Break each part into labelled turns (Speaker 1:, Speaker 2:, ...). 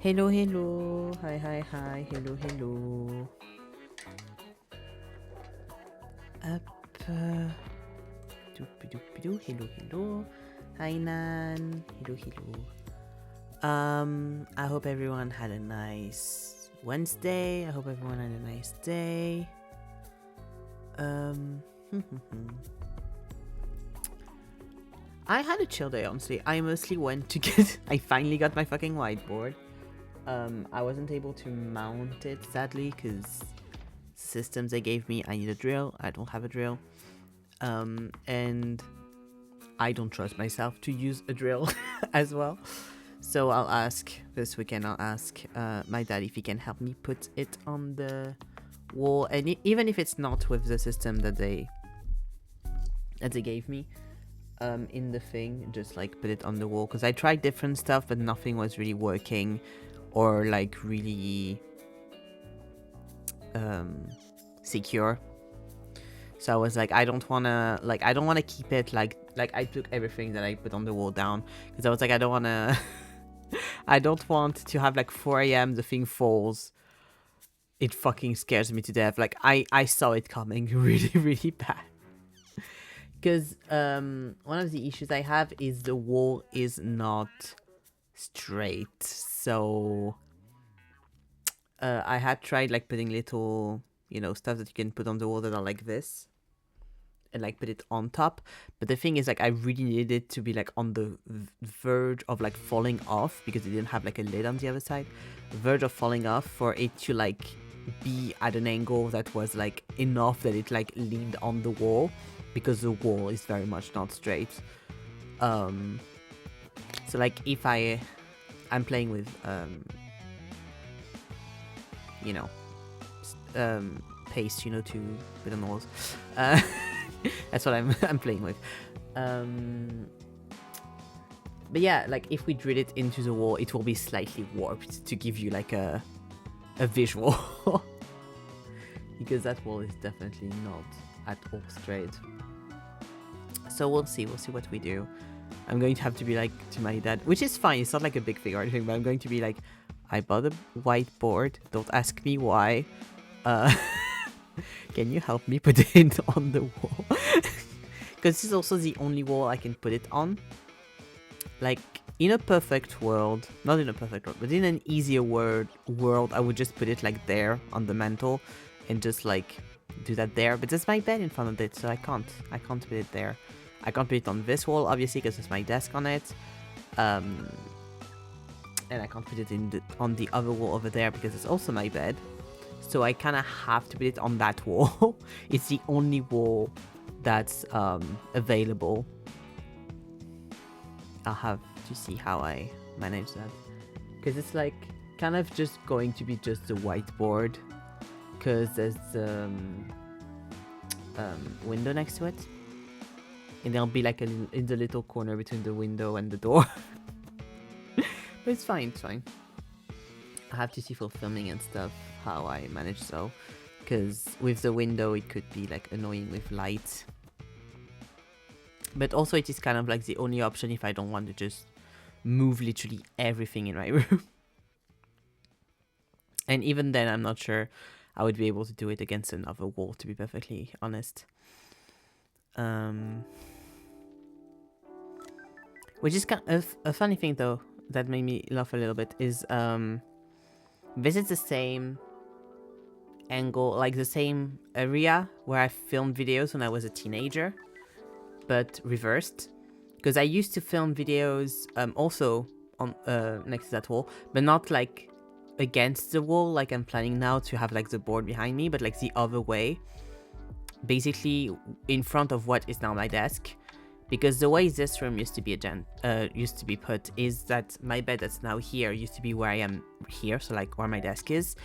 Speaker 1: Hello, hello. Hi, hi, hi. Hello, hello. Up. Doopy-doopy-doo. Hello, hello. Hi, Nan. Hello, hello. I hope everyone had a nice Wednesday. I hope everyone had a nice day. I had a chill day, honestly. I mostly went to get... I finally got my fucking whiteboard. I wasn't able to mount it, sadly, because systems they gave me, I need a drill. I don't have a drill. And I don't trust myself to use a drill as well. So I'll ask, this weekend I'll ask my dad if he can help me put it on the wall. And even if it's not with the system that they gave me, in the thing, just like put it on the wall. Because I tried different stuff, but nothing was really working or like really secure. So I was like, I don't want to keep it like I took everything that I put on the wall down, because I was like, I don't want to I don't want to have like 4 a.m. the thing falls. It fucking scares me to death. Like I saw it coming really, really bad. Because one of the issues I have is the wall is not straight. So I had tried like putting little, stuff that you can put on the wall that are like this, and like put it on top. But the thing is, like, I really needed it to be like on the verge of like falling off, because it didn't have like a lid on the other side. Verge of falling off for it to like be at an angle that was like enough that it like leaned on the wall, because the wall is very much not straight. So like if I'm playing with paste, to put on the walls. That's what I'm playing with. But yeah, like if we drill it into the wall, it will be slightly warped to give you like a visual. Because that wall is definitely not at all straight. So we'll see what we do. I'm going to have to be like to my dad, which is fine, it's not like a big thing or anything, but I'm going to be like, I bought a whiteboard, don't ask me why. Can you help me put it on the wall? Because this is also the only wall I can put it on. Like, in a perfect world, not in a perfect world, but in an easier world, I would just put it like there on the mantle and just like do that there. But there's my bed in front of it, so I can't put it there. I can't put it on this wall, obviously, because there's my desk on it. And I can't put it on the other wall over there, because it's also my bed. So I kind of have to put it on that wall. It's the only wall that's available. I'll have to see how I manage that, because it's like kind of just going to be just a whiteboard, because there's window next to it, and there'll be like in the little corner between the window and the door. But it's fine, I have to see for filming and stuff how I manage, so, because with the window it could be like annoying with light. But also it is kind of like the only option if I don't want to just move literally everything in my room. And even then, I'm not sure I would be able to do it against another wall, to be perfectly honest. Which is kind of a funny thing, though, that made me laugh a little bit, is this is the same angle, like the same area where I filmed videos when I was a teenager, but reversed. Because I used to film videos also on next to that wall, but not like against the wall like I'm planning now to have like the board behind me, but like the other way, basically in front of what is now my desk. Because the way this room used to be put is that my bed that's now here used to be where I am here, so like where my desk is,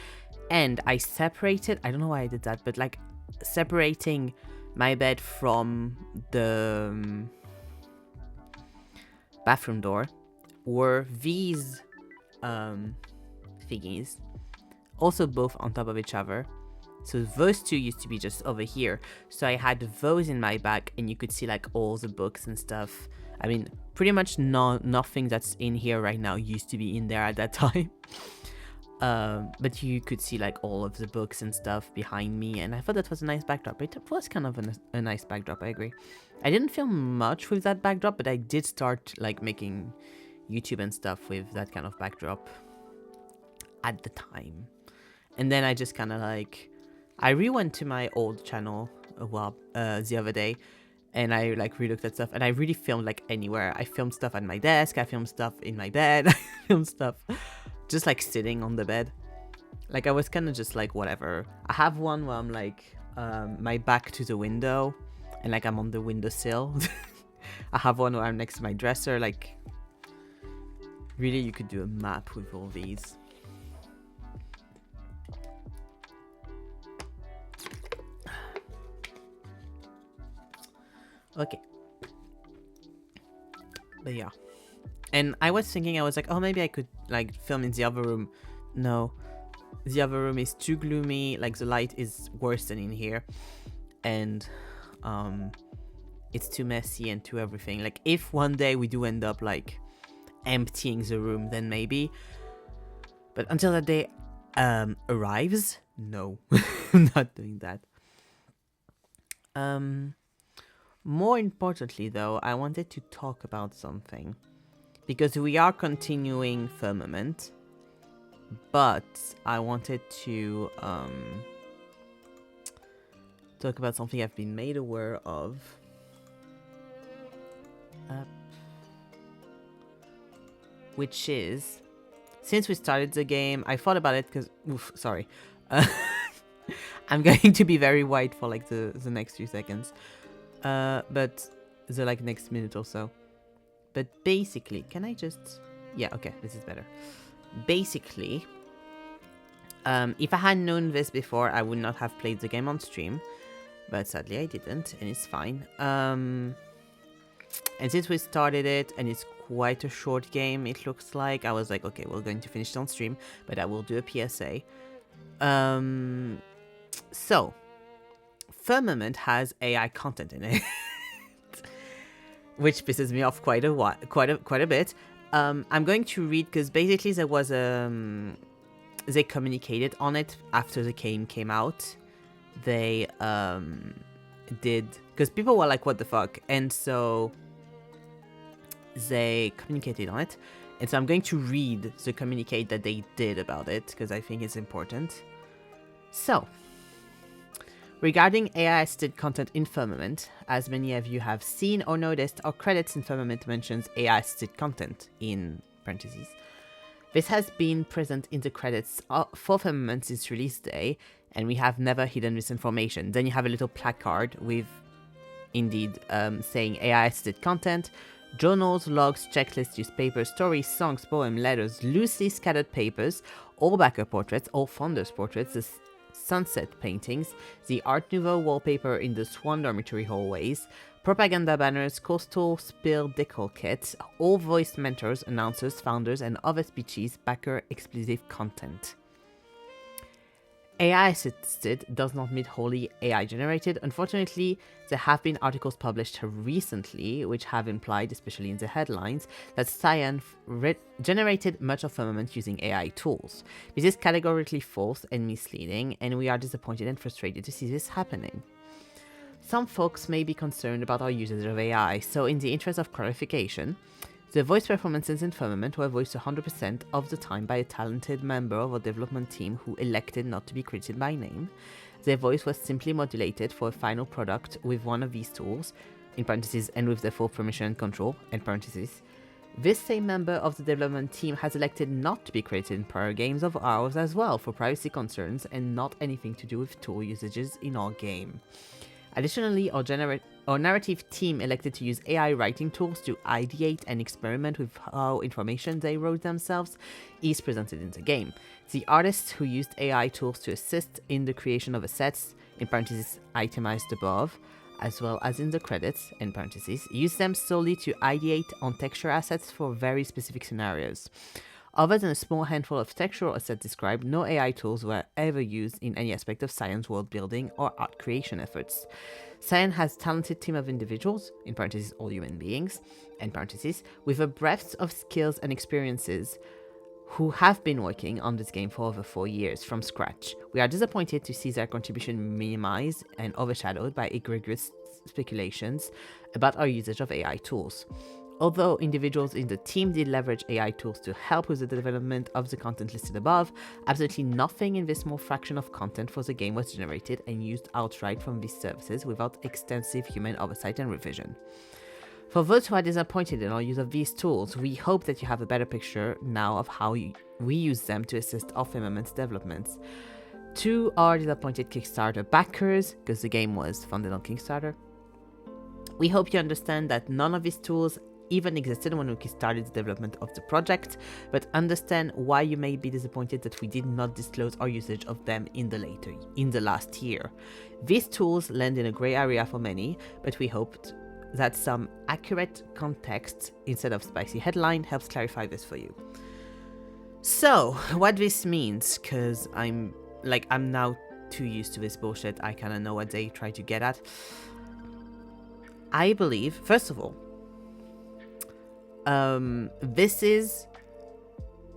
Speaker 1: and I separated, I don't know why I did that, but like separating my bed from the bathroom door were these thingies, also both on top of each other. So those two used to be just over here. So I had those in my bag, and you could see like all the books and stuff. I mean, pretty much nothing that's in here right now used to be in there at that time. But you could see like all of the books and stuff behind me, and I thought that was a nice backdrop. It was kind of a nice backdrop, I agree. I didn't film much with that backdrop, but I did start like making YouTube and stuff with that kind of backdrop at the time. And then I just kind of like, I re-went to my old channel the other day, and I like re-looked at stuff, and I really filmed like anywhere. I filmed stuff at my desk, I filmed stuff in my bed, I filmed stuff just like sitting on the bed. Like I was kind of just like whatever. I have one where I'm like my back to the window and like I'm on the windowsill. I have one where I'm next to my dresser. Like really you could do a map with all these. Okay. But yeah. And I was thinking, I was like, oh, maybe I could like film in the other room. No, the other room is too gloomy. Like the light is worse than in here, and it's too messy and too everything. Like if one day we do end up like emptying the room, then maybe. But until that day arrives, no, I'm not doing that. More importantly, though, I wanted to talk about something. Because we are continuing Firmament, but I wanted to talk about something I've been made aware of. Which is, since we started the game, I thought about it because, sorry. I'm going to be very white for like the next few seconds. But the like next minute or so. But basically, can I just... Yeah, okay, this is better. Basically, if I had known this before, I would not have played the game on stream. But sadly, I didn't, and it's fine. And since we started it, and it's quite a short game, it looks like, I was like, okay, we're going to finish it on stream, but I will do a PSA. So, Firmament has AI content in it. Which pisses me off quite a bit. I'm going to read because basically there was they communicated on it after the game came out. They did, because people were like, what the fuck, and so they communicated on it, and so I'm going to read the communicate that they did about it because I think it's important. So, regarding AI-assisted content in Firmament, as many of you have seen or noticed, our credits in Firmament mentions AI-assisted content in parentheses. This has been present in the credits for Firmament since release day, and we have never hidden this information. Then you have a little placard with, indeed, saying AI-assisted content, journals, logs, checklists, newspapers, stories, songs, poems, letters, loosely scattered papers, all backer portraits, all founders' portraits, the sunset paintings, the Art Nouveau wallpaper in the Swan dormitory hallways, propaganda banners, coastal spill decor kits, all voiced mentors, announcers, founders, and other species backer exclusive content. AI assisted does not mean wholly AI generated. Unfortunately, there have been articles published recently which have implied, especially in the headlines, that Cyan generated much of Firmament using AI tools. This is categorically false and misleading, and we are disappointed and frustrated to see this happening. Some folks may be concerned about our usage of AI, so in the interest of clarification, the voice performances in Firmament were voiced 100% of the time by a talented member of our development team who elected not to be credited by name. Their voice was simply modulated for a final product with one of these tools, in parentheses, and with their full permission and control, in parentheses. This same member of the development team has elected not to be credited in prior games of ours as well for privacy concerns and not anything to do with tool usages in our game. Additionally, our narrative team elected to use AI writing tools to ideate and experiment with how information they wrote themselves is presented in the game. The artists who used AI tools to assist in the creation of assets, in parentheses itemized above, as well as in the credits, in parentheses, use them solely to ideate on texture assets for very specific scenarios. Other than a small handful of textual assets described, no AI tools were ever used in any aspect of Cyan's world building or art creation efforts. Cyan has a talented team of individuals, in parentheses all human beings, end parentheses, with a breadth of skills and experiences who have been working on this game for over 4 years from scratch. We are disappointed to see their contribution minimized and overshadowed by egregious speculations about our usage of AI tools. Although individuals in the team did leverage AI tools to help with the development of the content listed above, absolutely nothing in this small fraction of content for the game was generated and used outright from these services without extensive human oversight and revision. For those who are disappointed in our use of these tools, we hope that you have a better picture now of how we use them to assist our Firmament's developments. To our disappointed Kickstarter backers, because the game was funded on Kickstarter, we hope you understand that none of these tools even existed when we started the development of the project, but understand why you may be disappointed that we did not disclose our usage of them in the last year. These tools land in a gray area for many, but we hoped that some accurate context instead of spicy headline helps clarify this for you. So, what this means, because I'm now too used to this bullshit, I kind of know what they try to get at. I believe, first of all, this is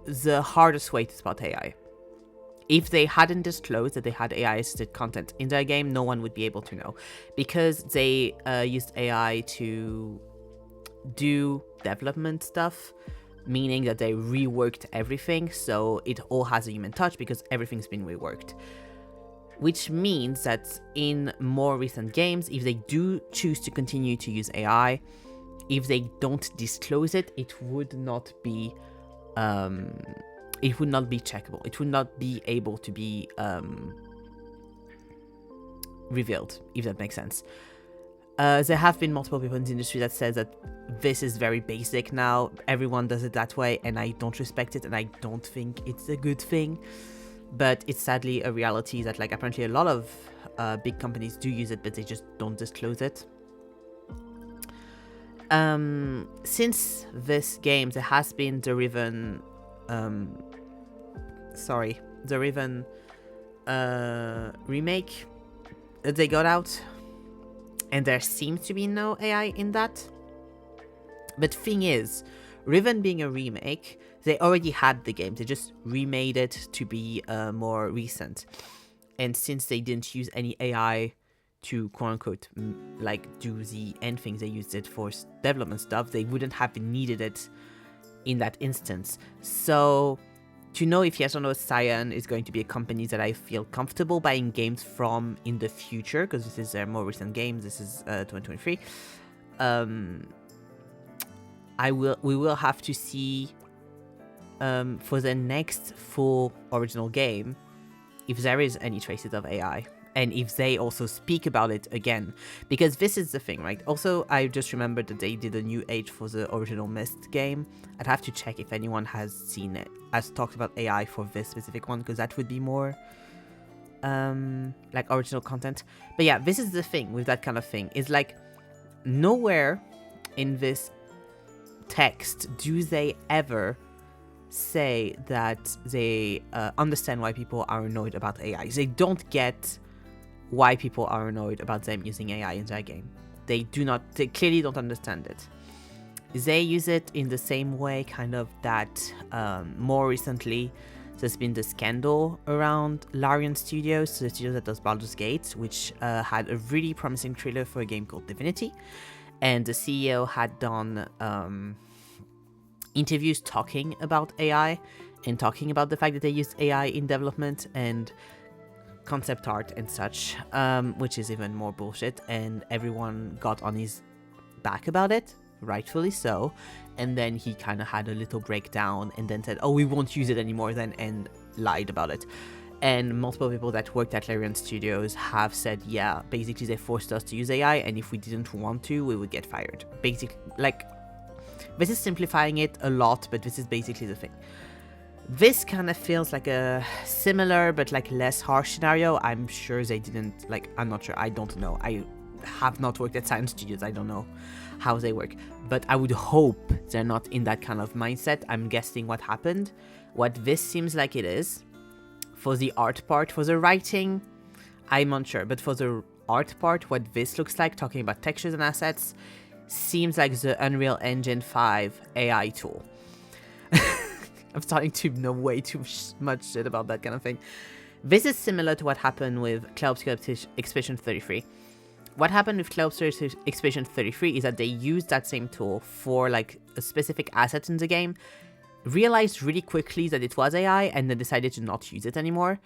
Speaker 1: the hardest way to spot AI. If they hadn't disclosed that they had AI-assisted content in their game, no one would be able to know, because they used AI to do development stuff, meaning that they reworked everything, so it all has a human touch because everything's been reworked. Which means that in more recent games, if they do choose to continue to use AI, if they don't disclose it, it would not be checkable. It would not be able to be revealed, if that makes sense. There have been multiple people in the industry that says that this is very basic now. Everyone does it that way, and I don't respect it, and I don't think it's a good thing. But it's sadly a reality that, like, apparently a lot of big companies do use it, but they just don't disclose it. Since this game, there has been the Riven remake that they got out, and there seems to be no AI in that. But thing is, Riven being a remake, they already had the game, they just remade it to be more recent. And since they didn't use any AI to quote-unquote do the end things, they used it for development stuff, they wouldn't have needed it in that instance. So to know if yes or no Cyan is going to be a company that I feel comfortable buying games from in the future, because this is a more recent game, this is 2023, we will have to see for the next full original game if there is any traces of AI, and if they also speak about it again, because this is the thing, right? Also, I just remembered that they did a new age for the original Myst game. I'd have to check if anyone has seen it, has talked about AI for this specific one, because that would be more like original content. But yeah, this is the thing with that kind of thing, is like nowhere in this text do they ever say that they understand why people are annoyed about AI. They don't get why people are annoyed about them using AI in their game. They clearly don't understand it. They use it in the same way, kind of, that more recently there's been the scandal around Larian Studios, the studio that does Baldur's Gate, which had a really promising trailer for a game called Divinity, and the CEO had done interviews talking about AI and talking about the fact that they used AI in development and concept art and such, which is even more bullshit, and everyone got on his back about it, rightfully so. And then he kind of had a little breakdown and then said, oh, we won't use it anymore then, and lied about it. And multiple people that worked at Larian Studios have said, yeah, basically they forced us to use AI, and if we didn't want to, we would get fired. Basically, like, this is simplifying it a lot, but this is basically the thing. This kind of feels like a similar but like less harsh scenario. I'm sure they didn't, like, I'm not sure, I don't know. I have not worked at Science Studios. I don't know how they work, but I would hope they're not in that kind of mindset. I'm guessing what happened. What this seems like it is, for the art part, for the writing, I'm unsure, but for the art part, what this looks like, talking about textures and assets, seems like the Unreal Engine 5 AI tool. I'm starting to know way too much shit about that kind of thing. This is similar to what happened with Cloud Obscure Expedition 33. What happened with Cloud Obscure Expedition 33 is that they used that same tool for like a specific asset in the game, realized really quickly that it was AI, and then decided to not use it anymore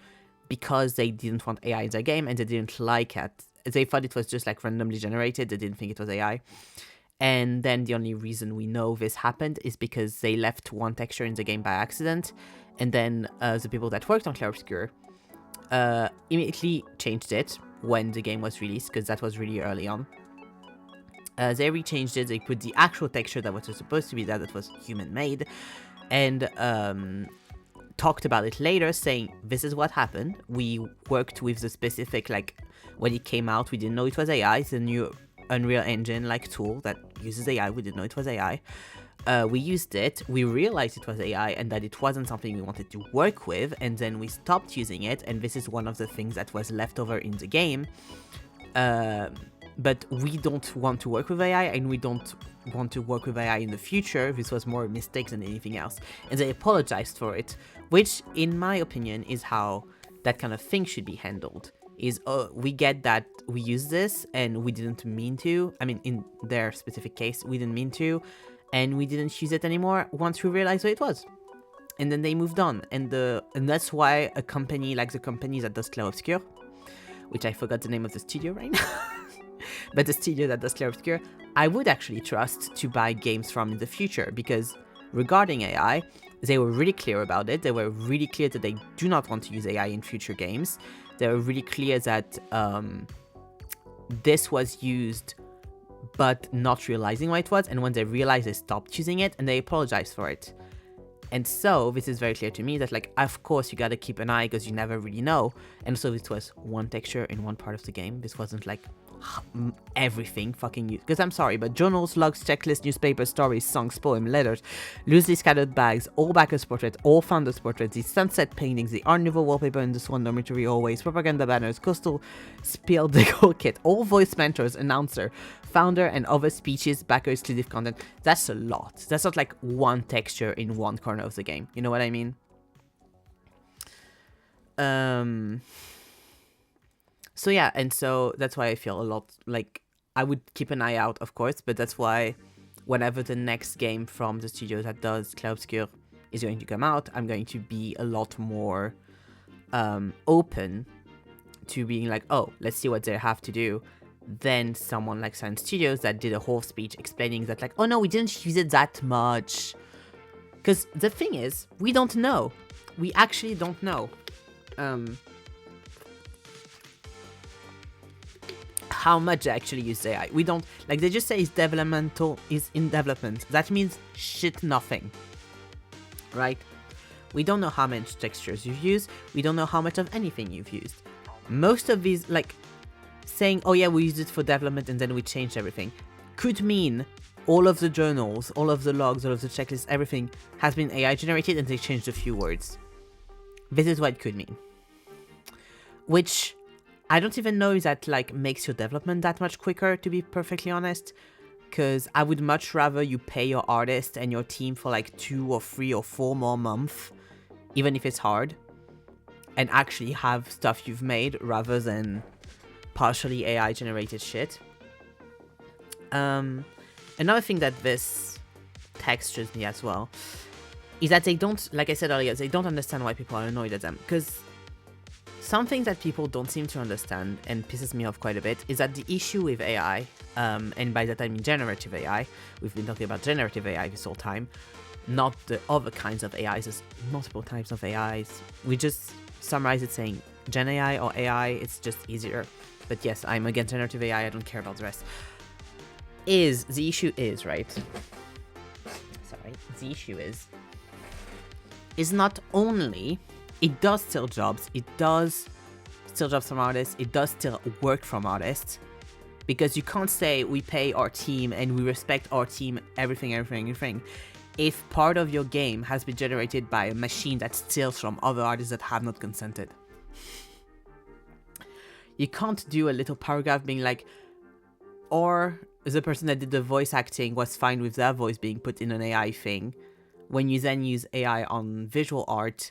Speaker 1: because they didn't want AI in their game and they didn't like it. They thought it was just like randomly generated. They didn't think it was AI. And then the only reason we know this happened is because they left one texture in the game by accident, and then the people that worked on Clear Obscure immediately changed it when the game was released, because that was really early on. They rechanged it, they put the actual texture that was supposed to be there, that was human-made, and talked about it later, saying, this is what happened. We worked with the specific, like, when it came out, we didn't know it was AI. It's a new Unreal Engine like tool that uses AI. We didn't know it was AI. We used it, we realized it was AI and that it wasn't something we wanted to work with, and then we stopped using it, and this is one of the things that was left over in the game. But we don't want to work with AI, and we don't want to work with AI in the future. This was more a mistake than anything else, and they apologized for it, which in my opinion is how that kind of thing should be handled. Is we get that we use this and we didn't mean to. I mean, in their specific case, we didn't mean to, and we didn't use it anymore once we realized what it was. And then they moved on, and that's why a company like the company that does Clair Obscur, which I forgot the name of the studio right now, but the studio that does Clair Obscur, I would actually trust to buy games from in the future, because regarding AI, they were really clear about it. They were really clear that they do not want to use AI in future games. They were really clear that this was used but not realizing what it was, and when they realized, they stopped using it and they apologized for it. And so this is very clear to me that, like, of course you gotta keep an eye because you never really know. And so this was one texture in one part of the game. This wasn't like everything fucking used. Because I'm sorry, but journals, logs, checklists, newspapers, stories, songs, poems, letters, loosely scattered bags, all backers' portraits, all founders' portraits, the sunset paintings, the Art Nouveau wallpaper in the Swan Dormitory always, propaganda banners, coastal spiel decor kit, all voice mentors, announcer, founder, and other speeches, backer exclusive content. That's a lot. That's not like one texture in one corner of the game. You know what I mean? So yeah, and so that's why I feel a lot like I would keep an eye out, of course, but that's why whenever the next game from the studio that does Clair Obscur is going to come out, I'm going to be a lot more open to being like, oh, let's see what they have to do, than someone like Science Studios that did a whole speech explaining that, like, oh no, we didn't use it that much. Because the thing is, we don't know. We actually don't know. How much they actually use AI. We don't, like, they just say it's developmental, is in development. That means shit nothing, right? We don't know how much textures you've used. We don't know how much of anything you've used. Most of these, like, saying, oh yeah, we used it for development and then we changed everything, could mean all of the journals, all of the logs, all of the checklists, everything has been AI generated and they changed a few words. This is what it could mean. Which I don't even know if that, like, makes your development that much quicker, to be perfectly honest. Because I would much rather you pay your artist and your team for like 2 or 3 or 4 more months, even if it's hard, and actually have stuff you've made rather than partially AI generated shit. Another thing that this textures me as well is that they don't, like I said earlier, they don't understand why people are annoyed at them. Because something that people don't seem to understand and pisses me off quite a bit is that the issue with AI, and by that I mean generative AI, we've been talking about generative AI this whole time, not the other kinds of AIs, there's multiple types of AIs. We just summarize it saying Gen AI or AI, it's just easier. But yes, I'm against generative AI, I don't care about the rest. The issue is, right? Sorry, the issue is not only it does steal jobs, it does steal jobs from artists, it does still work from artists, Because you can't say we pay our team and we respect our team, everything. If part of your game has been generated by a machine that steals from other artists that have not consented. You can't do a little paragraph being like, or the person that did the voice acting was fine with their voice being put in an AI thing, when you then use AI on visual art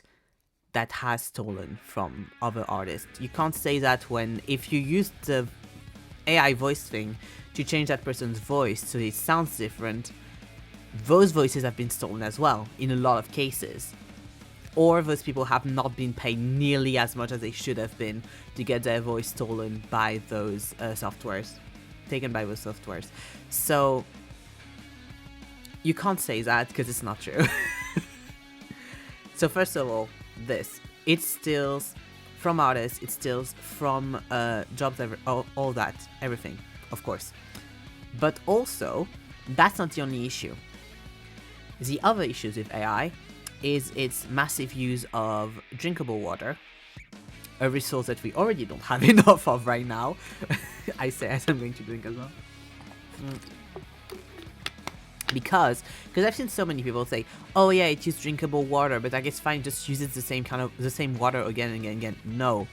Speaker 1: that has stolen from other artists. You can't say that when, if you use the AI voice thing to change that person's voice so it sounds different, those voices have been stolen as well in a lot of cases. Or those people have not been paid nearly as much as they should have been to get their voice stolen by those softwares, taken by those softwares. So you can't say that because it's not true. So first of all, it steals from artists, it steals from jobs, all that, everything, of course. But also, that's not the only issue. The other issues with AI is its massive use of drinkable water, a resource that we already don't have enough of right now. I say as I'm going to drink as well. Because I've seen so many people say, oh yeah, it uses drinkable water, but I guess fine, just use it the same water again and again and again. No.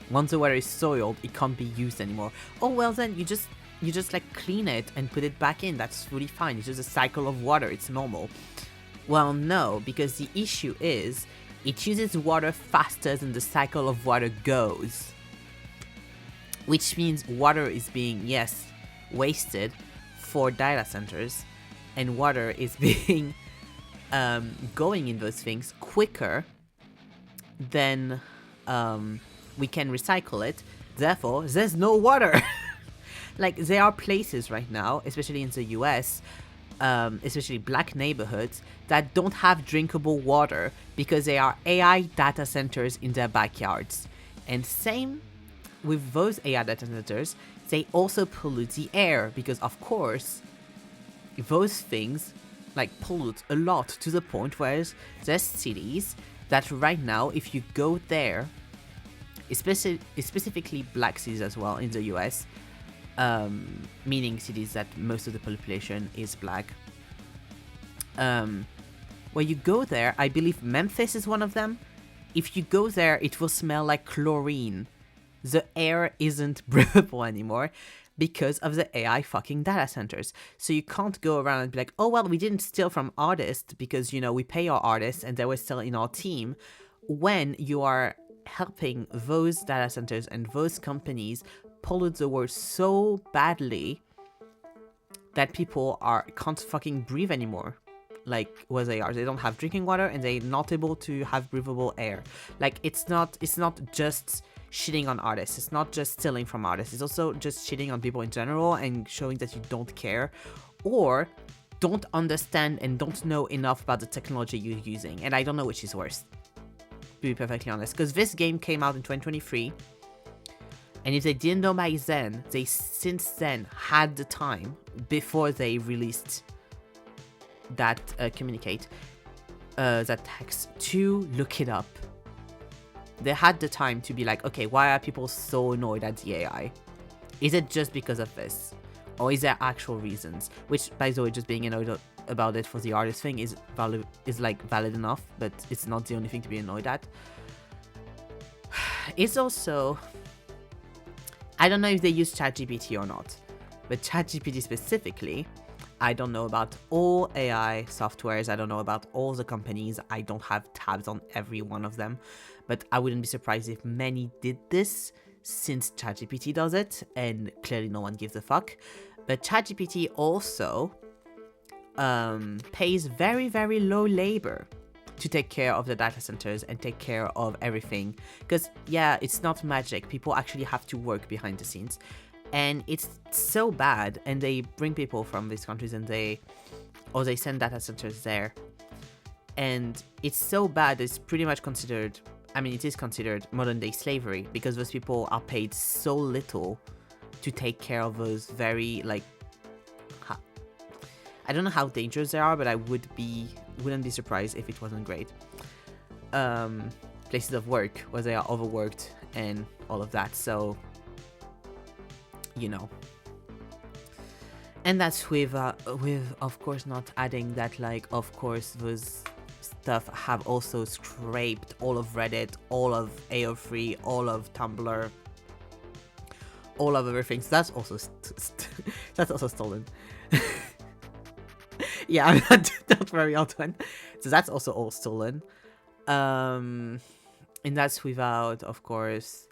Speaker 1: Once the water is soiled, it can't be used anymore. Oh well, then you just like clean it and put it back in. That's really fine. It's just a cycle of water. It's normal. Well, no, because the issue is it uses water faster than the cycle of water goes. Which means water is being, yes, wasted for data centers, and water is being going in those things quicker than we can recycle it. Therefore, there's no water. Like, there are places right now, especially in the US, especially black neighborhoods, that don't have drinkable water because they are AI data centers in their backyards. And same with those AI data centers, they also pollute the air because, of course, those things like pollute a lot to the point where there's cities that right now, if you go there, specifically black cities as well in the US, meaning cities that most of the population is black. Where you go there, I believe Memphis is one of them. If you go there, it will smell like chlorine. The air isn't breathable anymore because of the AI fucking data centers. So you can't go around and be like, oh well, we didn't steal from artists because, you know, we pay our artists and they were still in our team, when you are helping those data centers and those companies pollute the world so badly that people can't fucking breathe anymore. Like where they don't have drinking water and they're not able to have breathable air. Like it's not just shitting on artists, it's not just stealing from artists, it's also just shitting on people in general and showing that you don't care or don't understand and don't know enough about the technology you're using. And I don't know which is worse, to be perfectly honest, because this game came out in 2023. And if they didn't know by then, they since then had the time before they released that that text to look it up. They had the time to be like, okay, why are people so annoyed at the AI? Is it just because of this? Or is there actual reasons? Which, by the way, just being annoyed about it for the artist thing is valid enough, but it's not the only thing to be annoyed at. It's also, I don't know if they use ChatGPT or not, but ChatGPT specifically, I don't know about all AI softwares, I don't know about all the companies, I don't have tabs on every one of them, but I wouldn't be surprised if many did this, since ChatGPT does it, and clearly no one gives a fuck. But ChatGPT also pays very, very low labor to take care of the data centers and take care of everything. Because, yeah, it's not magic. People actually have to work behind the scenes. And it's so bad. And they bring people from these countries and they send data centers there. And it's so bad, it's pretty much considered, I mean, it is considered modern day slavery, because those people are paid so little to take care of those very, like, I don't know how dangerous they are, but I wouldn't be surprised if it wasn't great. Places of work where they are overworked and all of that. So, you know, And that's with of course not adding that, like, of course those stuff have also scraped all of Reddit, all of AO3, all of Tumblr, all of everything. So that's also that's also stolen. Yeah, I'm not, don't worry, Antoine. So that's also all stolen. And that's without, of course,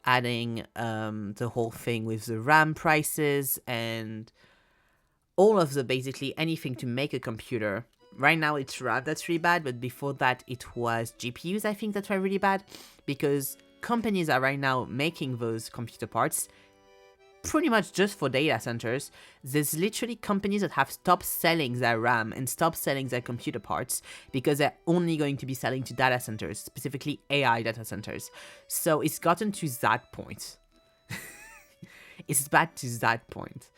Speaker 1: adding the whole thing with the RAM prices and all of the basically anything to make a computer. Right now it's RAM that's really bad, but before that it was GPUs, I think, that were really bad, because companies are right now making those computer parts pretty much just for data centers. There's literally companies that have stopped selling their RAM and stopped selling their computer parts because they're only going to be selling to data centers, specifically AI data centers. So it's gotten to that point. It's bad to that point.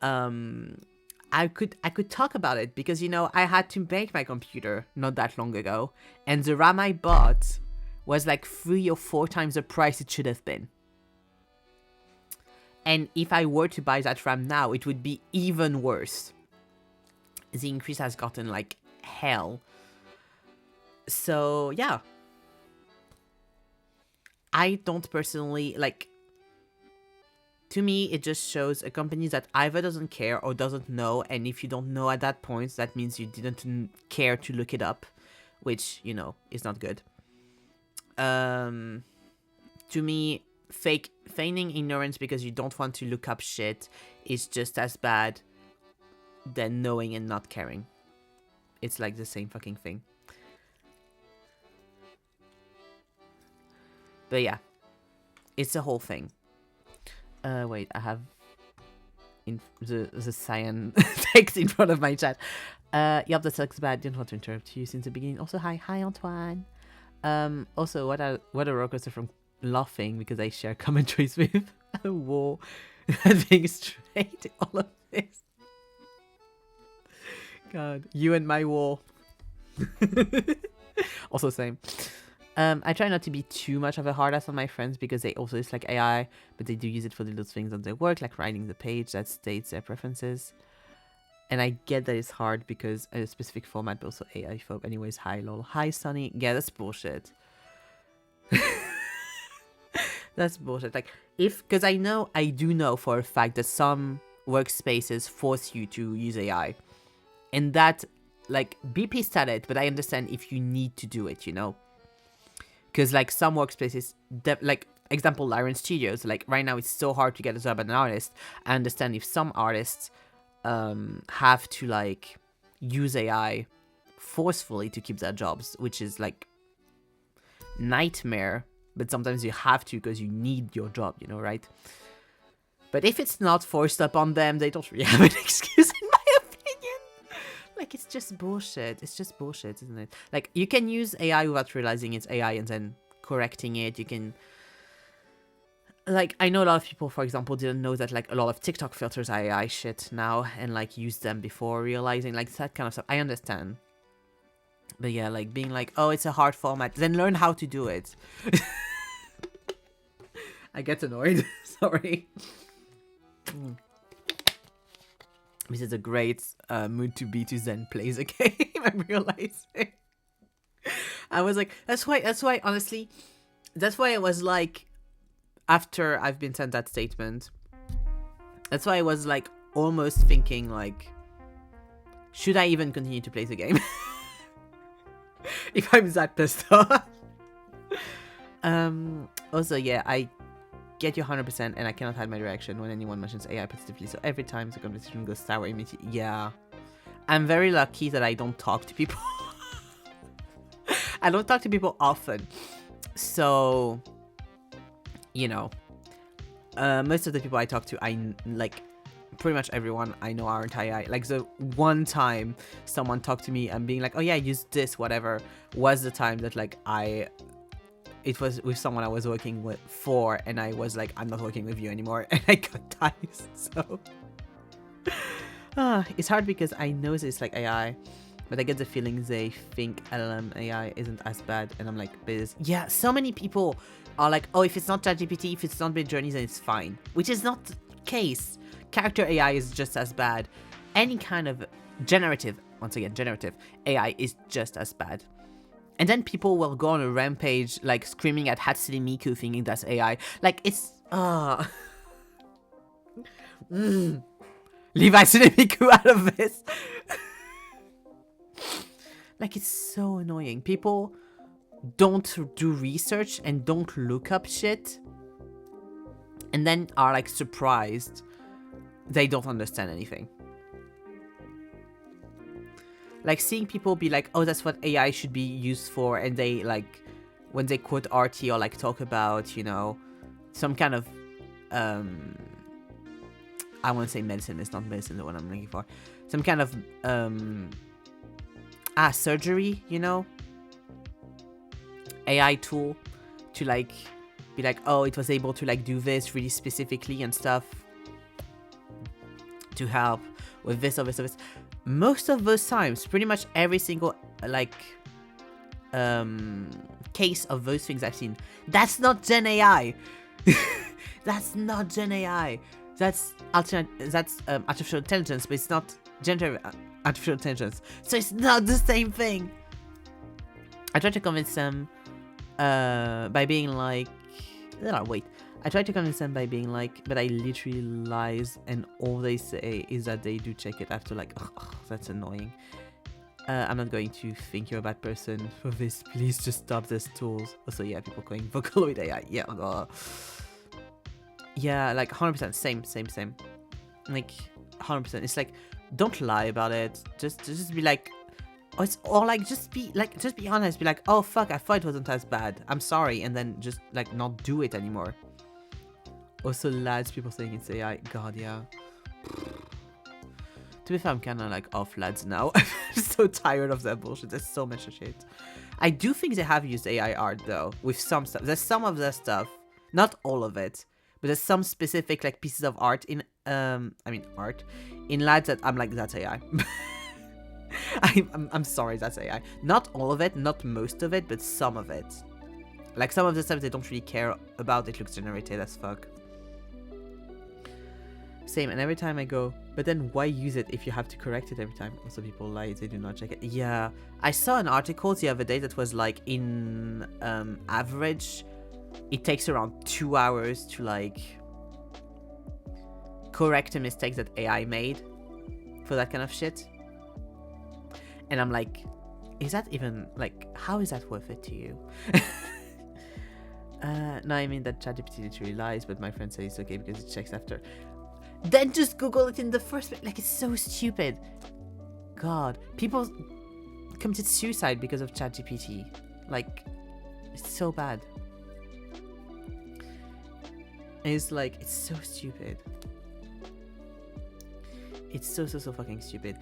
Speaker 1: I could talk about it because, you know, I had to make my computer not that long ago, and the RAM I bought was like 3 or 4 times the price it should have been. And if I were to buy that RAM now, it would be even worse. The increase has gotten like hell. So yeah, I don't personally like. To me, it just shows a company that either doesn't care or doesn't know, and if you don't know at that point, that means you didn't care to look it up, which, you know, is not good. To me, feigning ignorance because you don't want to look up shit is just as bad than knowing and not caring. It's like the same fucking thing. But yeah, it's a whole thing. Wait, I have in the cyan text in front of my chat. Yep, that sucks bad. Didn't want to interrupt you since the beginning. Also, hi Antoine. Also, what a roller coaster from laughing because I share commentaries with a war and being straight in all of this. God, you and my war. Also same. I try not to be too much of a hard ass on my friends because they also dislike AI, but they do use it for the little things on their work, like writing the page that states their preferences. And I get that it's hard because a specific format, but also AI phobe. Anyways, hi lol. Hi Sunny. Yeah, that's bullshit. That's bullshit. Like, because I do know for a fact that some workspaces force you to use AI. And that, like, be pissed at it, but I understand if you need to do it, you know? Because, like, some workspaces, like, example, Lyron Studios, like, right now it's so hard to get a job as an artist. I understand if some artists have to, like, use AI forcefully to keep their jobs, which is, like, nightmare. But sometimes you have to because you need your job, you know, right? But if it's not forced upon them, they don't really have an excuse, in my opinion. Like, it's just bullshit. It's just bullshit, isn't it? Like, you can use AI without realizing it's AI and then correcting it. You can... Like, I know a lot of people, for example, didn't know that, like, a lot of TikTok filters are AI shit now and, like, use them before realizing, like, that kind of stuff. I understand. But yeah, like, being like, oh, it's a hard format. Then learn how to do it. I get annoyed. Sorry. This is a great mood to be to then plays a game. I'm realizing. I was like, that's why, honestly, that's why I was like, after I've been sent that statement, that's why I was like, almost thinking like, should I even continue to play the game? If I'm that pissed off. Also, yeah, I get you 100% and I cannot hide my reaction when anyone mentions AI positively, so every time the conversation goes sour immediately. Yeah, I'm very lucky that I don't talk to people. I don't talk to people often, so, you know, most of the people I talk to, I like, pretty much everyone I know aren't AI. Like, the one time someone talked to me and being like, oh yeah, use this, whatever, was the time that, like, it was with someone I was working with for, and I was like, I'm not working with you anymore, and I got ties, so... it's hard because I know it's like AI, but I get the feeling they think LLM AI isn't as bad, and I'm like, yeah, so many people are like, oh, if it's not ChatGPT, if it's not Midjourney, then it's fine, which is not case, character AI is just as bad. Any kind of generative, once again, generative AI is just as bad. And then people will go on a rampage, like screaming at Hatsune Miku thinking that's AI. Like, it's, Leave Hatsune Miku out of this. Like, it's so annoying. People don't do research and don't look up shit. And then are, like, surprised they don't understand anything. Like, seeing people be like, oh, that's what AI should be used for. And they, like, when they quote RT or, like, talk about, you know, some kind of, I want to say medicine. It's not medicine, the one I'm looking for. Some kind of, surgery, you know? AI tool to, like, be like, oh, it was able to, like, do this really specifically and stuff to help with this or this or this. Most of those times, pretty much every single, like, case of those things I've seen, that's not Gen AI. That's not Gen AI. That's artificial intelligence, but it's not generative artificial intelligence. So it's not the same thing. I tried to convince them by being like, I tried to convince them by being like, but I literally lies, and all they say is that they do check it after, like, oh, that's annoying. I'm not going to think you're a bad person for this. Please just stop these tools. Also, yeah, people going Vocaloid AI. Yeah, yeah, like 100%, same. Like 100%. It's like, don't lie about it. Just be like, oh, it's, or like just be honest. Be like, oh fuck, I thought it wasn't as bad. I'm sorry, and then just like not do it anymore. Also, lads, people saying it's AI. God, yeah. To be fair, I'm kind of like off lads now. I'm so tired of that bullshit. There's so much shit. I do think they have used AI art though, with some stuff. There's some of the stuff, not all of it, but there's some specific like pieces of art in art in lads that I'm like, that's AI. I'm sorry, that's AI. Not all of it, not most of it, but some of it. Like some of the stuff they don't really care about, it looks generated as fuck. Same, and every time I go, but then why use it if you have to correct it every time? Also, people lie, they do not check it. Yeah, I saw an article the other day that was like, in average, it takes around 2 hours to like correct a mistake that AI made for that kind of shit. And I'm like, is that even, like, how is that worth it to you? No, I mean that ChatGPT literally lies, but my friend said it's okay because it checks after. Then just Google it in the first place. Like, it's so stupid. God, people committed suicide because of ChatGPT. Like, it's so bad. And it's like, it's so stupid. It's so fucking stupid.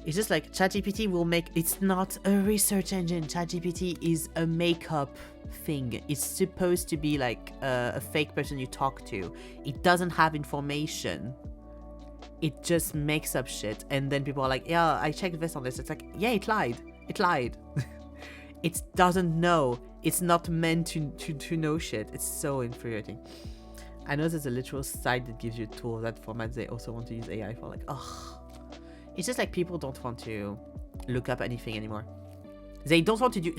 Speaker 1: It's just like, ChatGPT will make... It's not a research engine. ChatGPT is a makeup thing. It's supposed to be like a fake person you talk to. It doesn't have information. It just makes up shit. And then people are like, yeah, I checked this on this. It's like, yeah, it lied. It lied. It doesn't know. It's not meant to know shit. It's so infuriating. I know there's a literal site that gives you a tool that formats they also want to use AI for. Like, ugh. It's just like people don't want to look up anything anymore. They don't want to do...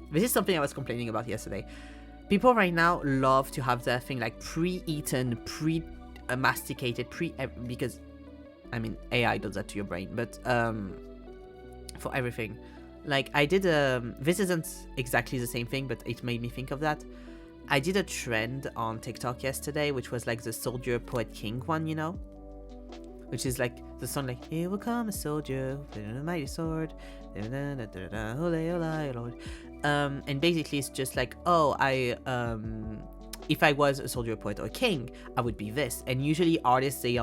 Speaker 1: This is something I was complaining about yesterday. People right now love to have their thing like pre-eaten, pre-masticated, because, I mean, AI does that to your brain, but for everything. Like, I did this isn't exactly the same thing, but it made me think of that. I did a trend on TikTok yesterday, which was like the soldier, poet, king one, you know? Which is like the song like, here will come a soldier with a mighty sword, Lord. And basically it's just like, oh, if I was a soldier, a poet, or a king, I would be this. And usually artists, the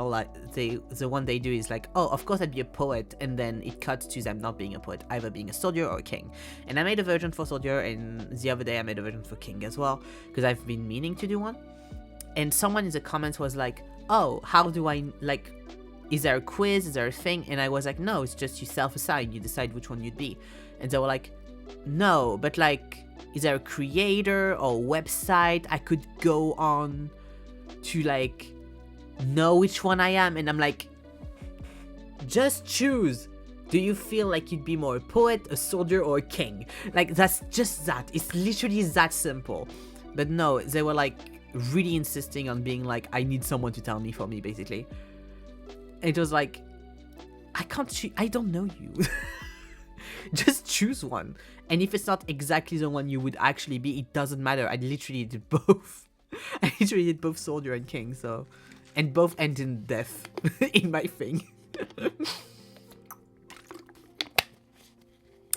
Speaker 1: one they do is like, oh, of course I'd be a poet, and then it cuts to them not being a poet, either being a soldier or a king. And I made a version for soldier, and the other day I made a version for king as well, because I've been meaning to do one. And someone in the comments was like, oh, how do I, like, is there a quiz? Is there a thing? And I was like, no, it's just you self-assign. You decide which one you'd be. And they were like, no, but like, is there a creator or website I could go on to like know which one I am. And I'm like, just choose. Do you feel like you'd be more a poet, a soldier, or a king? Like, that's just that. It's literally that simple. But no, they were like really insisting on being like, I need someone to tell me for me, basically. It was like, I can't choose. I don't know you. Just choose one. And if it's not exactly the one you would actually be, it doesn't matter. I literally did both. I literally did both soldier and king, so. And both end in death in my thing.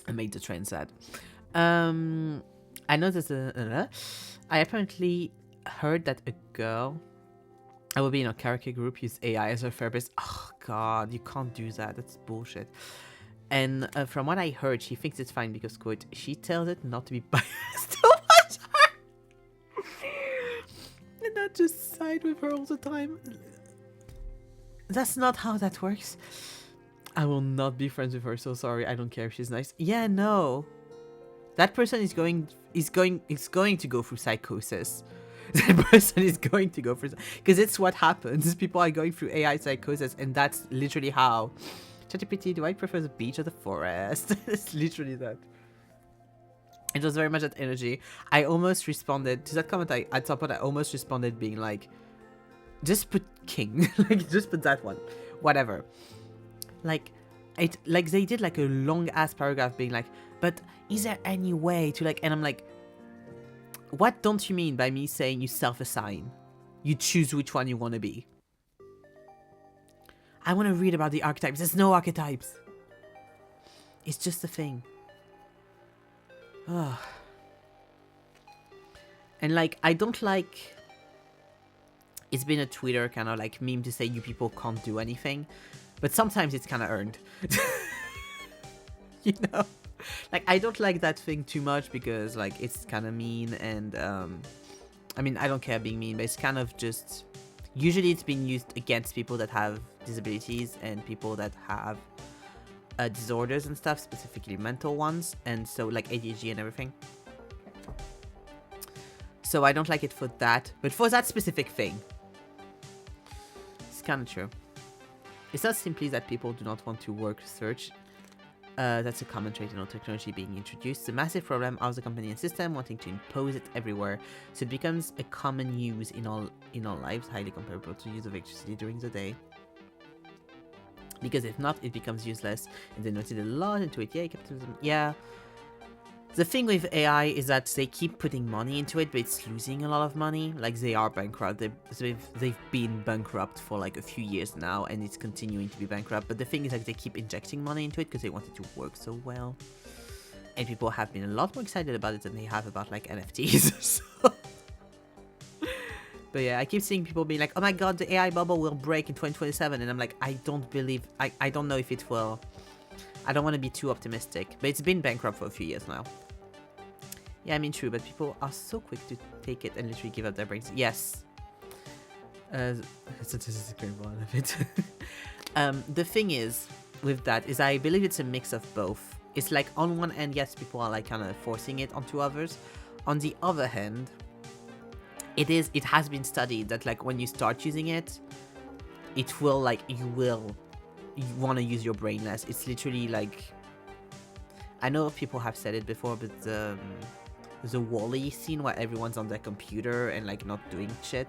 Speaker 1: I made the train sad. I noticed I apparently heard that a girl, I will be in a karaoke group, use AI as her therapist. Oh god, you can't do that. That's bullshit. And from what I heard, she thinks it's fine because, quote, she tells it not to be biased towards her. And not just side with her all the time. That's not how that works. I will not be friends with her, so sorry. I don't care if she's nice. Yeah, no. That person is going to go through psychosis. That person is going to go through, because it's what happens. People are going through AI psychosis, and that's literally how. ChatGPT, do I prefer the beach or the forest? It's literally that. It was very much that energy. I almost responded to that comment. At some point, I almost responded being like, just put king. Like, just put that one. Whatever. Like they did like a long ass paragraph being like, but is there any way to like, and I'm like, what don't you mean by me saying you self-assign? You choose which one you want to be. I want to read about the archetypes. There's no archetypes. It's just a thing. Ugh. And like, I don't like, it's been a Twitter kind of like meme to say you people can't do anything. But sometimes it's kind of earned. You know? Like, I don't like that thing too much because, like, it's kind of mean and, I mean, I don't care being mean, but it's kind of just... Usually it's been used against people that have disabilities and people that have disorders and stuff, specifically mental ones, and so, like, ADHD and everything. So I don't like it for that, but for that specific thing, it's kind of true. It's not simply that people do not want to work research. That's a common trait in all technology being introduced. The massive problem of the company and system wanting to impose it everywhere, so it becomes a common use in all lives, highly comparable to use of electricity during the day. Because if not, it becomes useless. And they noted a lot into it. Yeah, capitalism. Yeah. The thing with AI is that they keep putting money into it, but it's losing a lot of money. Like, they are bankrupt. They've been bankrupt for like a few years now, and it's continuing to be bankrupt. But the thing is, like, they keep injecting money into it because they want it to work so well. And people have been a lot more excited about it than they have about, like, NFTs. So. But yeah, I keep seeing people being like, oh my god, the AI bubble will break in 2027. And I'm like, I don't believe, I don't know if it will. I don't want to be too optimistic. But it's been bankrupt for a few years now. Yeah, I mean, true, but people are so quick to take it and literally give up their brains. Yes. This is a great one of it. The thing is, with that, is I believe it's a mix of both. It's like, on one end, yes, people are like kind of forcing it onto others. On the other hand, it has been studied that like when you start using it, it will like, you want to use your brain less. It's literally like, I know people have said it before, but the Wall-E scene where everyone's on their computer and like not doing shit,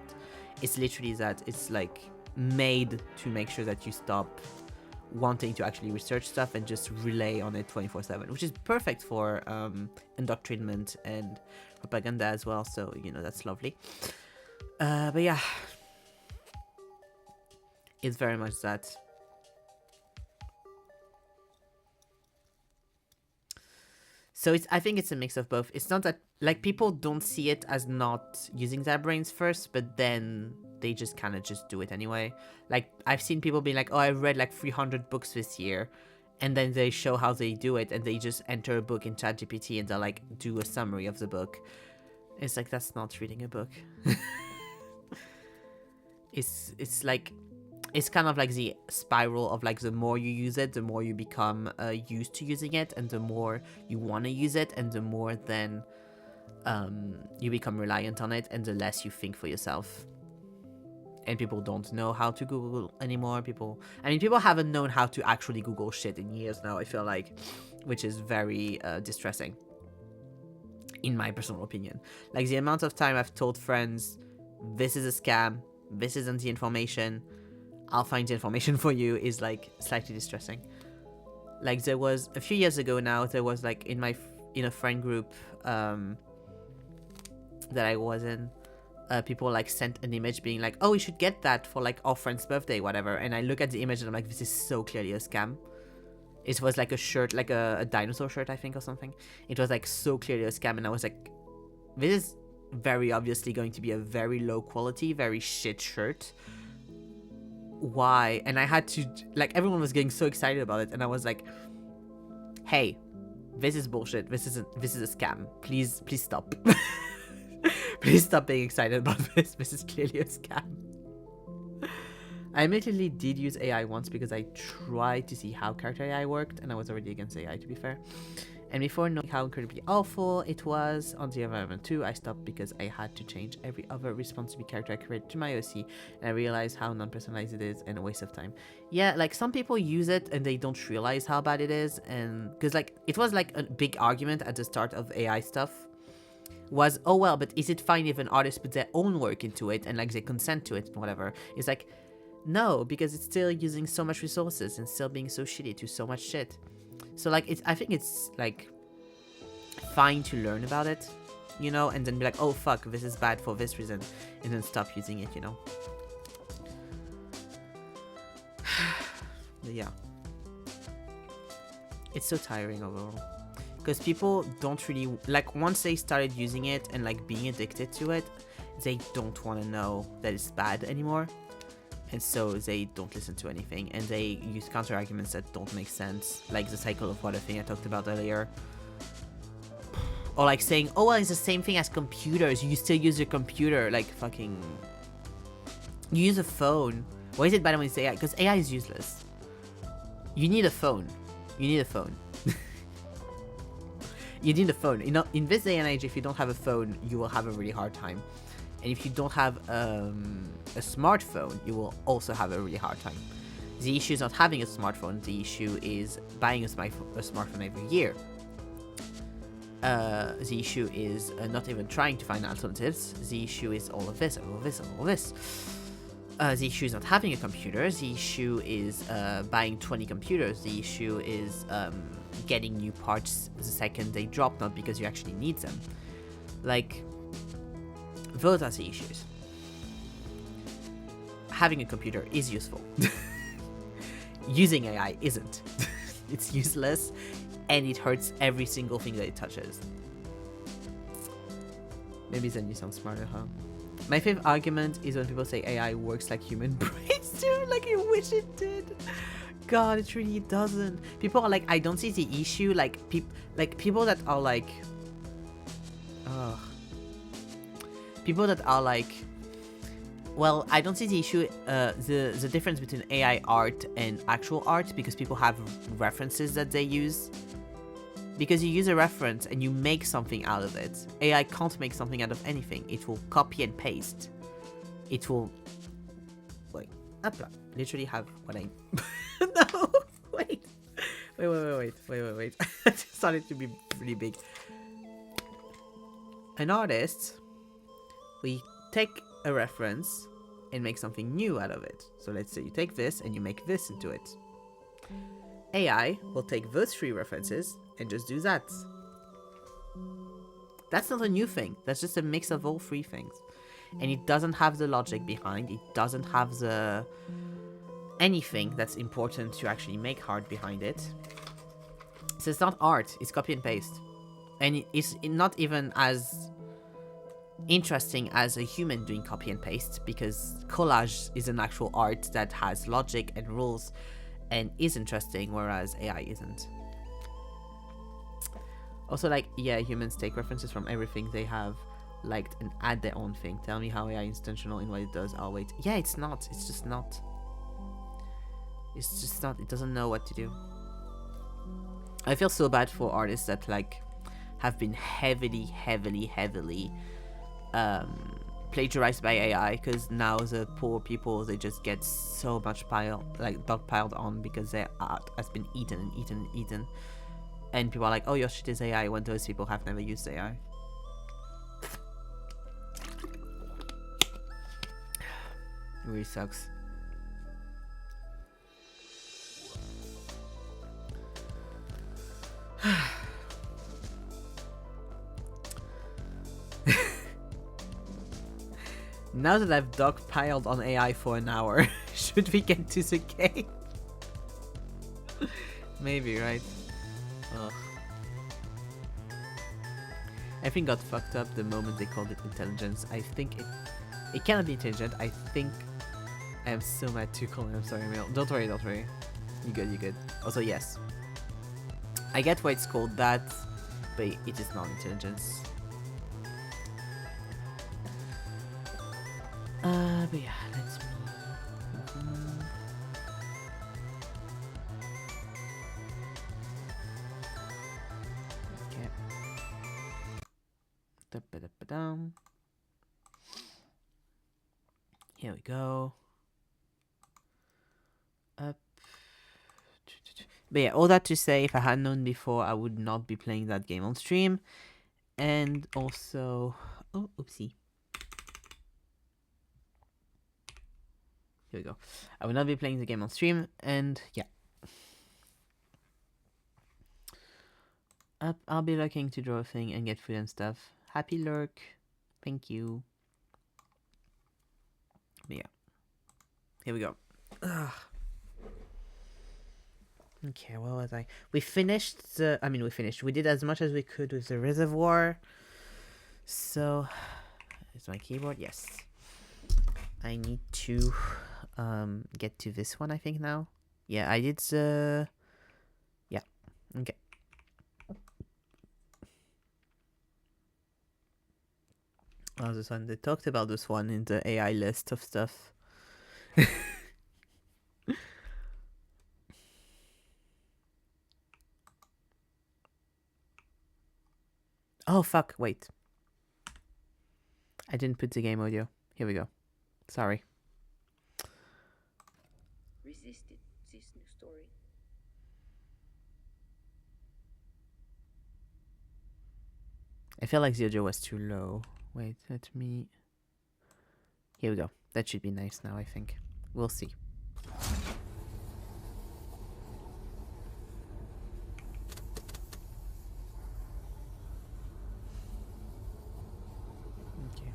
Speaker 1: it's literally that. It's like made to make sure that you stop wanting to actually research stuff and just relay on it 24/7, which is perfect for indoctrination and propaganda as well, so you know, that's lovely. But yeah, it's very much that. So I think it's a mix of both. It's not that, like, people don't see it as not using their brains first, but then they just kind of just do it anyway. Like, I've seen people being like, oh, I read like 300 books this year, and then they show how they do it, and they just enter a book in ChatGPT, and they'll like do a summary of the book. It's like, that's not reading a book. It's like, it's kind of like the spiral of like, the more you use it, the more you become used to using it, and the more you want to use it, and the more then you become reliant on it, and the less you think for yourself. and people don't know how to Google anymore. People haven't known how to actually Google shit in years now, I feel like, which is very distressing, in my personal opinion. Like, the amount of time I've told friends, this is a scam, this isn't the information, I'll find the information for you, is like slightly distressing. Like, there was a few years ago now, there was like in a friend group that I was in, people like sent an image being like, oh, we should get that for like our friend's birthday, whatever. And I look at the image and I'm like, this is so clearly a scam. It was like a shirt, like a dinosaur shirt, I think, or something. It was like so clearly a scam, and I was like, this is very obviously going to be a very low quality, very shit shirt. Why? And I had to, like, everyone was getting so excited about it, and I was like, hey, this is bullshit. This is a scam. Please stop. Please stop being excited about this. This is clearly a scam. I admittedly did use AI once because I tried to see how character AI worked, and I was already against AI, to be fair. And before knowing how incredibly awful it was on the environment too, I stopped because I had to change every other responsive character I created to my OC, and I realized how non-personalized it is and a waste of time. Yeah, like, some people use it and they don't realize how bad it is, and because like it was like a big argument at the start of AI stuff was, oh well, but is it fine if an artist puts their own work into it and like they consent to it and whatever? It's like, no, because it's still using so much resources and still being so shitty to so much shit. So like, I think it's like fine to learn about it, you know, and then be like, oh fuck, this is bad for this reason, and then stop using it, you know. But yeah, it's so tiring overall, because people don't really, like, once they started using it and like being addicted to it, they don't want to know that it's bad anymore. And so they don't listen to anything, and they use counter arguments that don't make sense, like the cycle of water thing I talked about earlier. Or like saying, oh well, it's the same thing as computers, you still use your computer. Like, fucking, you use a phone. Why is it bad when you say AI? Because AI is useless. You need a phone. You need a phone. You need a phone. You know, in this day and age, if you don't have a phone, you will have a really hard time. And if you don't have a smartphone, you will also have a really hard time. The issue is not having a smartphone. The issue is buying a smartphone every year. The issue is not even trying to find alternatives. The issue is all of this, all of this, all of this. The issue is not having a computer. The issue is buying 20 computers. The issue is getting new parts the second they drop, not because you actually need them. Like, those are the issues. Having a computer is useful. Using AI isn't. It's useless, and it hurts every single thing that it touches. Maybe then you sound smarter, huh? My favorite argument is when people say AI works like human brains do. Like, I wish it did. God, it really doesn't. People are like, I don't see the issue. Like, people that are like, people that are like, well, I don't see the issue, the difference between AI art and actual art, because people have references that they use. Because you use a reference and you make something out of it. AI can't make something out of anything. It will copy and paste. It will, wait, literally have what I, no, wait. It started to be really big. An artist, we take a reference and make something new out of it. So let's say you take this and you make this into it. AI will take those three references and just do that. That's not a new thing. That's just a mix of all three things. And it doesn't have the logic behind. It doesn't have the anything that's important to actually make art behind it. So it's not art. It's copy and paste. And it's not even as interesting as a human doing copy and paste, because collage is an actual art that has logic and rules and is interesting, whereas AI isn't. Also, like, yeah, humans take references from everything they have liked and add their own thing. Tell me how AI is intentional in what it does. I'll wait. Yeah, it's not. It's just not. It's just not. It doesn't know what to do. I feel so bad for artists that, like, have been heavily plagiarized by AI, because now the poor people, they just get so much dog piled on because their art has been eaten and eaten and eaten, and people are like, oh, your shit is AI, when those people have never used AI. It really sucks. Now that I've dogpiled on AI for an hour, should we get to the game? Maybe, right? Ugh. Everything got fucked up the moment they called it intelligence. I think it cannot be intelligent. I think I am so mad to call it. I'm sorry, Emil. Don't worry, don't worry. You good, you good. Also, yes. I get why it's called that, but it is not intelligence. But yeah, let's okay. Da-ba-da-ba-dum. Here we go. Up. But yeah, all that to say, if I had known before, I would not be playing that game on stream. And also... Oh, oopsie. Here we go. I will not be playing the game on stream, and yeah. I'll be looking to draw a thing and get food and stuff. Happy lurk. Thank you. But yeah. Here we go. Ugh. Okay, what was I? We finished the... I mean, we did as much as we could with the reservoir. So... Is my keyboard? Yes. I need to... get to this one, I think, now. Yeah, I did the... Yeah, okay. Oh, this one. They talked about this one in the AI list of stuff. Oh, fuck, wait. I didn't put the game audio. Here we go. Sorry.
Speaker 2: Resisted this new story.
Speaker 1: I feel like the audio was too low. Wait, let me... Here we go. That should be nice now, I think. We'll see. Okay.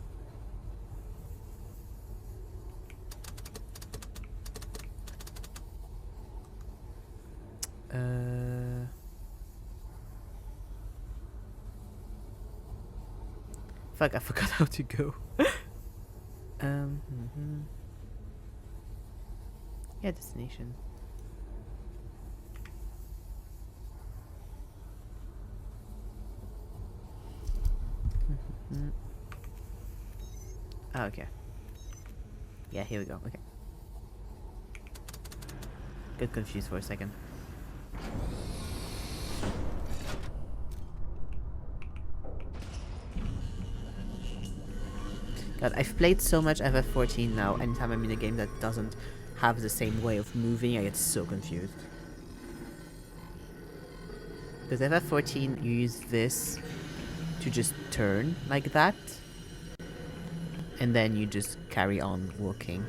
Speaker 1: Fuck, I forgot how to go. Yeah, destination. Oh, okay. Yeah, here we go. Okay. Got confused for a second. God, I've played so much FF14 now. Anytime I'm in a game that doesn't have the same way of moving, I get so confused. Because FF14, you use this to just turn like that, and then you just carry on walking.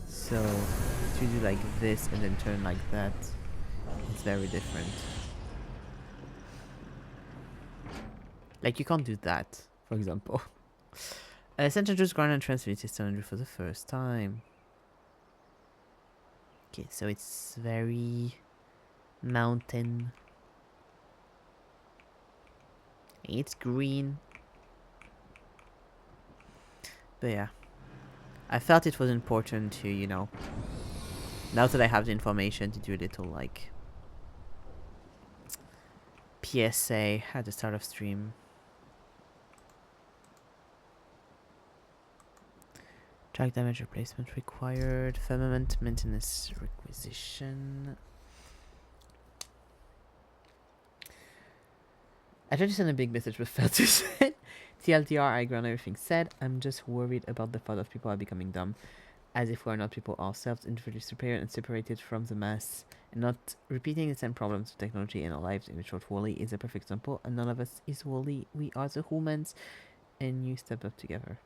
Speaker 1: So, to do like this and then turn like that, it's very different. Like, you can't do that, for example. Center just ground and transmit system for the first time. Okay, so it's very mountain. It's green. But yeah. I felt it was important to, you know, now that I have the information, to do a little, like, PSA at the start of stream. Track damage replacement required. Firmament maintenance requisition. I tried to send a big message but failed to send. TLDR, I agree on everything said. I'm just worried about the thought of people are becoming dumb, as if we're not people ourselves, individually superior and separated from the mass, and not repeating the same problems with technology in our lives. In short, Wally is a perfect example, and none of us is Wally. We are the humans, and you step up together.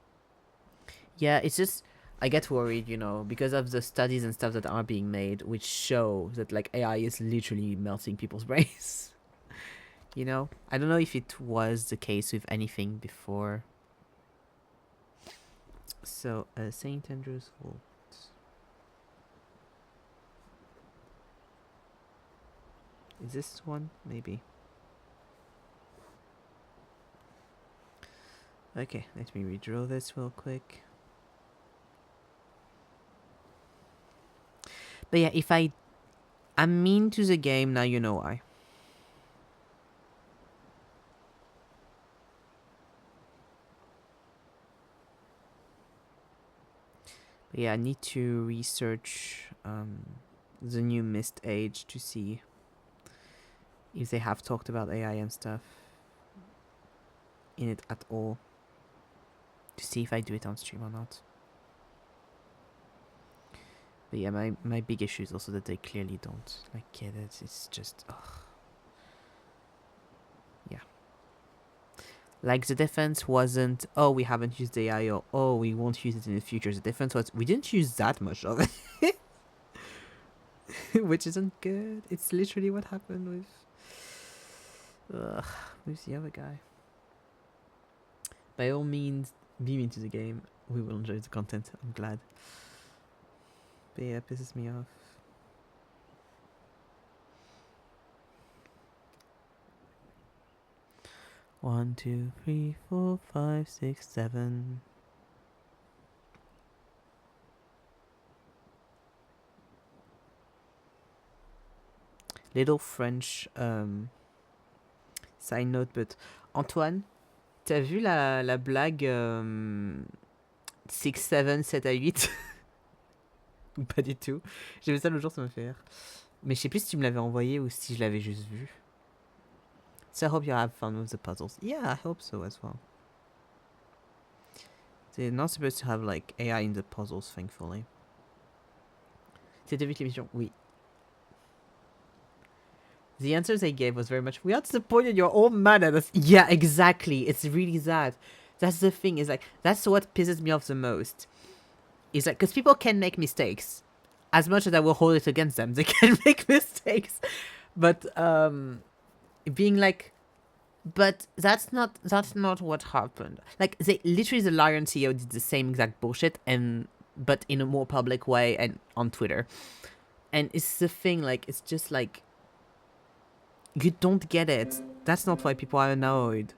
Speaker 1: Yeah, it's just I get worried, you know, because of the studies and stuff that are being made, which show that like AI is literally melting people's brains. You know, I don't know if it was the case with anything before. So, St. Andrew's Vault. Is this one? Maybe. Okay, let me redraw this real quick. But yeah, if I'm mean to the game, now you know why. But yeah, I need to research the new Mist Age to see if they have talked about AI and stuff in it at all. To see if I do it on stream or not. But yeah, my big issue is also that they clearly don't like get it. It's just yeah. Like the defense wasn't, oh, we haven't used AI, or oh, we won't use it in the future. The defense was, we didn't use that much of it. Which isn't good. It's literally what happened with the other guy. By all means, be mean to the game. We will enjoy the content. I'm glad. But yeah, it pisses me off. One, two, three, four, five, six, seven. Little French side note, but Antoine, t'as vu la blague 6, 7, 7 à 8? Ou pas du tout. J'ai vu ça l'autre jour, ça me fait rire. Mais je sais plus si tu me l'avais envoyé ou si je l'avais juste vu. So I hope you have fun with the puzzles. Yeah, I hope so as well. They're not supposed to have like AI in the puzzles, thankfully. C'était vite l'émission? Oui. The answers they gave was very much, we are disappointed, you're all mad at us. Yeah, exactly. It's really that. That's the thing, is like, that's what pisses me off the most. Is like, because people can make mistakes. As much as I will hold it against them, they can make mistakes. But, being like, but that's not what happened. Like, they literally, the Lion CEO did the same exact bullshit, but in a more public way and on Twitter. And it's the thing, like, it's just like, you don't get it. That's not why people are annoyed.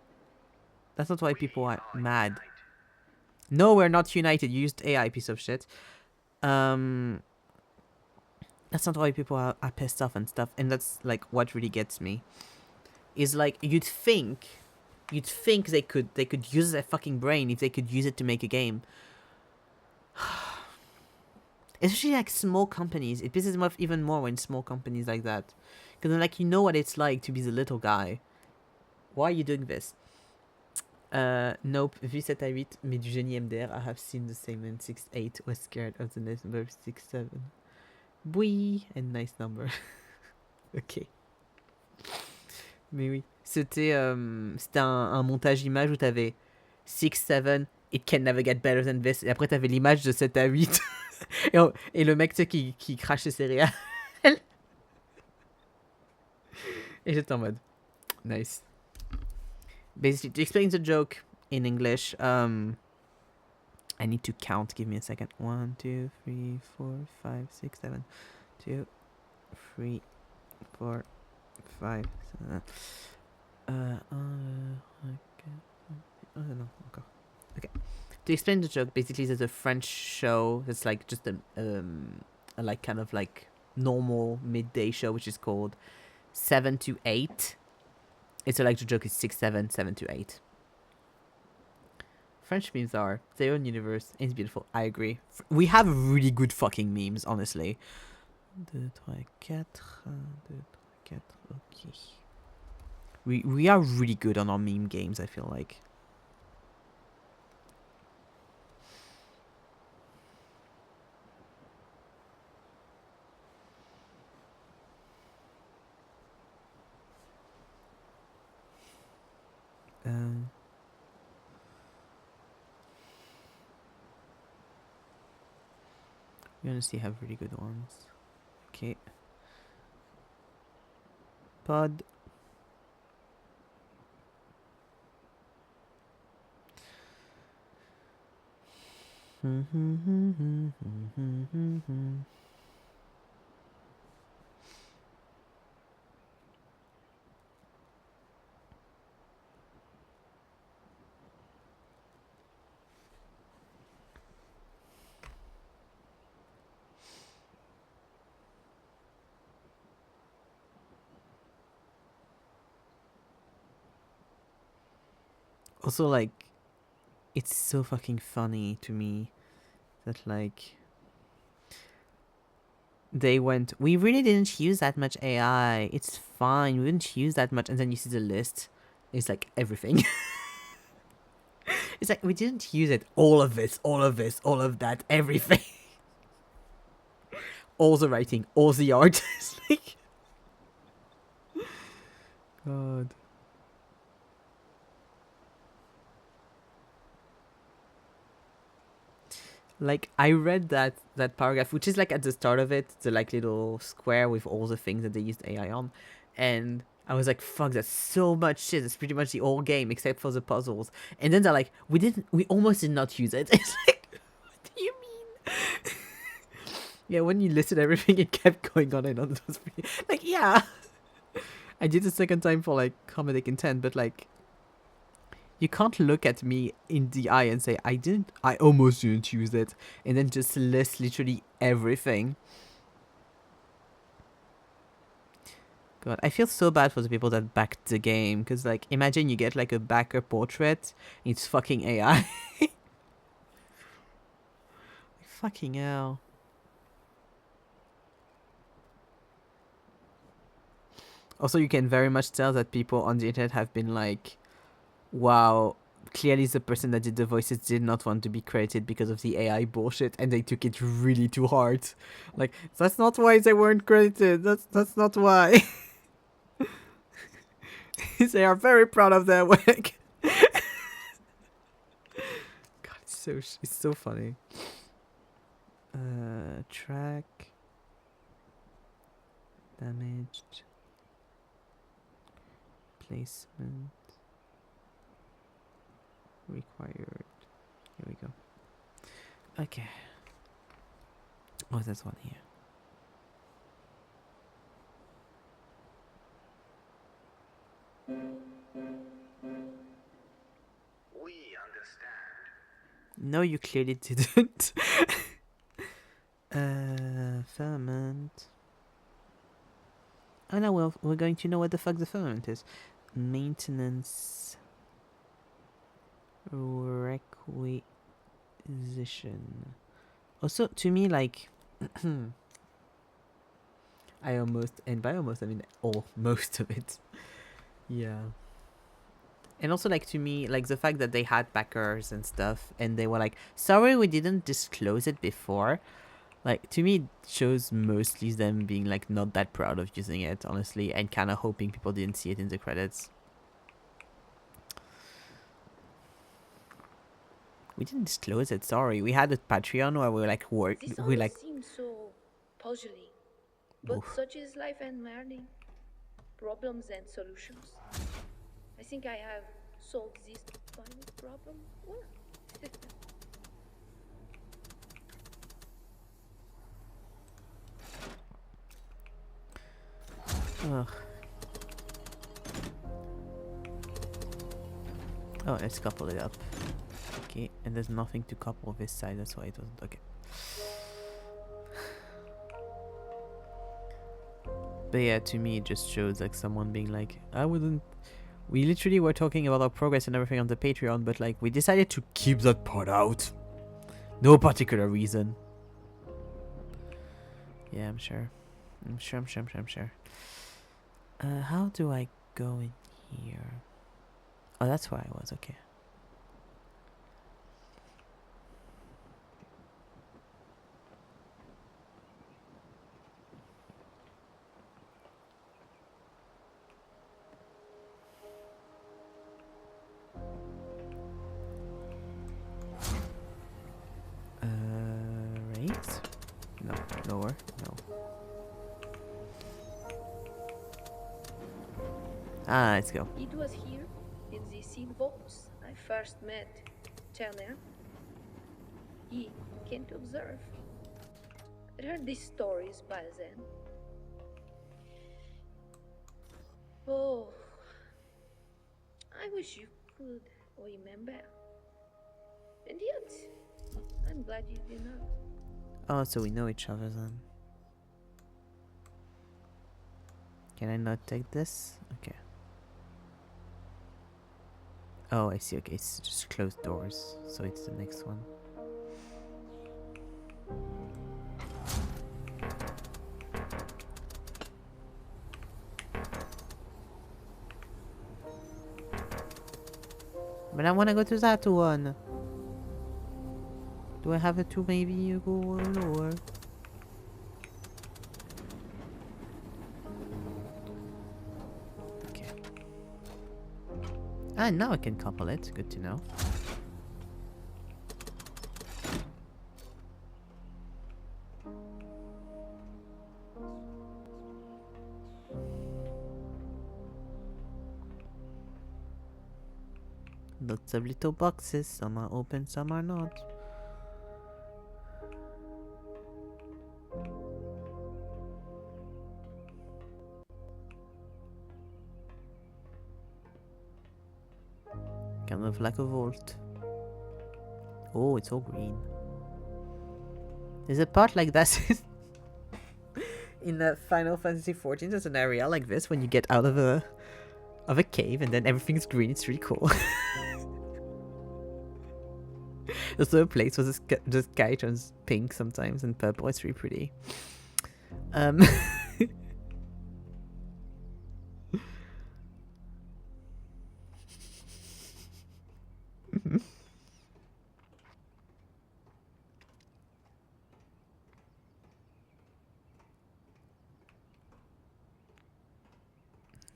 Speaker 1: That's not why people are mad. No, we're not united. You used AI, piece of shit. That's not why people are pissed off and stuff. And that's like what really gets me. Is like you'd think they could use their fucking brain if they could use it to make a game. Especially like small companies. It pisses me off even more when small companies like that. Because like, you know what it's like to be the little guy. Why are you doing this? Nope, vu 7 à 8, mais du génie MDR, I have seen the same in 6-8, was scared of the number 6-7. Boui, and nice number. Ok. Mais oui, c'était un montage image où t'avais 6-7, it can never get better than this, et après t'avais l'image de 7 à 8, et le mec, tu sais, qui crache ses céréales. Et j'étais en mode, nice. Basically, to explain the joke in English, I need to count. Give me a second. 1, 2, 3, 4, 5, 6, 7. 2, 3, 4, 5. No, encore. Okay. To explain the joke, basically, there's a French show that's like just a like kind of like normal midday show, which is called 7 to 8. It's like the joke is 6, 7, 7 to 8. French memes are their own universe. It's beautiful. I agree. We have really good fucking memes, honestly. 2, 3, 4. 2, 3, 4. Okay. We are really good on our meme games, I feel like. We honestly have really good ones. Okay. Pod. Also, like, it's so fucking funny to me that, like, they went, we really didn't use that much AI. It's fine. We didn't use that much. And then you see the list. It's like everything. It's like, we didn't use it. All of this, all of this, all of that, everything. All the writing, all the art. It's like, God. Like, I read that paragraph, which is like at the start of it, the like little square with all the things that they used AI on, and I was like, fuck, that's so much shit. It's pretty much the whole game except for the puzzles. And then they're like, we almost did not use it. It's like, what do you mean? Yeah, when you listed everything, it kept going on and on. It was pretty, like, yeah. I did the second time for like comedic intent, but like, you can't look at me in the eye and say, I almost didn't use it, and then just list literally everything. God, I feel so bad for the people that backed the game, because, like, imagine you get, like, a backer portrait, it's fucking AI. Fucking hell. Also, you can very much tell that people on the internet have been like, wow, clearly the person that did the voices did not want to be credited because of the AI bullshit, and they took it really too hard. Like, that's not why they weren't credited. That's not why. They are very proud of their work. God, it's so funny. Track damaged placement required. Here we go. Okay. Oh, there's one here.
Speaker 3: We understand.
Speaker 1: No, you clearly didn't. Firmament. Oh no, well, we're going to know what the fuck the firmament is. Maintenance requisition. Also, to me, like, I almost, and by almost I mean all, most of it. Yeah. And also, like, to me, like, the fact that they had backers and stuff, and they were like, sorry, we didn't disclose it before. Like, to me, it shows mostly them being, like, not that proud of using it, honestly, and kind of hoping people didn't see it in the credits. We didn't disclose it, sorry. We had a Patreon where we were, like,
Speaker 2: This
Speaker 1: we
Speaker 2: all
Speaker 1: like...
Speaker 2: seems so puzzling. But
Speaker 1: Oof.
Speaker 2: such is life and learning. Problems and solutions. I think I have solved this tiny problem well.
Speaker 1: Ugh. Oh, let's couple it up. Okay, and there's nothing to couple this side, that's why it wasn't. Okay. But yeah, to me, it just shows like someone being like, I wouldn't. We literally were talking about our progress and everything on the Patreon, but like we decided to keep that part out. No particular reason. Yeah, I'm sure. I'm sure. How do I go in here? Oh, that's where I was. Okay. Right. No. Lower? No. Ah, let's go.
Speaker 2: It was here, in the seed vaults, I first met Turner. He came to observe. I heard these stories by then. Oh, I wish you could remember. And yet, I'm glad you did not.
Speaker 1: Oh, so we know each other then. Can I not take this? Okay. Oh, I see. Okay, it's just closed doors. So it's the next one. But I want to go to that one. Do I have it to maybe go lower? Okay. Ah, now I can couple it. Good to know. Lots of little boxes. Some are open, some are not. Kind of like a vault. Oh, it's all green. There's a part like that in Final Fantasy XIV. There's an area like this when you get out of a cave and then everything's green. It's really cool. There's also a place where the sky turns pink sometimes and purple. It's really pretty.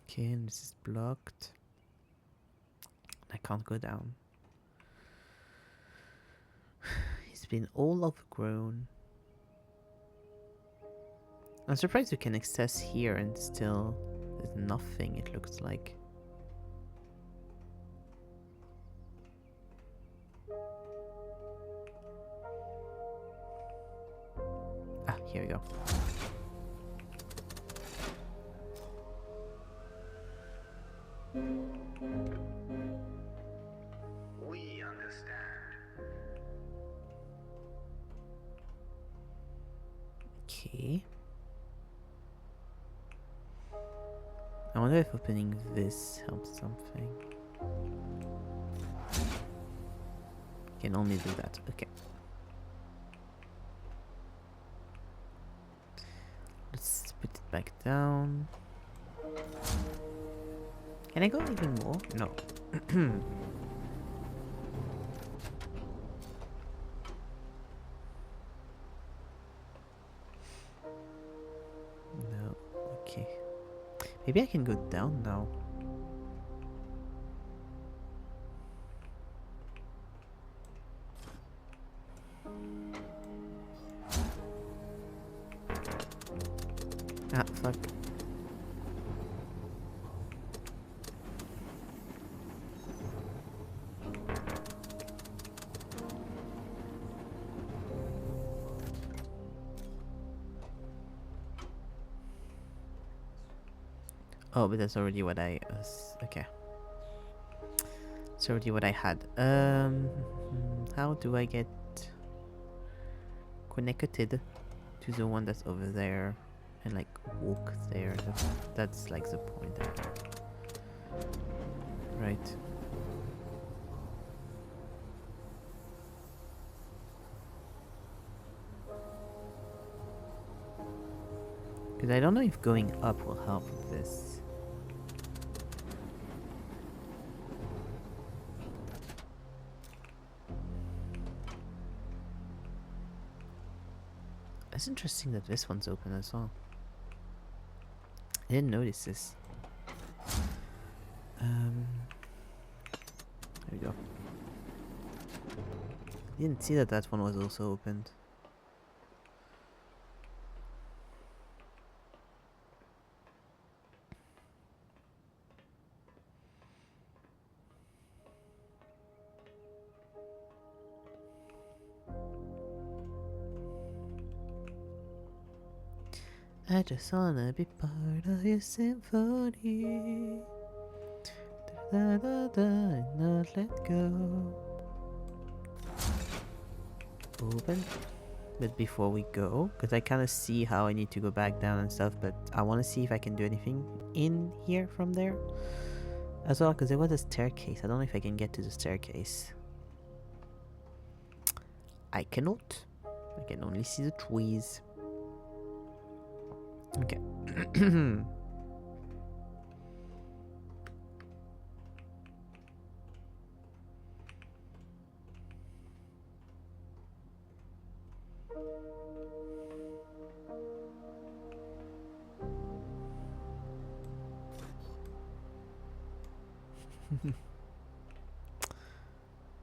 Speaker 1: Okay, and this is blocked. I can't go down. It's been all overgrown. I'm surprised you can access here and still there's nothing, it looks like. Ah, here we go.
Speaker 3: We understand.
Speaker 1: Okay. I wonder if opening this helps something. Can only do that. Okay. Let's put it back down. Can I go even more? No. No. Okay. Maybe I can go down now. Ah, fuck. Oh, but that's already what I okay. It's already what I had. How do I get connected to the one that's over there and like walk there? That's like the point. Right. Because I don't know if going up will help with this. It's interesting that this one's open as well. I didn't notice this. There we go. Didn't see that that one was also opened. I just wanna be part of your symphony. Da, da, da, and not let go. Open. But before we go, because I kind of see how I need to go back down and stuff, but I want to see if I can do anything in here from there as well, because there was a staircase. I don't know if I can get to the staircase. I cannot. I can only see the trees. Okay.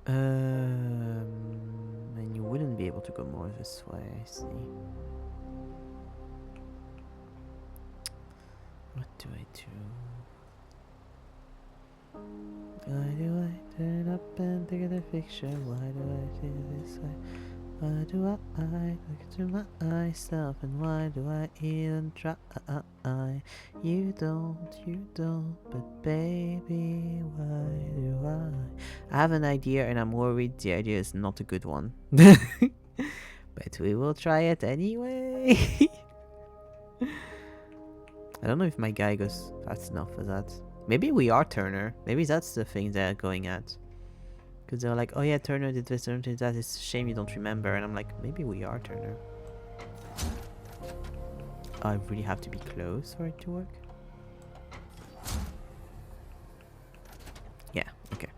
Speaker 1: And you wouldn't be able to go more this way, I see. What do I do? Why do I turn up and take the picture? Why do I do this way? Why do I look into myself? And why do I even try? You don't, but baby, why do I? I have an idea and I'm worried the idea is not a good one. But we will try it anyway. I don't know if my guy goes fast enough for that. Maybe we are Turner. Maybe that's the thing they're going at. Because they're like, oh yeah, Turner did this, Turner did that. It's a shame you don't remember. And I'm like, maybe we are Turner. I really have to be close for it to work. Yeah, okay.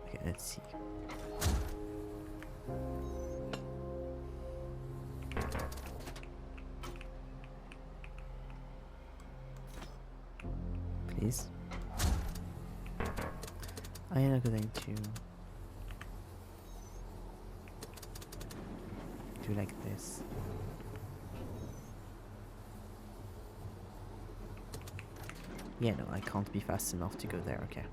Speaker 1: Okay, let's see. Please. I am going to do like this. Yeah, no, I can't be fast enough to go there, okay.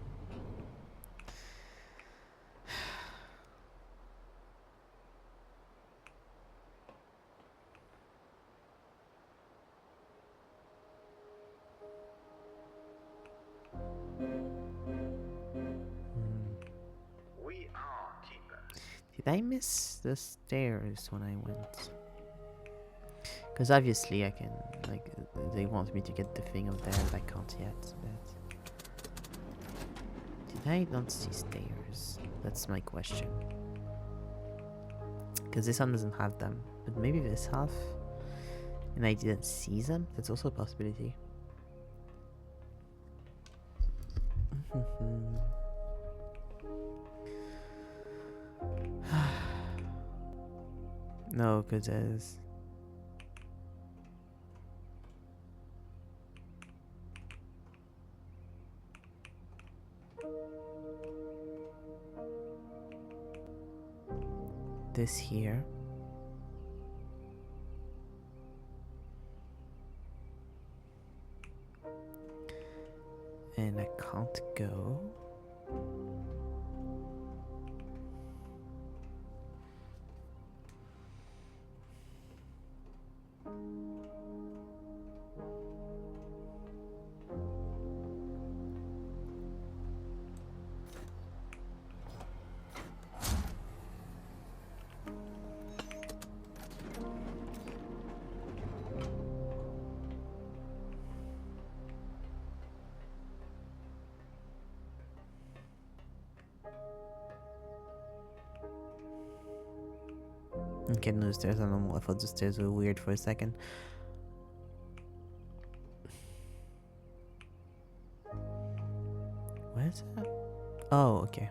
Speaker 3: We are keepers.
Speaker 1: Did I miss the stairs when I went? Because obviously I can, like, they want me to get the thing up there, but I can't yet. But did I not see stairs? That's my question. Because this one doesn't have them, but maybe this half, and I didn't see them. That's also a possibility. No, because there's... this here. And I can't go. Okay, no, the stairs are normal. I thought the stairs were weird for a second. Where's that? Oh, okay.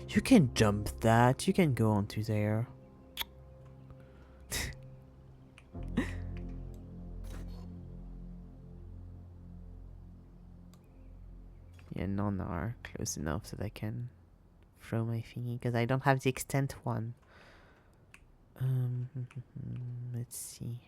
Speaker 1: You can jump that. You can go onto there. Yeah, none are close enough so that I can throw my thingy because I don't have the extent one. Let's see.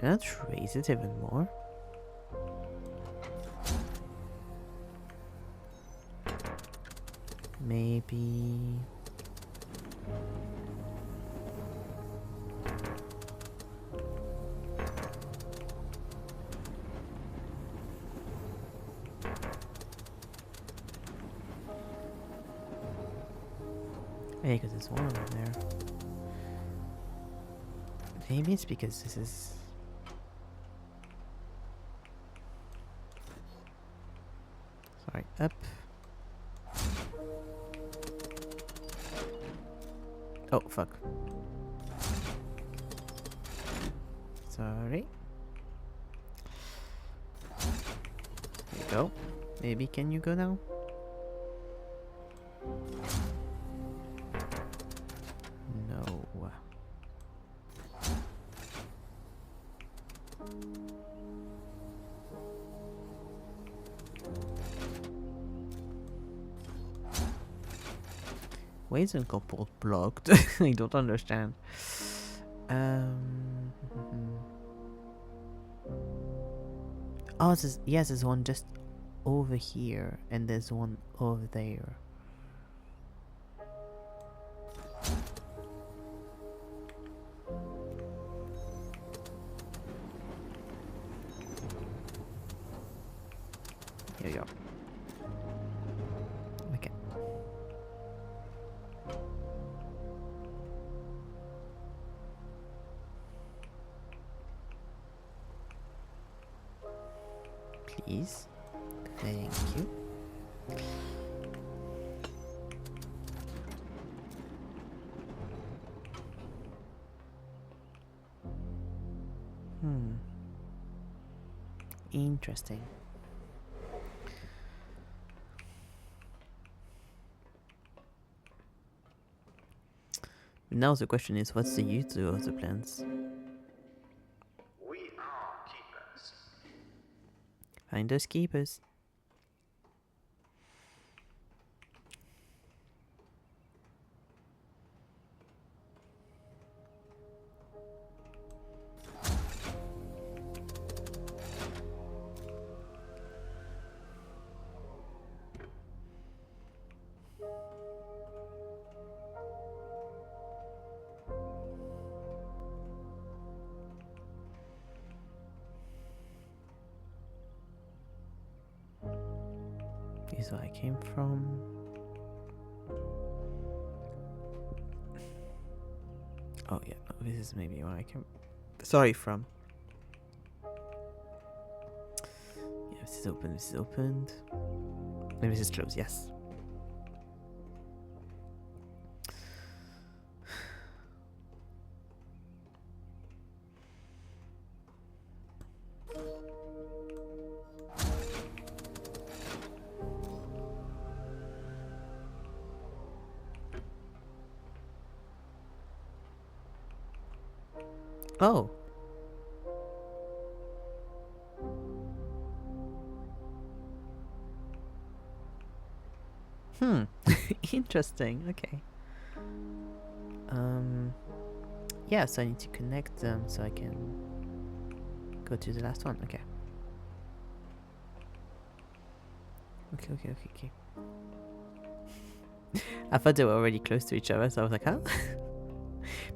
Speaker 1: Can I raise it even more? Maybe. Yeah, because there's one over there. Maybe it's because this is. Sorry, up. Oh, fuck. Sorry. There you go. Maybe can you go now? No. Why isn't couple blocked? I don't understand. Oh, yes, there's one just over here, and there's one over there. Here we go. Okay. Please. Thank you. Interesting. Now the question is, what's the use of the plants?
Speaker 3: We are keepers.
Speaker 1: Find us keepers. This is where I came from. Oh yeah, no, this is maybe where I came. Sorry, from. Yeah, this is open. This is opened. Maybe this is closed. Yes. Oh. Interesting. Okay. Yeah, so I need to connect them so I can go to the last one. Okay. Okay. I thought they were already close to each other, so I was like, huh?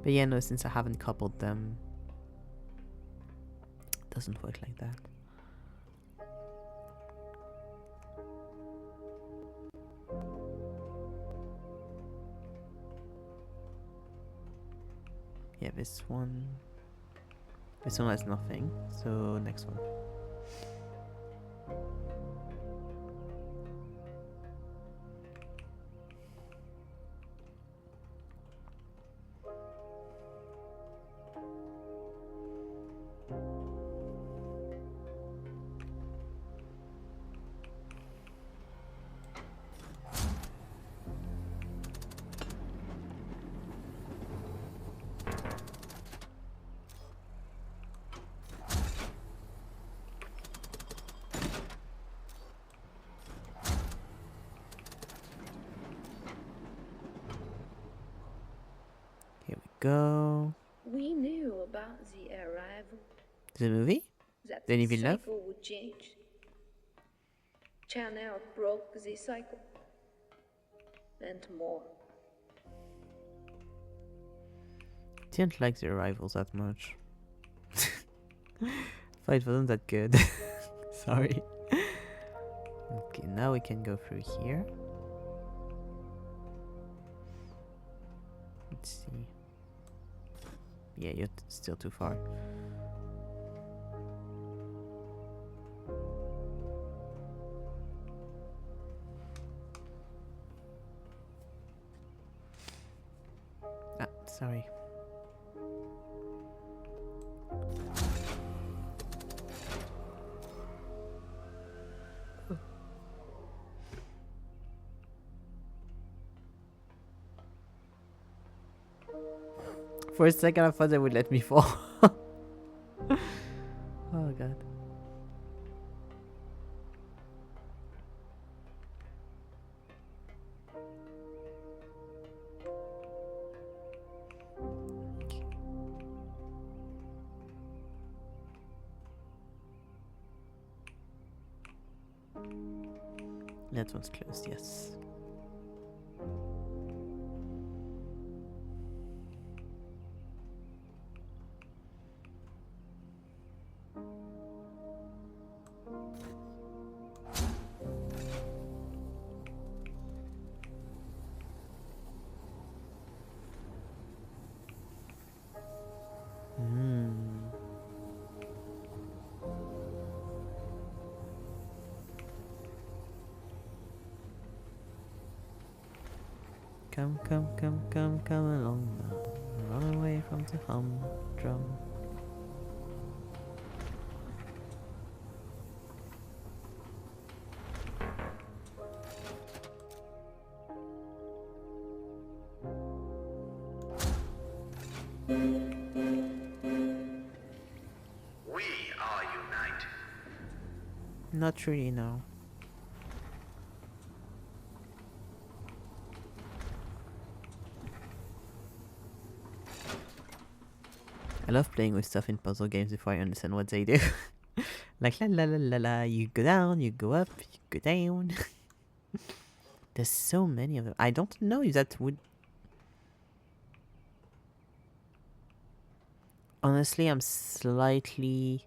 Speaker 1: But yeah, no, since I haven't coupled them, it doesn't work like that. Yeah, this one has nothing, so next one. Here we go.
Speaker 2: We knew about the arrival.
Speaker 1: The movie?
Speaker 2: That
Speaker 1: Denis Villeneuve?
Speaker 2: cycle would change. Channel broke the cycle. And more.
Speaker 1: Didn't like the arrivals that much. Thought it wasn't that good. Sorry. Okay, now we can go through here. Let's see. Yeah, you're still too far. Ah, sorry. For a second, I thought they would let me fall. Oh god. Okay. That one's closed, yes. Come along now. Run away from the humdrum.
Speaker 3: We are united.
Speaker 1: Not really, no. I love playing with stuff in puzzle games before I understand what they do. Like la la la la la, you go down, you go up, you go down. There's so many of them. I don't know if that would... Honestly, I'm slightly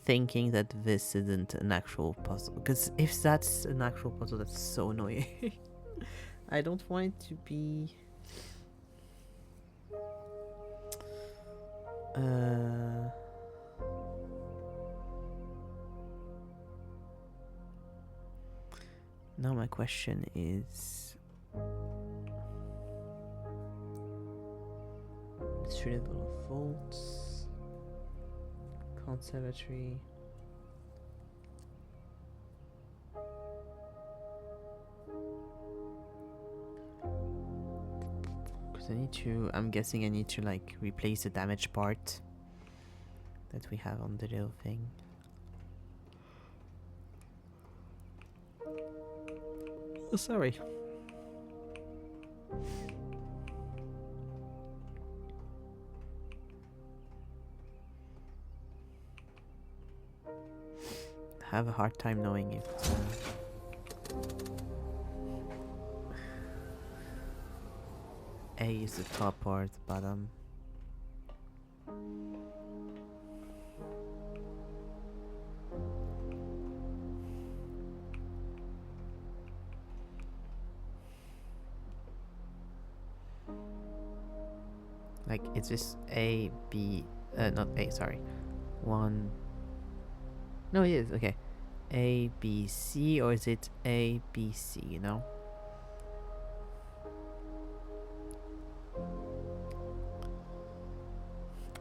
Speaker 1: thinking that this isn't an actual puzzle. Because if that's an actual puzzle, that's so annoying. I don't want it to be... Now my question is... Street level of vaults... Conservatory... Because I need to... I'm guessing I need to like replace the damaged part that we have on the little thing. Oh, sorry. I have a hard time knowing if A is the top or the bottom. Like, is this A, B, not A, sorry. One. No, it is, okay. A, B, C, or is it A, B, C, you know?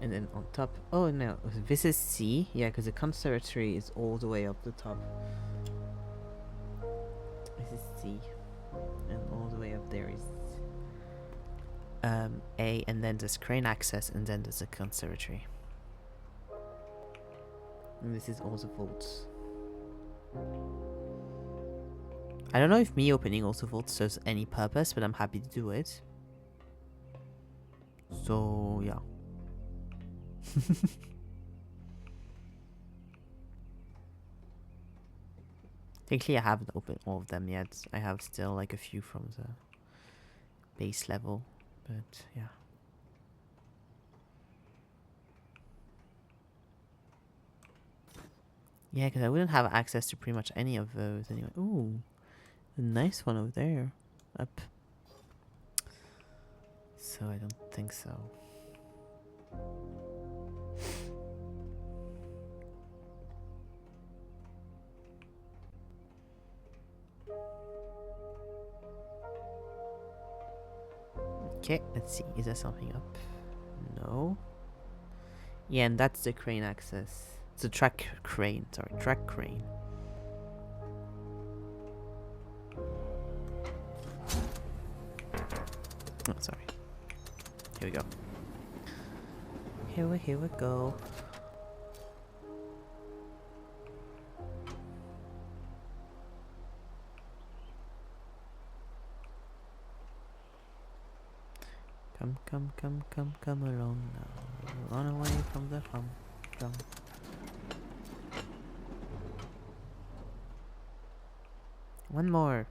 Speaker 1: And then on top, oh no, this is C, yeah, because the conservatory is all the way up the top. This is C, and all the way up there is A, and then there's crane access, and then there's a conservatory. And this is all the vaults. I don't know if me opening also vaults serves any purpose, but I'm happy to do it. So yeah. Technically, I haven't opened all of them yet. I have still like a few from the base level, but yeah. Yeah, because I wouldn't have access to pretty much any of those anyway. Ooh, a nice one over there. Up. So I don't think so. Okay, let's see. Is there something up? No. Yeah, and that's the crane access. It's a track crane. Sorry, track crane. Oh, sorry. Here we go. Here we go. Come along now. Run away from the drum. One more.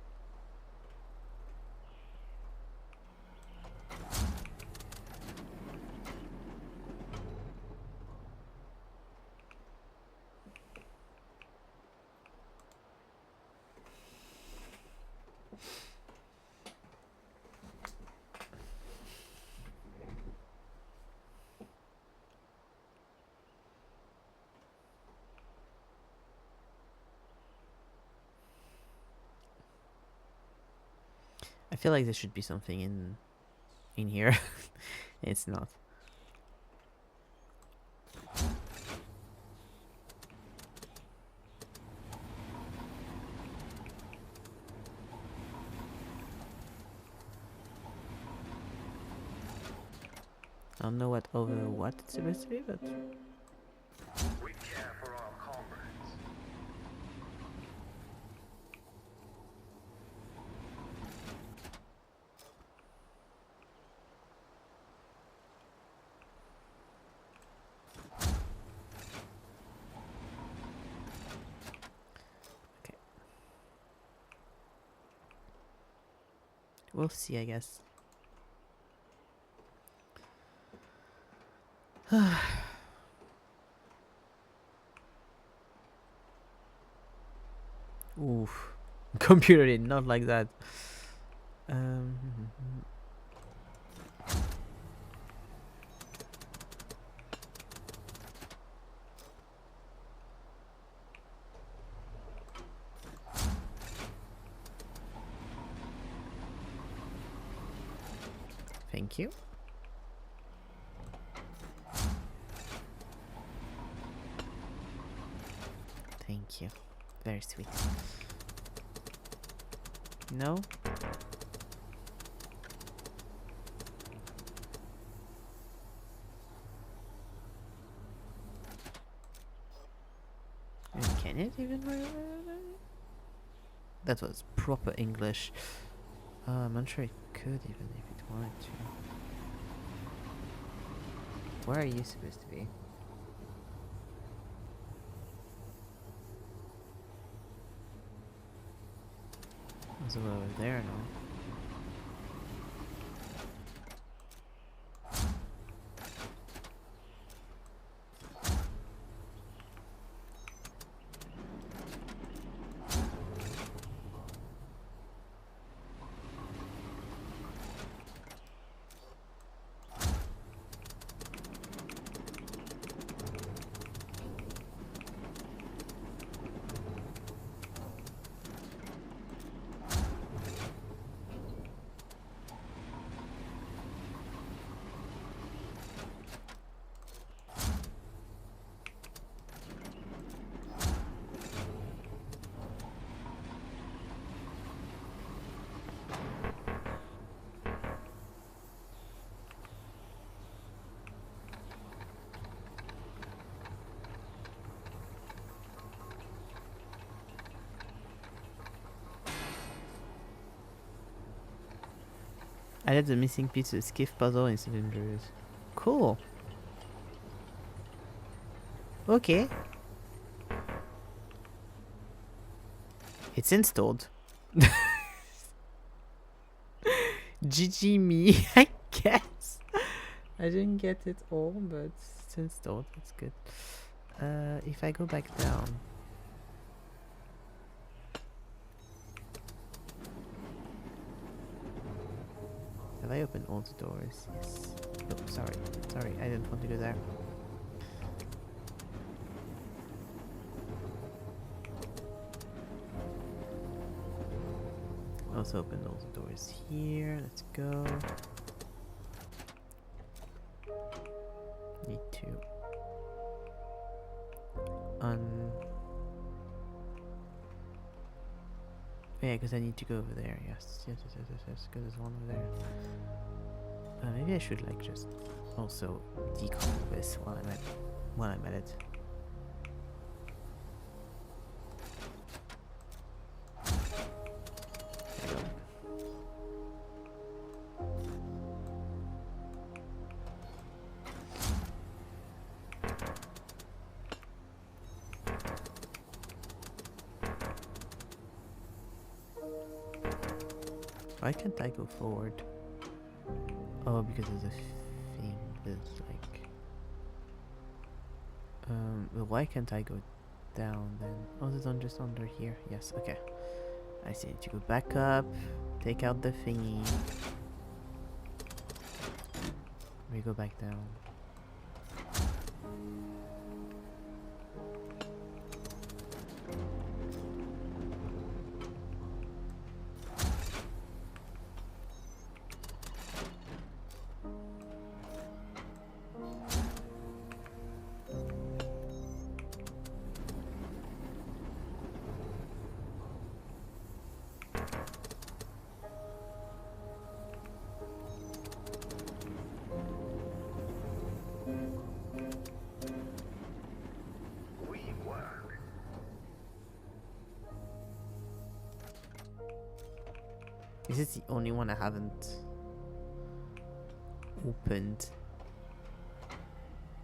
Speaker 1: I feel like there should be something in here. It's not. I don't know what it's supposed to be, but
Speaker 3: We care for our comrades.
Speaker 1: okay. We'll see, I guess. Oof. Computer did not like that. Um, Thank you. Thank you. Very sweet. No? Can it even? That was proper English. I'm not sure it could even if it wanted to. Where are you supposed to be? Was it over there? No. I did the missing piece of the skiff puzzle in cylinders. Cool. Okay. It's installed. GG me, I guess. I didn't get it all, but it's installed. It's good. If I go back down. Have I opened all the doors? Yes. Oh, sorry. Sorry, I didn't want to go there. Also opened all the doors here. Let's go. Need to yeah, because I need to go over there. Yes, yes, yes, yes, yes, yes. Because there's one over there. Maybe I should like just also decouple this while I'm at it. There we go. Why can't I go forward? Oh, because there's a thing that's like... well, why can't I go down then? Oh, there's one just under here. Yes, okay. I see. Need to go back up, take out the thingy. We go back down. This is the only one I haven't opened.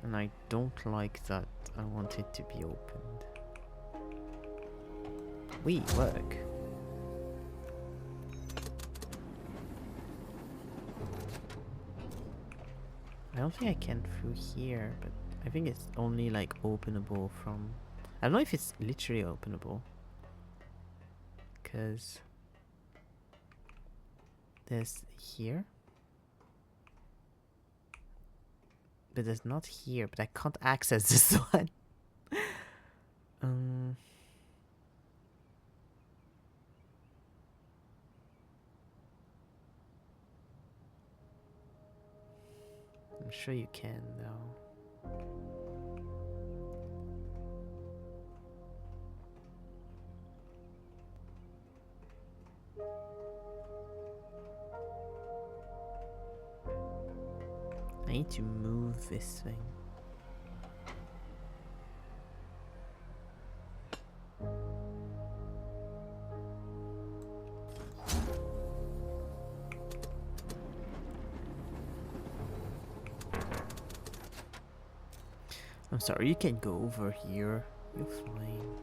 Speaker 1: And I don't like that. I want it to be opened. We work. I don't think I can through here, but I think it's only like openable from... I don't know if it's literally openable. Because... there's here. But there's not here, but I can't access this one. I'm sure you can though. I need to move this thing. I'm sorry, you can't go over here. You're fine.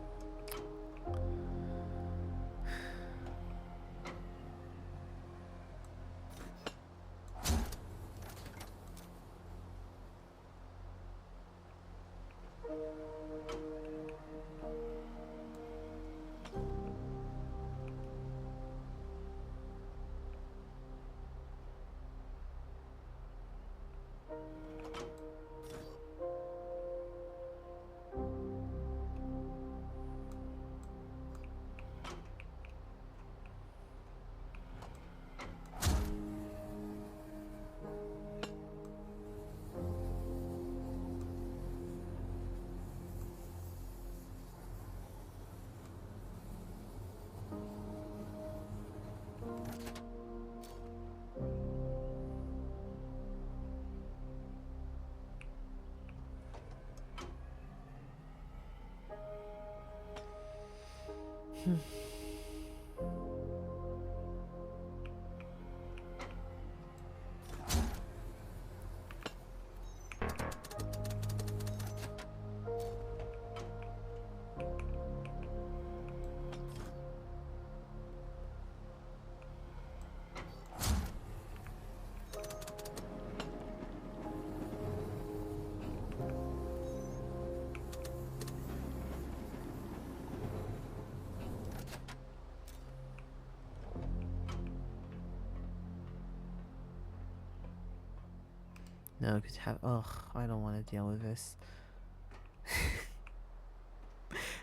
Speaker 1: No, because have. Ugh, I don't want to deal with this.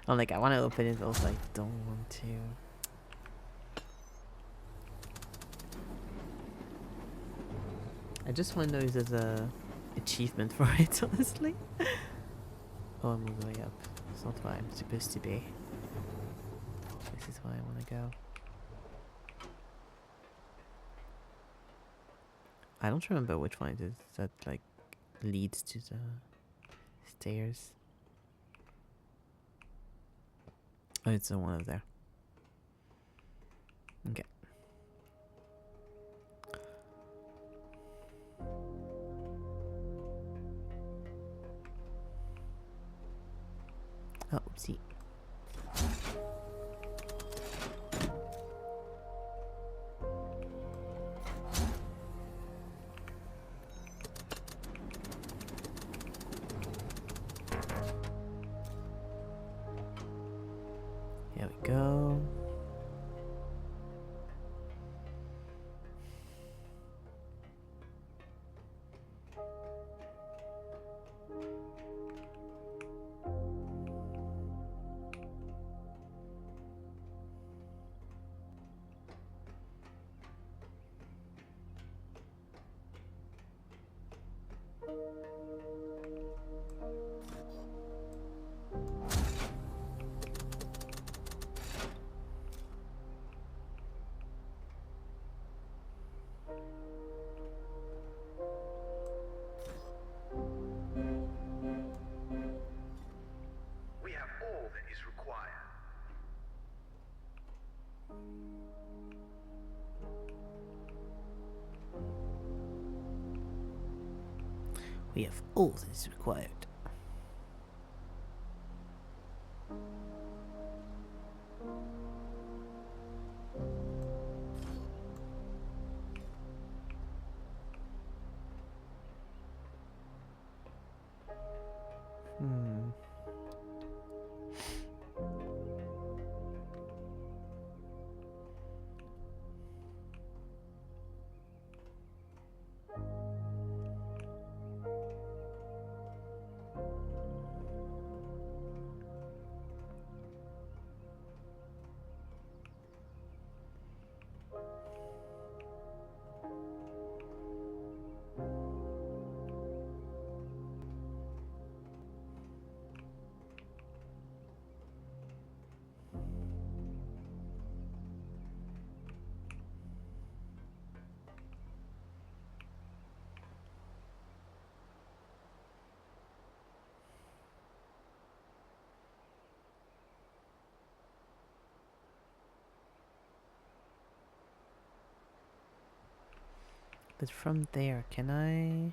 Speaker 1: I'm like, I want to open it, but also I don't want to. I just want to know if there's a achievement for it, honestly. Oh, I'm all the way up. It's not where I'm supposed to be. This is where I want to go. I don't remember which one it is that like leads to the stairs. Oh, it's the one over there. Okay. Oh, oopsie. Here we go.
Speaker 3: We have all that is required.
Speaker 1: We have all that is required. Hmm. But from there, can I?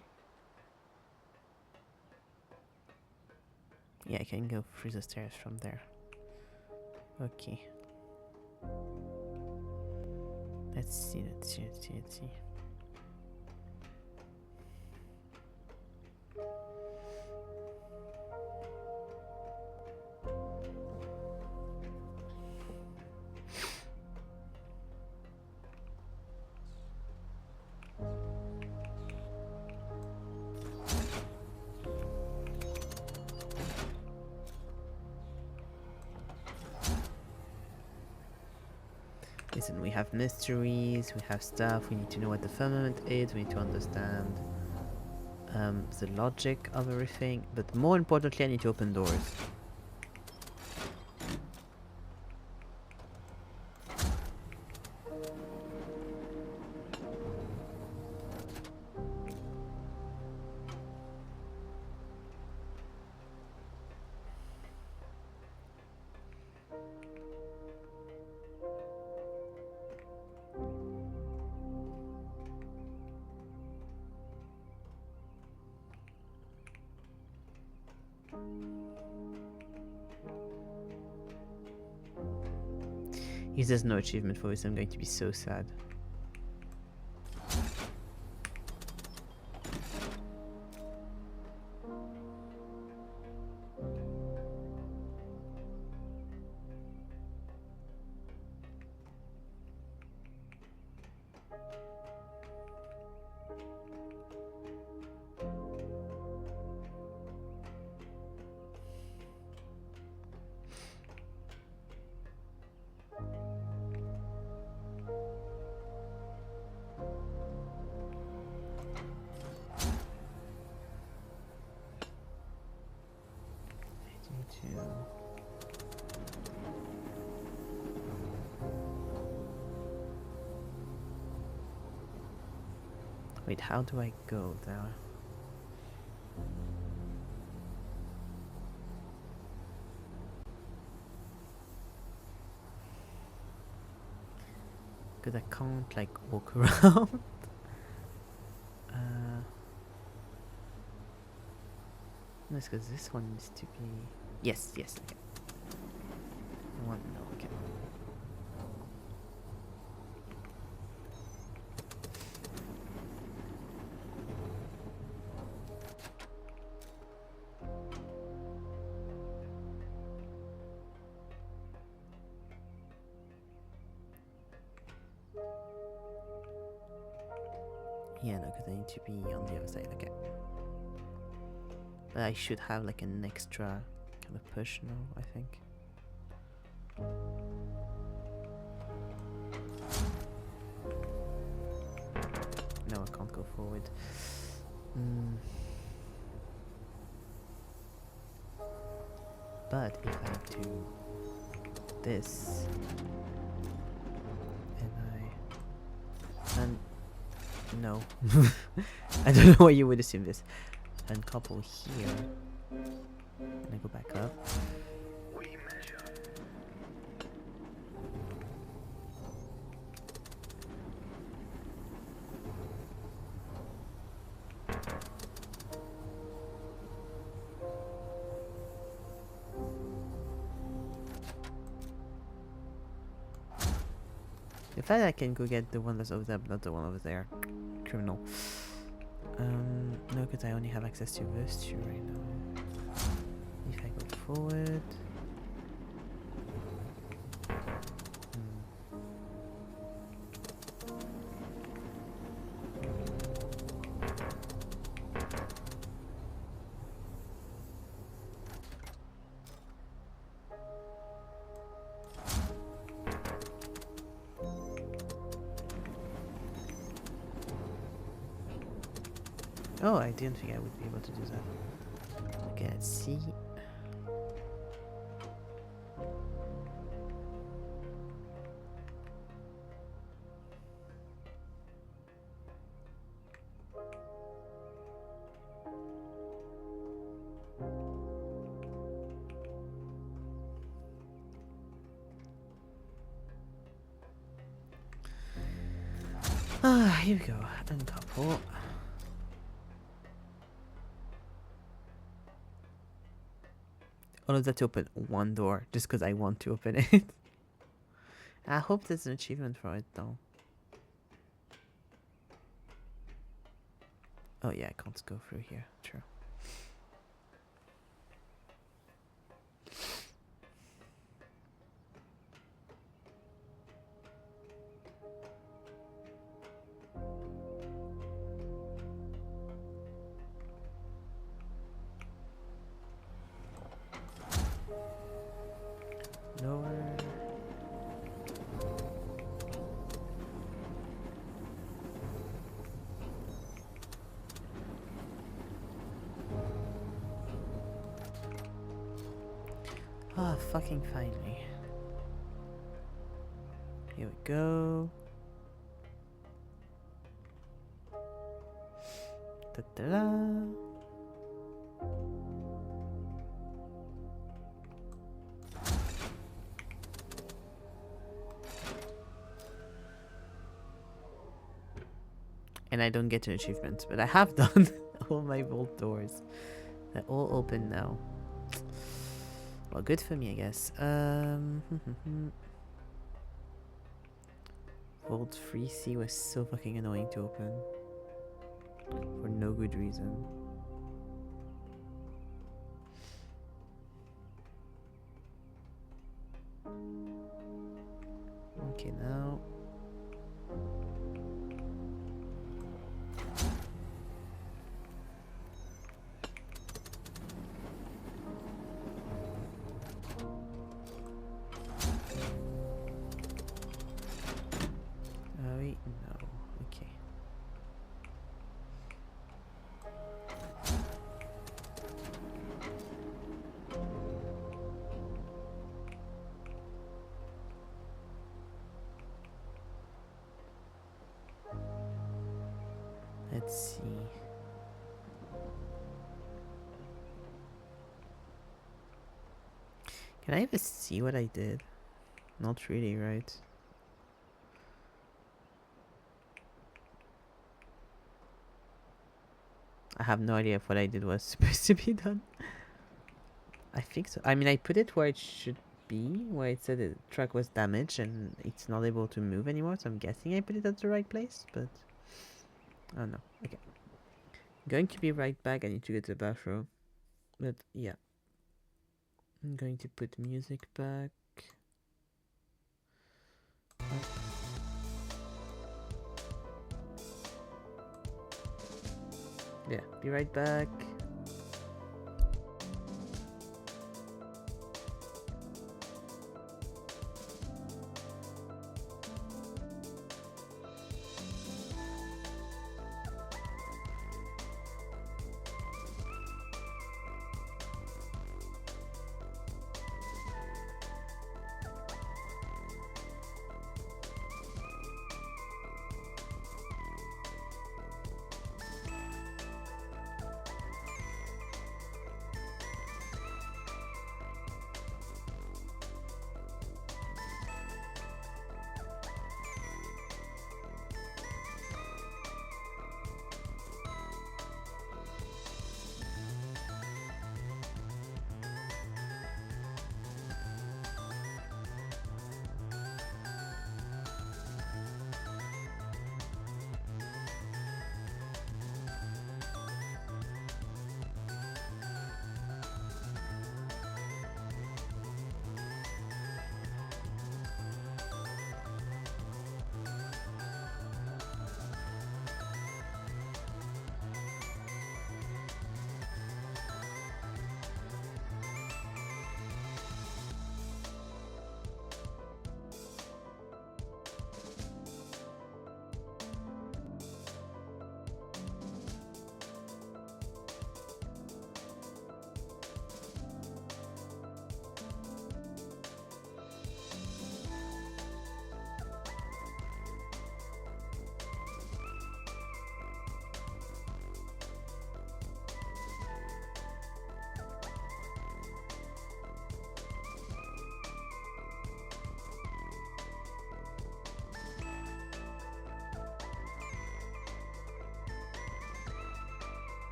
Speaker 1: Yeah, I can go through the stairs from there. Okay. Let's see, let's see, let's see, let's see. Listen, we have mysteries, we have stuff, we need to know what the firmament is, we need to understand the logic of everything, but more importantly, I need to open doors. If there's no achievement for this, I'm going to be so sad. Wait, how do I go there? Because I can't like walk around. No, it's because this one needs to be. Yes, yes, okay. One, no, okay. Yeah, no, because I need to be on the other side, okay. But I should have like an extra kind of push now, I think. No, I can't go forward. But if I do this, and no, I don't know why you would assume this. Uncouple here, and I go back up.
Speaker 3: We measure.
Speaker 1: In fact, I can go get the one that's over there, but not the one over there. Criminal. No, because I only have access to those two right now. If I go forward. Oh, I didn't think I would be able to do that. Okay, let's see. Ah, here we go. Uncouple. All of that to open one door, just because I want to open it. I hope there's an achievement for it, though. Oh yeah, I can't go through here. True. Lower. Ah, fucking finally. Here we go. Da-da-da. And I don't get an achievement, but I have done all my vault doors. They're all open now. Well, good for me, I guess. Vault 3C was so fucking annoying to open. For no good reason. Okay, now. Wait, no. Okay. Let's see. Can I ever see what I did? Not really, right? I have no idea if what I did was supposed to be done. I think so. I mean, I put it where it should be, where it said the truck was damaged and it's not able to move anymore, so I'm guessing I put it at the right place, but I don't know. Okay. Going to be right back. I need to go to the bathroom. But yeah. I'm going to put music back. Yeah, be right back.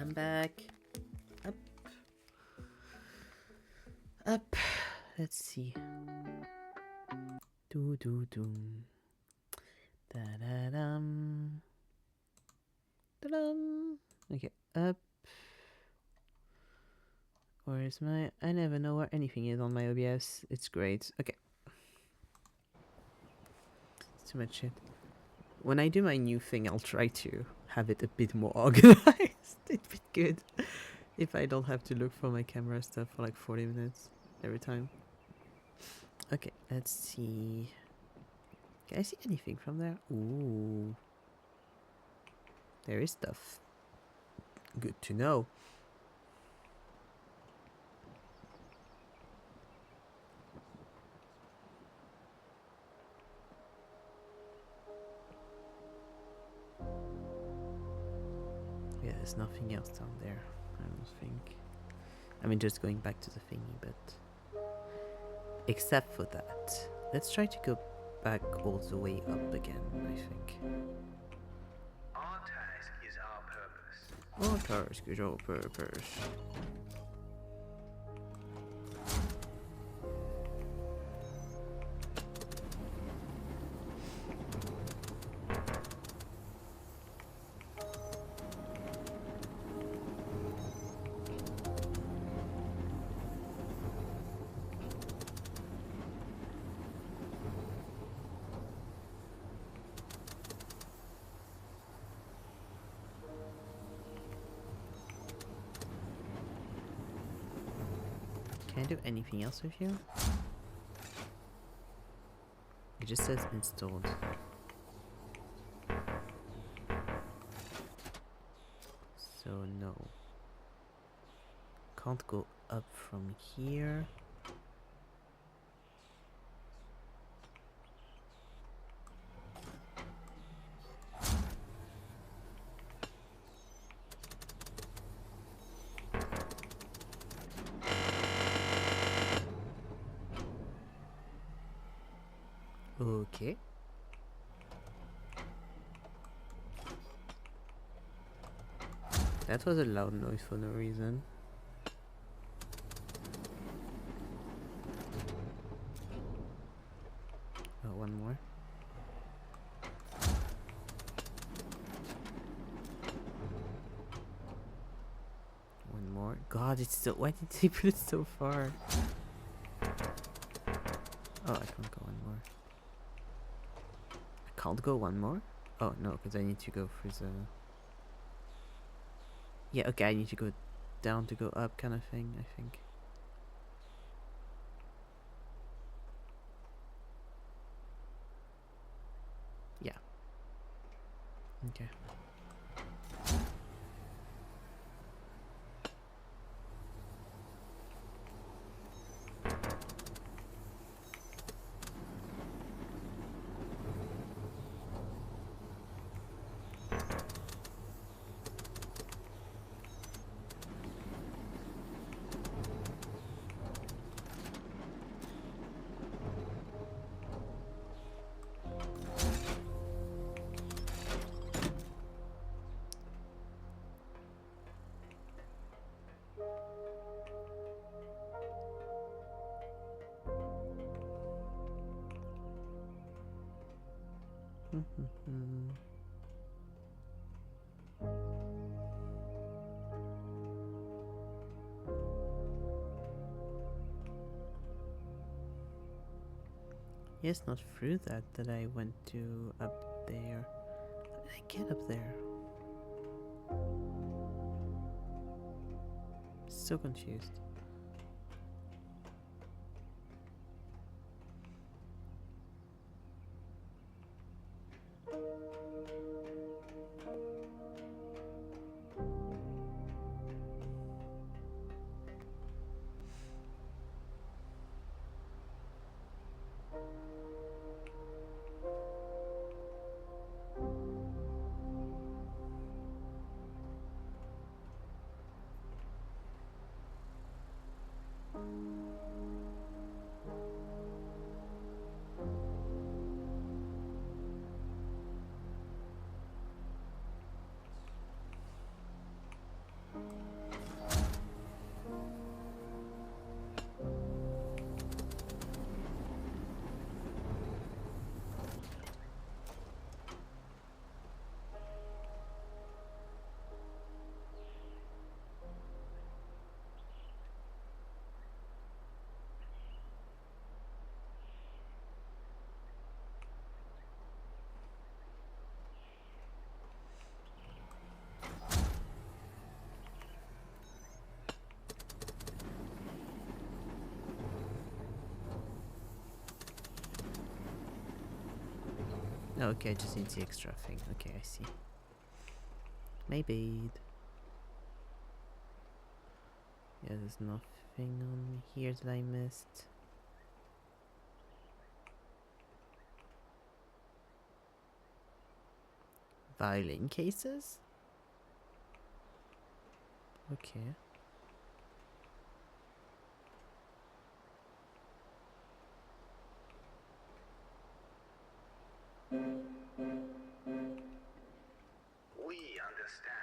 Speaker 1: I'm back. Up. Up. Let's see. Do do do. Da da dum. Da dum. Okay, up. Where's my... I never know where anything is on my OBS. It's great. Okay. It's too much shit. When I do my new thing, I'll try to have it a bit more organized. It'd be good if I don't have to look for my camera stuff for like 40 minutes every time. Okay, let's see. Can I see anything from there? Ooh. There is stuff. Good to know. Yeah, there's nothing else down there, I don't think. I mean, just going back to the thingy, but... Except for that. Let's try to go back all the way up again, I think.
Speaker 3: Our task is our purpose.
Speaker 1: Our task is our purpose. Can I do anything else with you? It just says installed. So no. Can't go up from here. Okay. That was a loud noise for no reason. Oh, one more. One more. God, it's so... Why did they put it so far? Oh, I can't go one more. I can't go one more? Oh, no, because I need to go through the... Yeah, okay, I need to go down to go up kind of thing, I think. Yeah. Okay. Yes, not through that I went to up there. How did I get up there? So confused. Okay, I just need the extra thing. Okay, I see. Maybe. Yeah, there's nothing on here that I missed. Violin cases? Okay.
Speaker 3: We understand.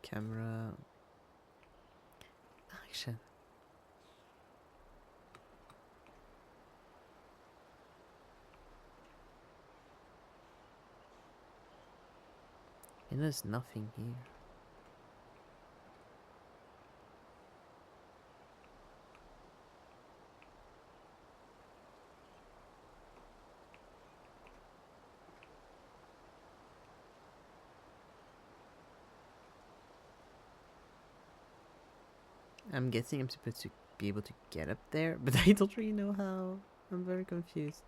Speaker 1: Camera. Action. And there's nothing here. I'm guessing I'm supposed to be able to get up there, but I don't really know how. I'm very confused.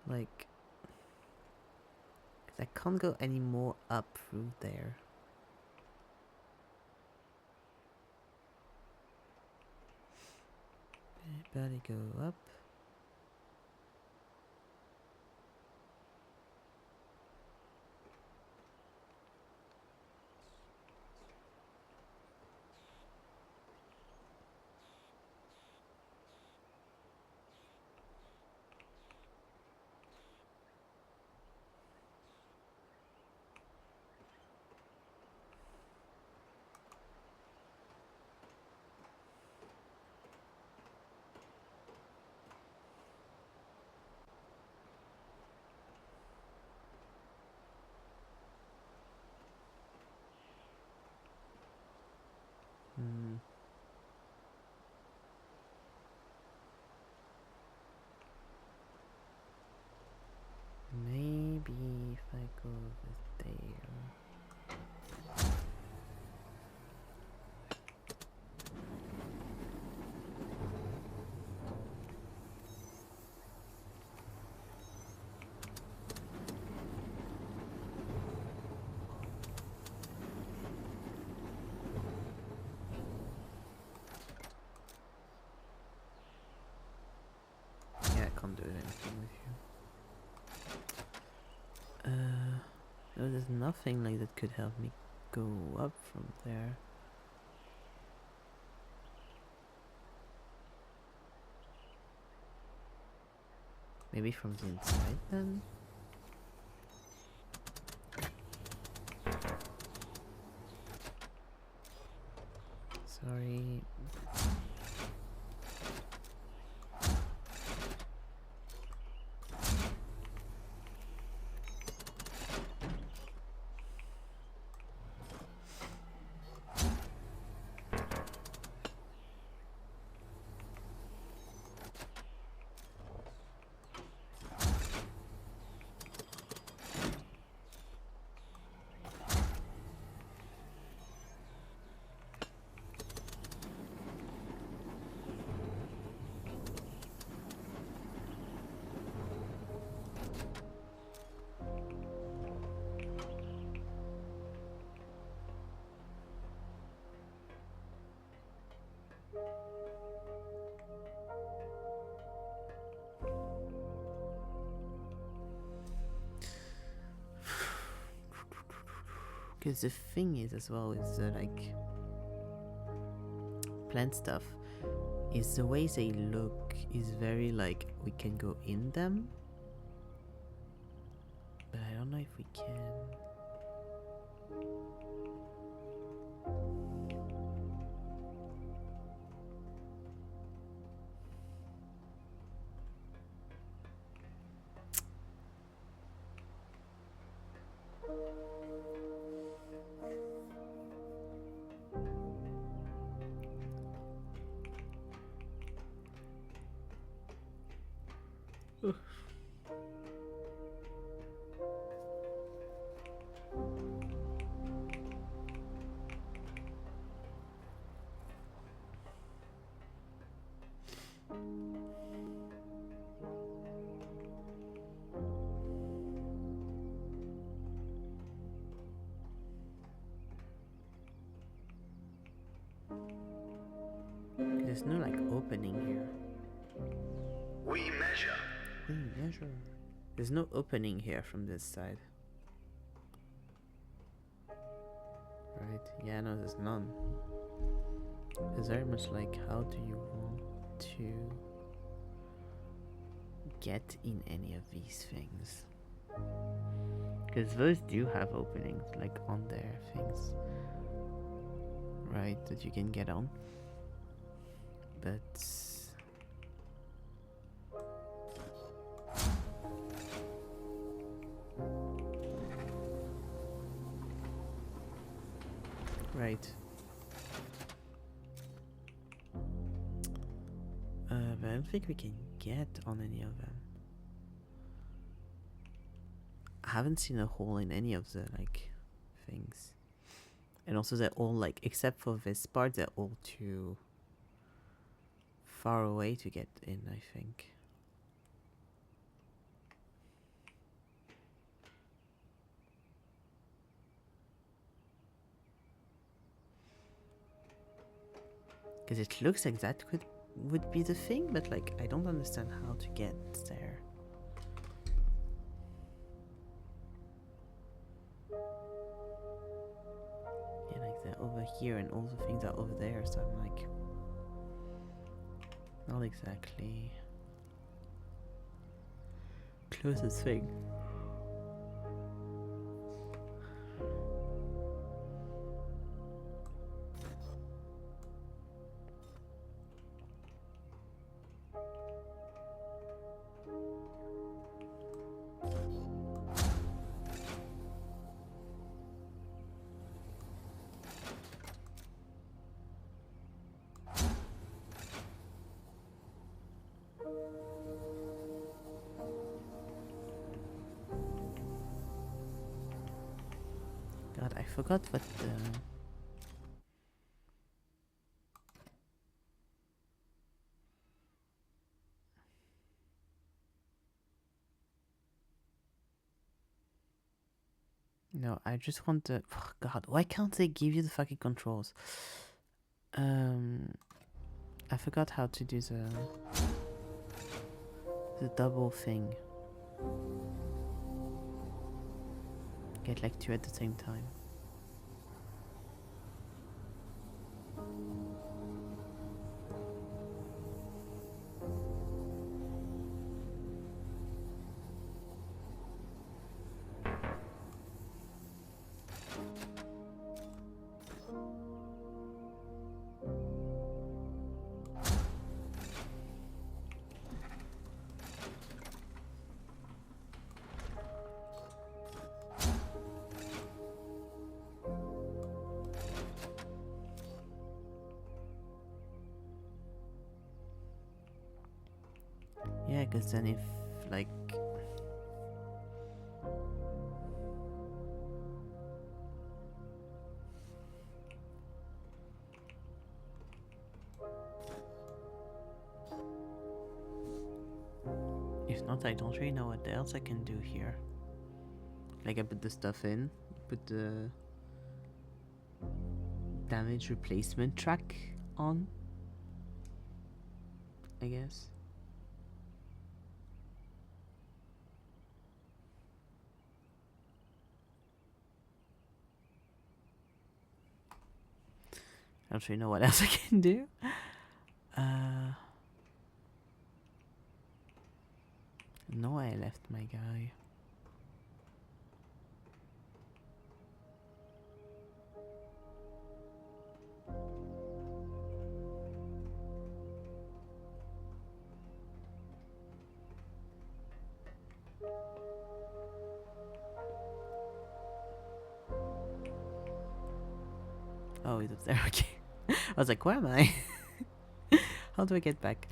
Speaker 1: Like, 'cause I can't go any more up through there. Barely go up. Hmm. Maybe if I go over there. Yeah, I can't do anything with you. No, there's nothing like that could help me go up from there. Maybe from the inside then? Sorry. Because the thing is as well is like plant stuff is the way they look is very like we can go in them, but I don't know if we can. There's no like opening here.
Speaker 3: We measure.
Speaker 1: We measure. There's no opening here from this side. Right? Yeah, no, there's none. It's very much like, how do you want to get in any of these things? Because those do have openings, like on their things. Right, that you can get on. But right. But I don't think we can get on any of them. I haven't seen a hole in any of the like things. And also they're all like, except for this part, they're all too far away to get in, I think. Because it looks like that would be the thing, but like I don't understand how to get there. Yeah, like they're over here and all the things are over there, so I'm like, not exactly closest thing. God, I forgot what the... No, I just want to... Oh, God, why can't they give you the fucking controls? I forgot how to do the double thing. Get like two at the same time. Yeah, because then if, like... If not, I don't really know what else I can do here. Like, I put the stuff in, put the damage replacement track on, I guess. I don't really know what else I can do. No, I left my guy. Oh, he's up there. Okay. I was like, where am I? How do I get back?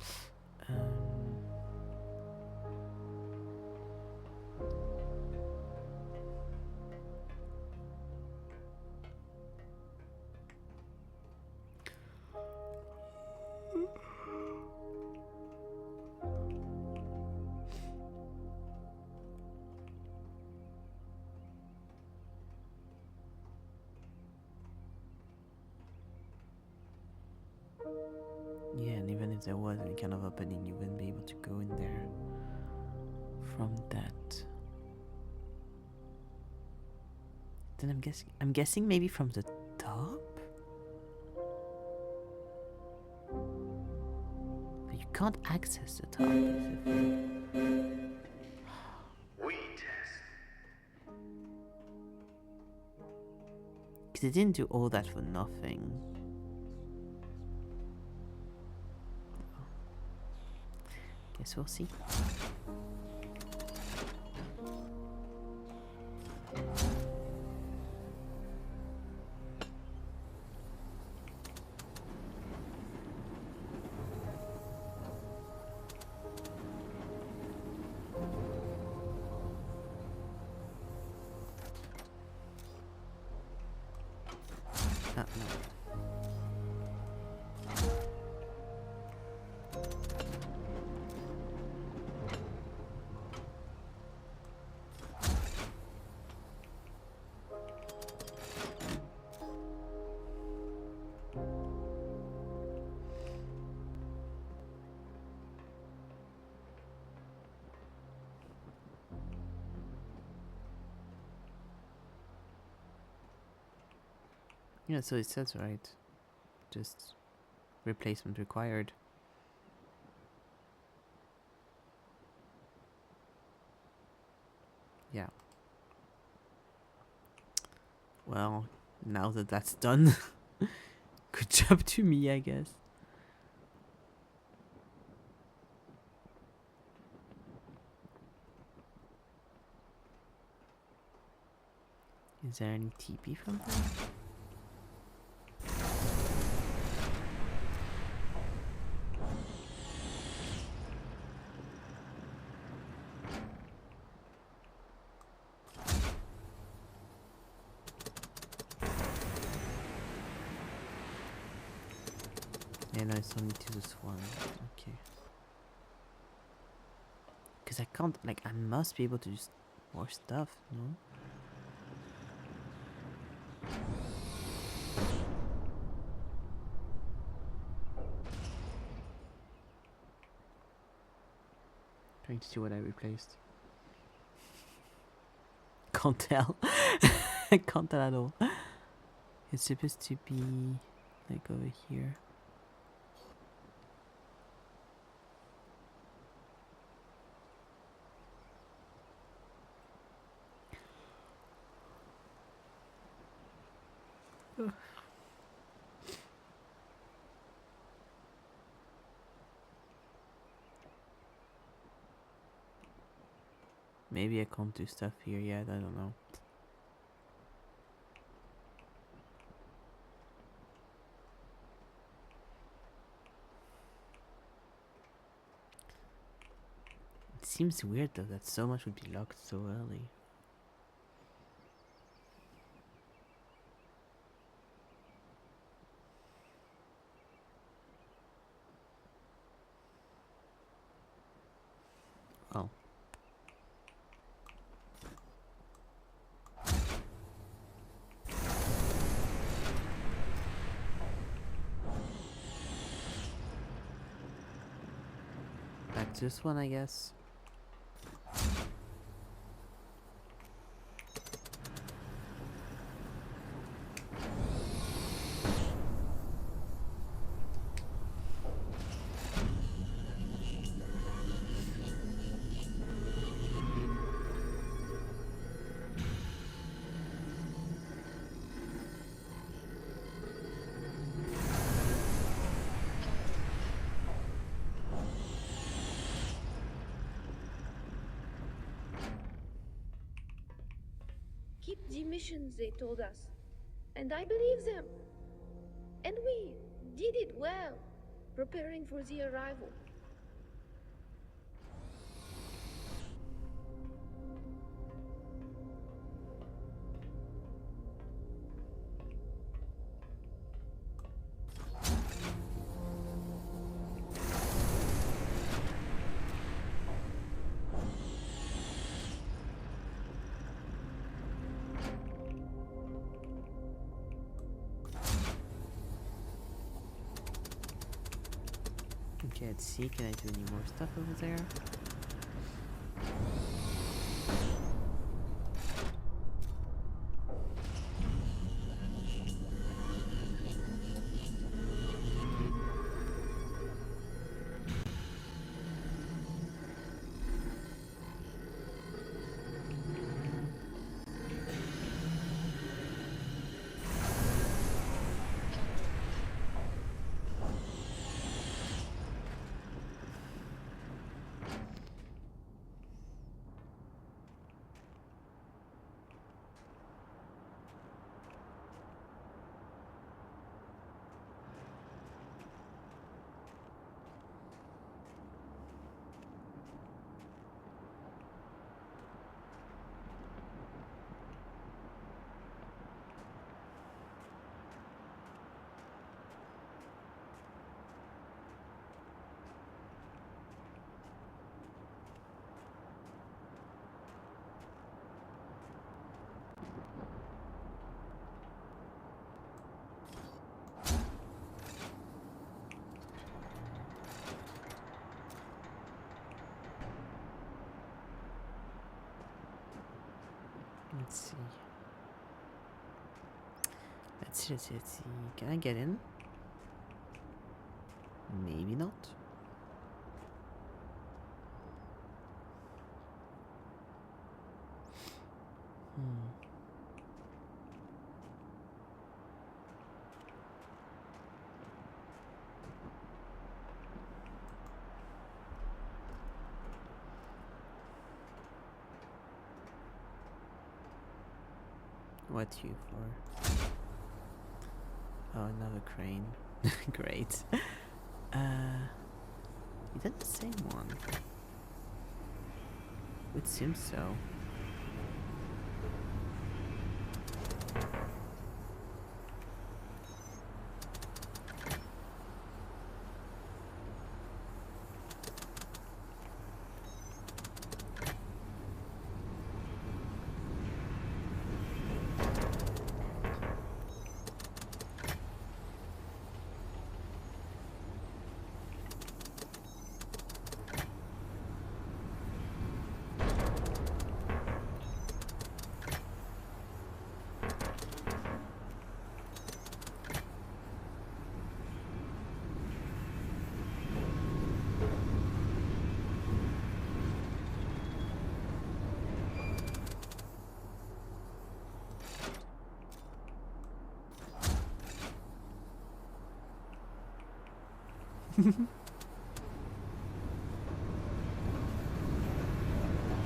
Speaker 1: if there was any kind of opening, you wouldn't be able to go in there from that. Then I'm guessing maybe from the top? But you can't access the top, basically.
Speaker 3: We test.
Speaker 1: Because they didn't do all that for nothing. Guess we'll see. No. Yeah, so it says right. Just replacement required. Yeah. Well, now that that's done, good job to me, I guess. Is there any TP from there? Yeah, no, it's only to this one. Okay. Because I can't, like, I must be able to do more stuff, no? Trying to see what I replaced. Can't tell. I can't tell at all. It's supposed to be like over here. Ugh. Maybe I can't do stuff here yet, I don't know. It seems weird though that so much would be locked so early. Oh. Back to this one, I guess.
Speaker 2: Keep the missions, they told us. And I believe them. And we did it well, preparing for the arrival.
Speaker 1: Okay, let's see. Can I do any more stuff over there? Let's see. Let's see. Can I get in? Maybe not. What you for? Oh, another crane. Great. Is that the same one? It seems so.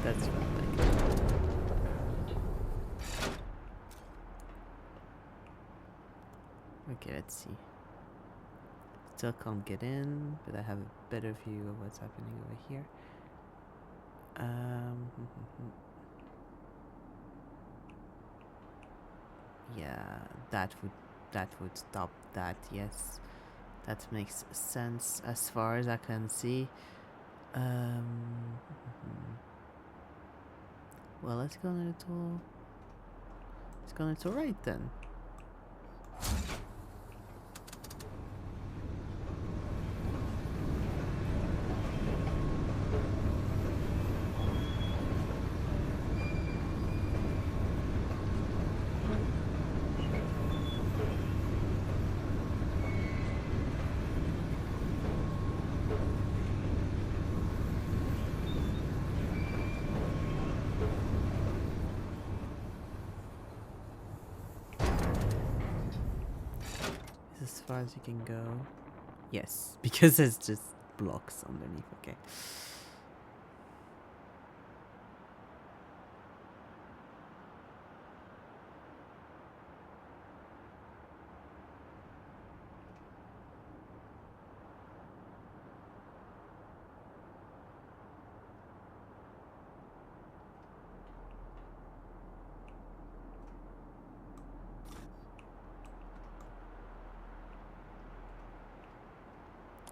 Speaker 1: That's fun. Okay, let's see. Still can't get in, but I have a better view of what's happening over here. Yeah, that would stop that. Yes, that makes sense as far as I can see. Well, let's go a little. Let's go a little right then. As far as you can go. Yes, because there's just blocks underneath. Okay.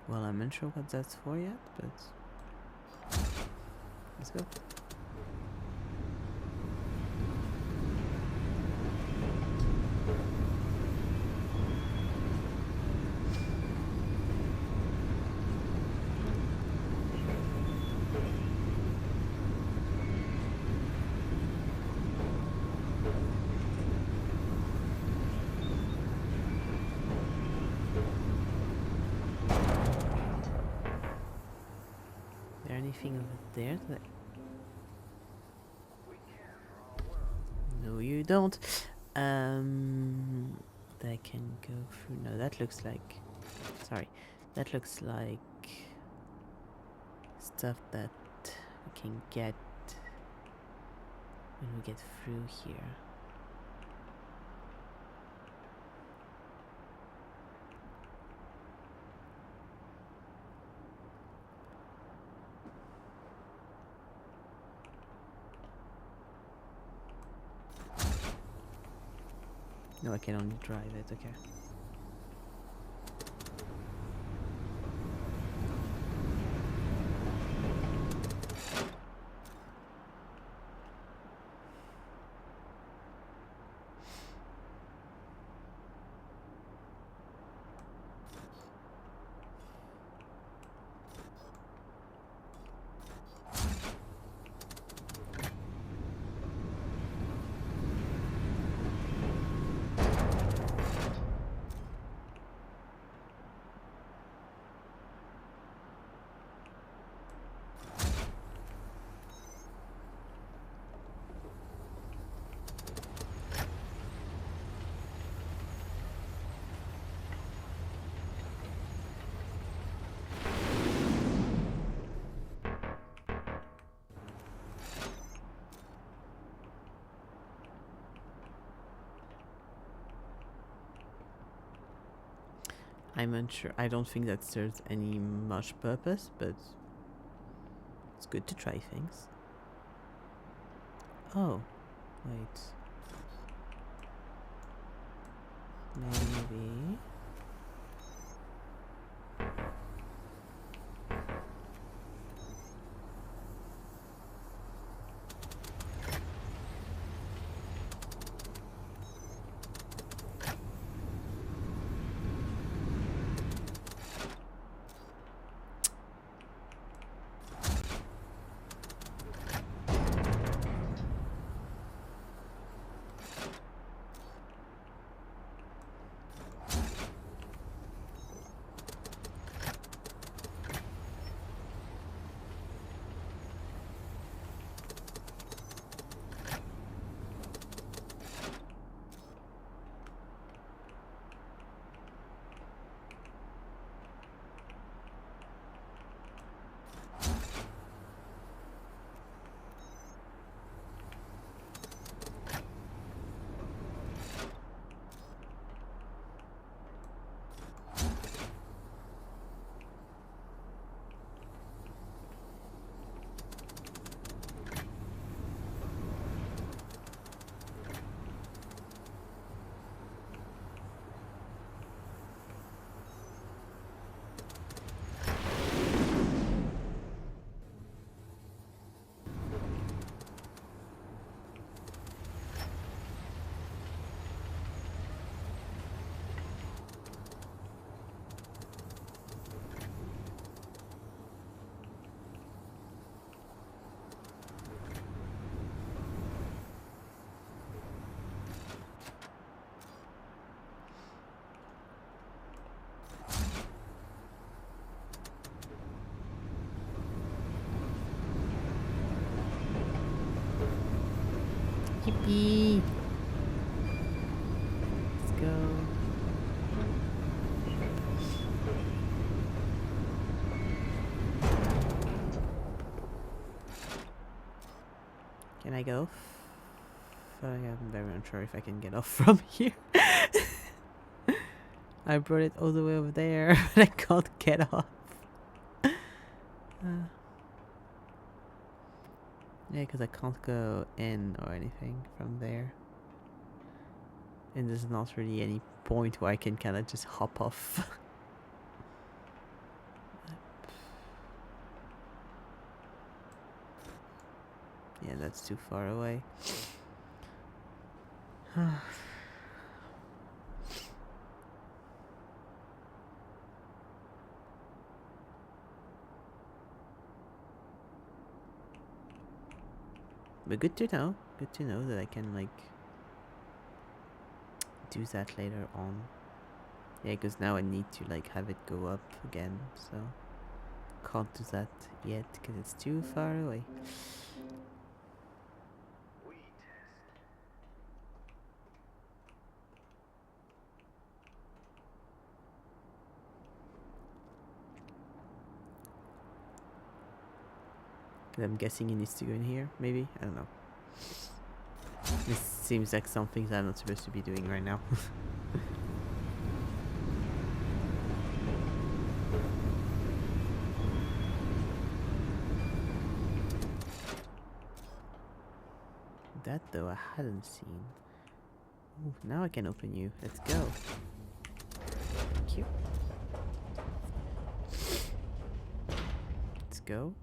Speaker 1: Well, I'm not sure what that's for yet, but let's go. anything over there that
Speaker 3: We care for our world.
Speaker 1: no, you don't. That can go through. No, that looks like. Sorry, that looks like stuff that we can get when we get through here. No, I can only drive it. Okay. I'm unsure. I don't think that serves any much purpose, but it's good to try things. Oh, wait. Maybe. Yippee! Let's go. Can I go? I'm very unsure if I can get off from here. I brought it all the way over there, but I can't get off. Yeah, because I can't go in or anything from there. And there's not really any point where I can kind of just hop off. Yeah, that's too far away. But good to know. Good to know that I can, like, do that later on. Yeah, because now I need to, like, have it go up again, so can't do that yet because it's too far away.
Speaker 3: We test.
Speaker 1: I'm guessing he needs to go in here, maybe? I don't know. This seems like some things I'm not supposed to be doing right now. That though I hadn't seen. Ooh, now I can open you. Let's go. Thank you. Let's go.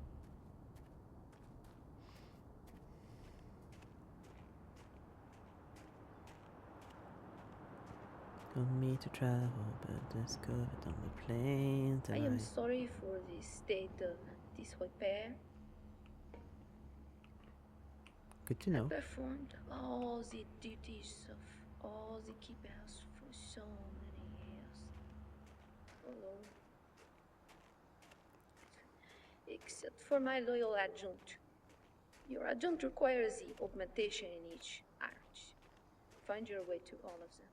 Speaker 1: Want me to travel, but discovered on the plane
Speaker 2: I
Speaker 1: tonight.
Speaker 2: am sorry for the state of disrepair.
Speaker 1: Good to
Speaker 2: I
Speaker 1: know.
Speaker 2: performed all the duties of all the keepers for so many years. Alone. Except for my loyal adjunct. Your adjunct requires the augmentation in each arch. Find your way to all of them.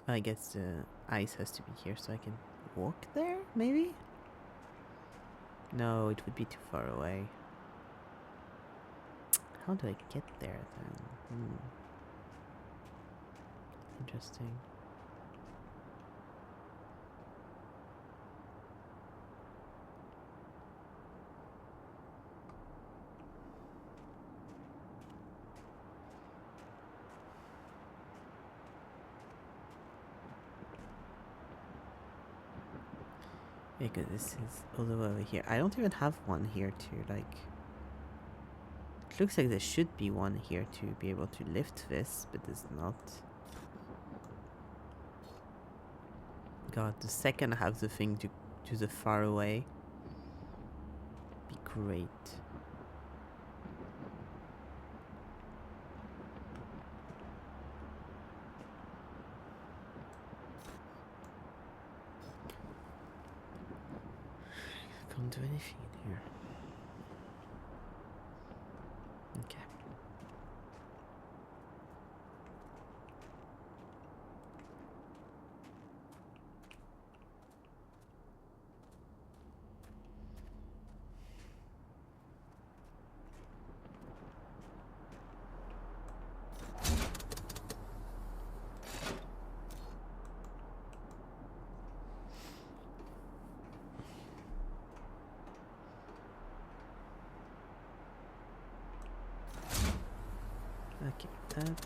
Speaker 1: I guess the ice has to be here so I can walk there, maybe? No, it would be too far away. How do I get there then? Interesting. Yeah, because this is all the way over here. I don't even have one here to, like... It looks like there should be one here to be able to lift this, but there's not. God, the second I have the thing to the far away, be great. Can't do anything in here. Okay. Okay, up.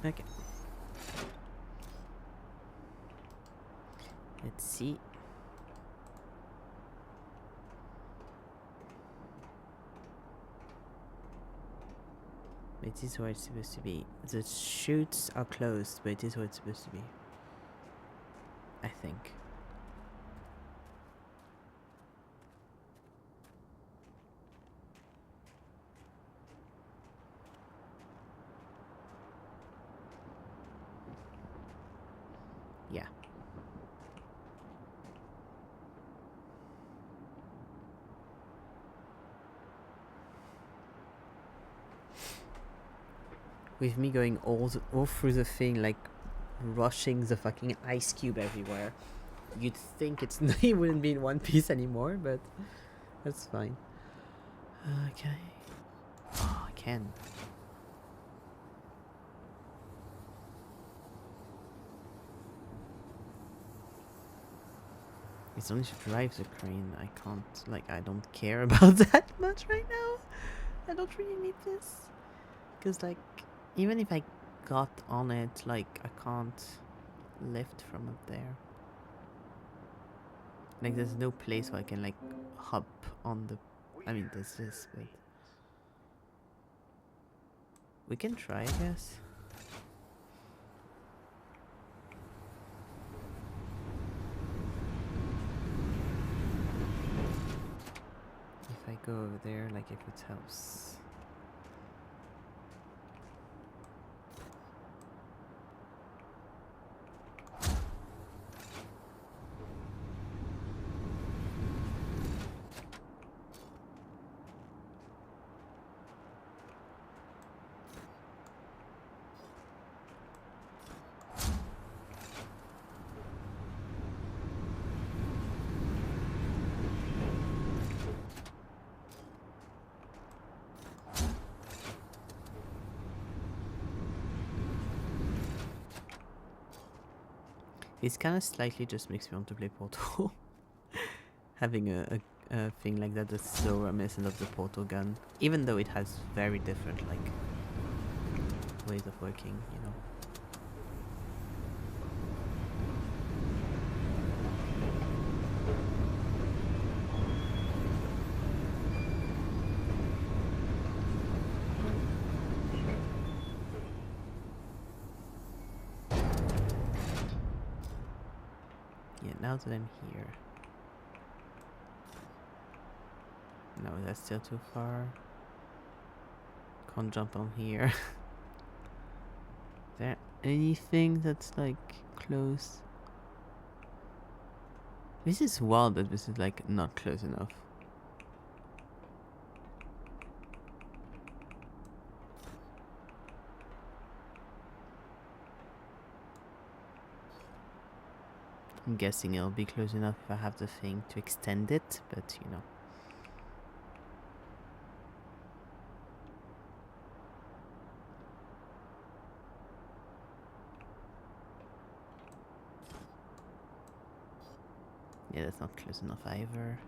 Speaker 1: Okay. Let's see. It is where it's supposed to be. The chutes are closed, but it is where it's supposed to be. I think. Yeah. With me going all through the thing, like rushing the fucking ice cube everywhere, you'd think it wouldn't be in one piece anymore, but that's fine. Okay. Oh, I can. It's only to drive the crane. I can't, like, I don't care about that much right now. I don't really need this. Because, like, even if I got on it, like, I can't lift from up there. Like there's no place where I can like hop on the. I mean, there's this, but we can try, I guess. If I go over there, like if it helps. It's kind of slightly just makes me want to play Portal. Having a thing like that that's so reminiscent of the Portal gun. Even though it has very different like ways of working, you know. Yeah, now that I'm here. No, that's still too far. Can't jump on here. Is there anything that's like close? This is wild that this is like not close enough. I'm guessing it'll be close enough if I have the thing to extend it, but you know. Yeah, that's not close enough either.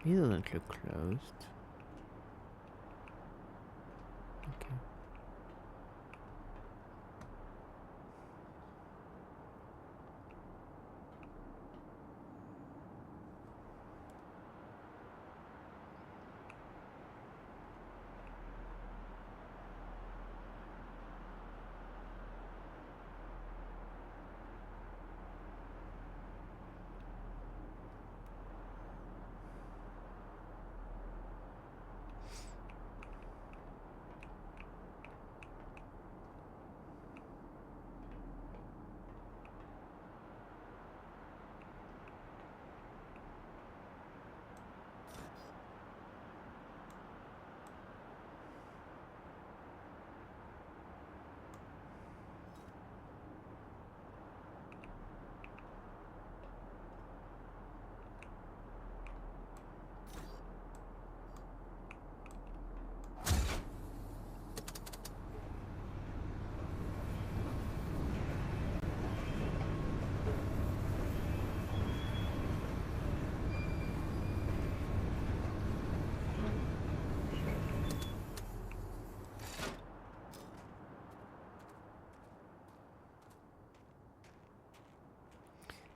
Speaker 1: He doesn't look closed. Okay.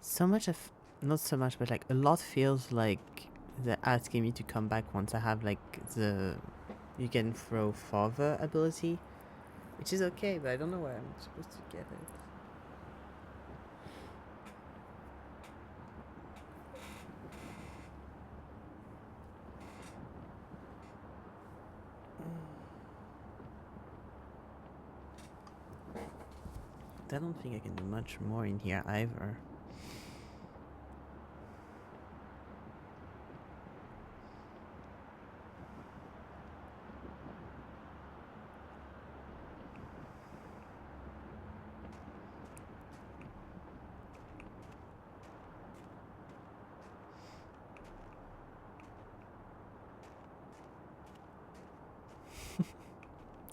Speaker 1: So much of, not so much, but like a lot feels like they're asking me to come back once I have like the you can throw farther ability, which is okay, but I don't know where I'm supposed to get it. I don't think I can do much more in here either.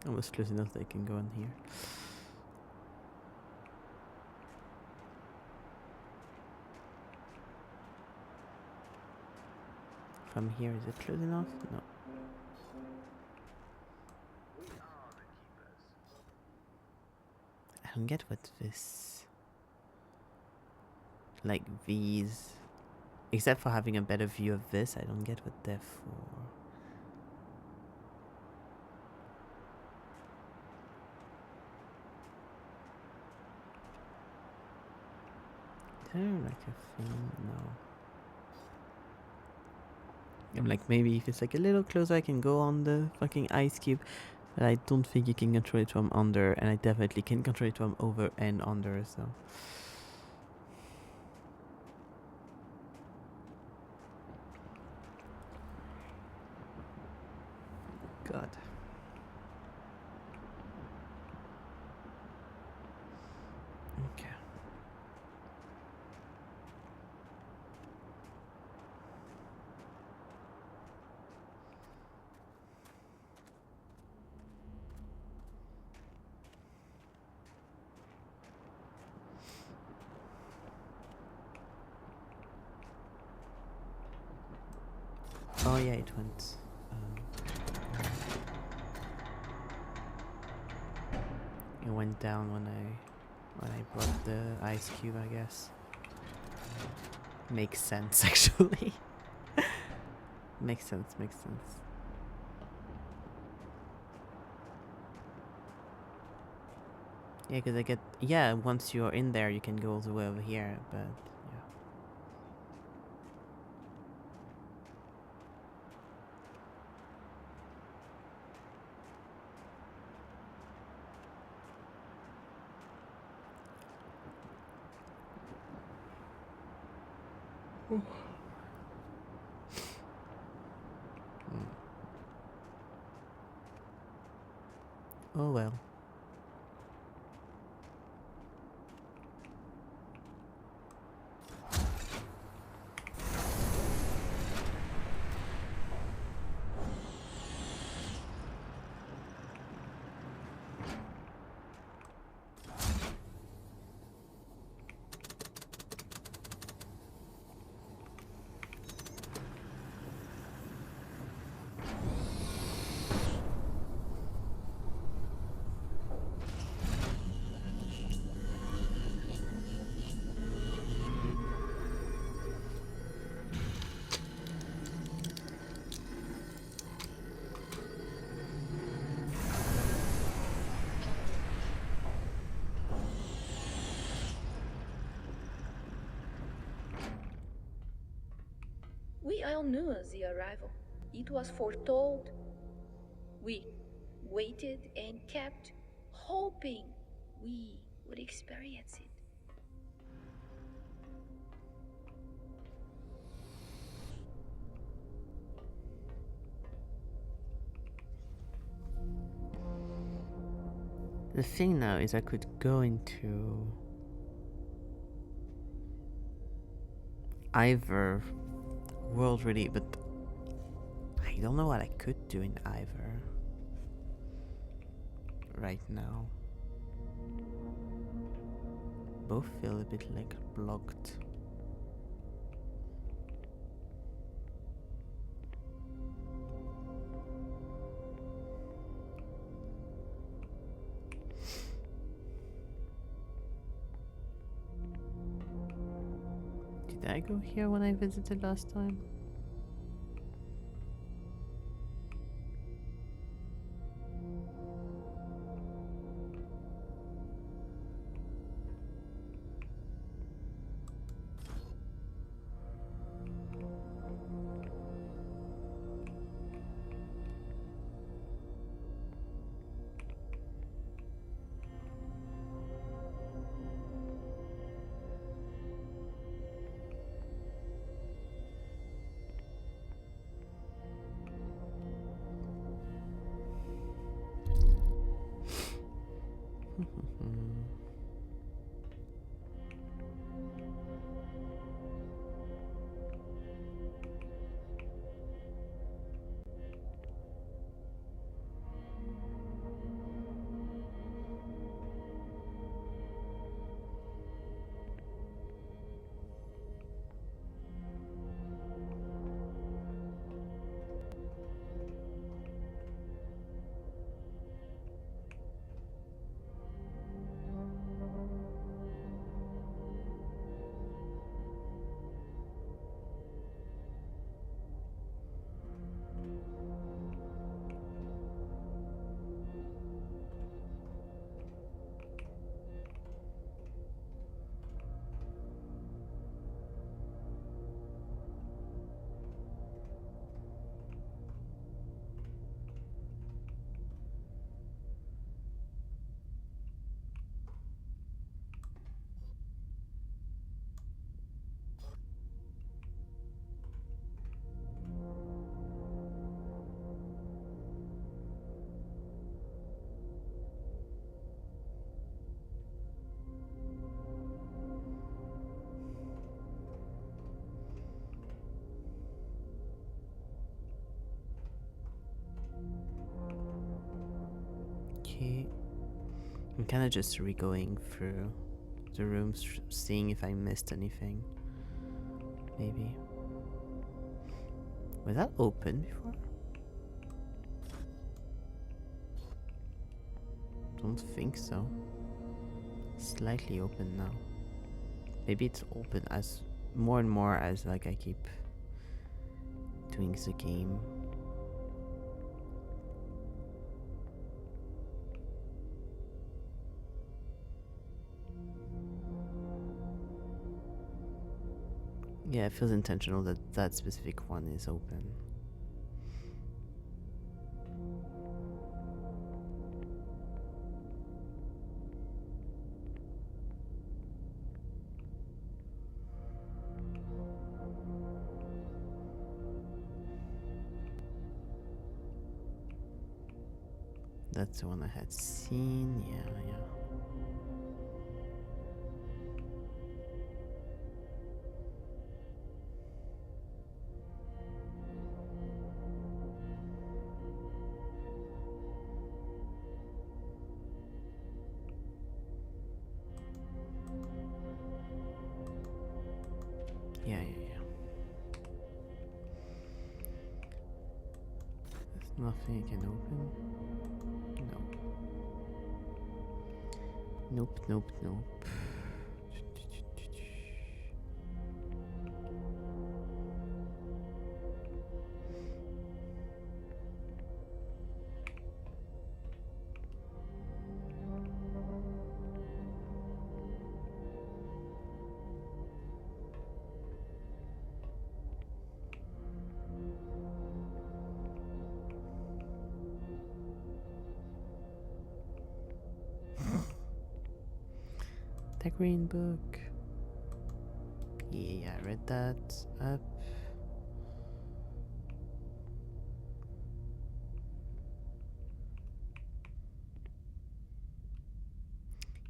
Speaker 1: Almost close enough that I can go in here. From here, is it close enough? No.
Speaker 3: We are the keepers.
Speaker 1: I don't get what this... Like these... Except for having a better view of this, I don't get what they're for. Is there like a thing? No. I'm like, maybe if it's like a little closer I can go on the fucking ice cube. But I don't think you can control it from under, and I definitely can control it from over and under, so... God. Okay. Oh yeah, it went. It went down when I brought the ice cube, I guess. Makes sense, actually. Makes sense. Makes sense. Yeah, because I get... Yeah, once you're in there, you can go all the way over here, but... Yeah. Oh well.
Speaker 2: We all knew the arrival. It was foretold. We waited and kept hoping we would experience it.
Speaker 1: The thing now is I could go into either world really, but I don't know what I could do in either right now. Both feel a bit like blocked. Did I go here when I visited last time? Okay. I'm kind of just re-going through the rooms, seeing if I missed anything. Maybe. Was that open before? Don't think so. Slightly open now. Maybe it's open as more and more as like I keep doing the game. Yeah, it feels intentional that that specific one is open. That's the one I had seen. Yeah. Yeah. There's nothing I can open. No. Nope. The green book. Yeah, I read that. Up.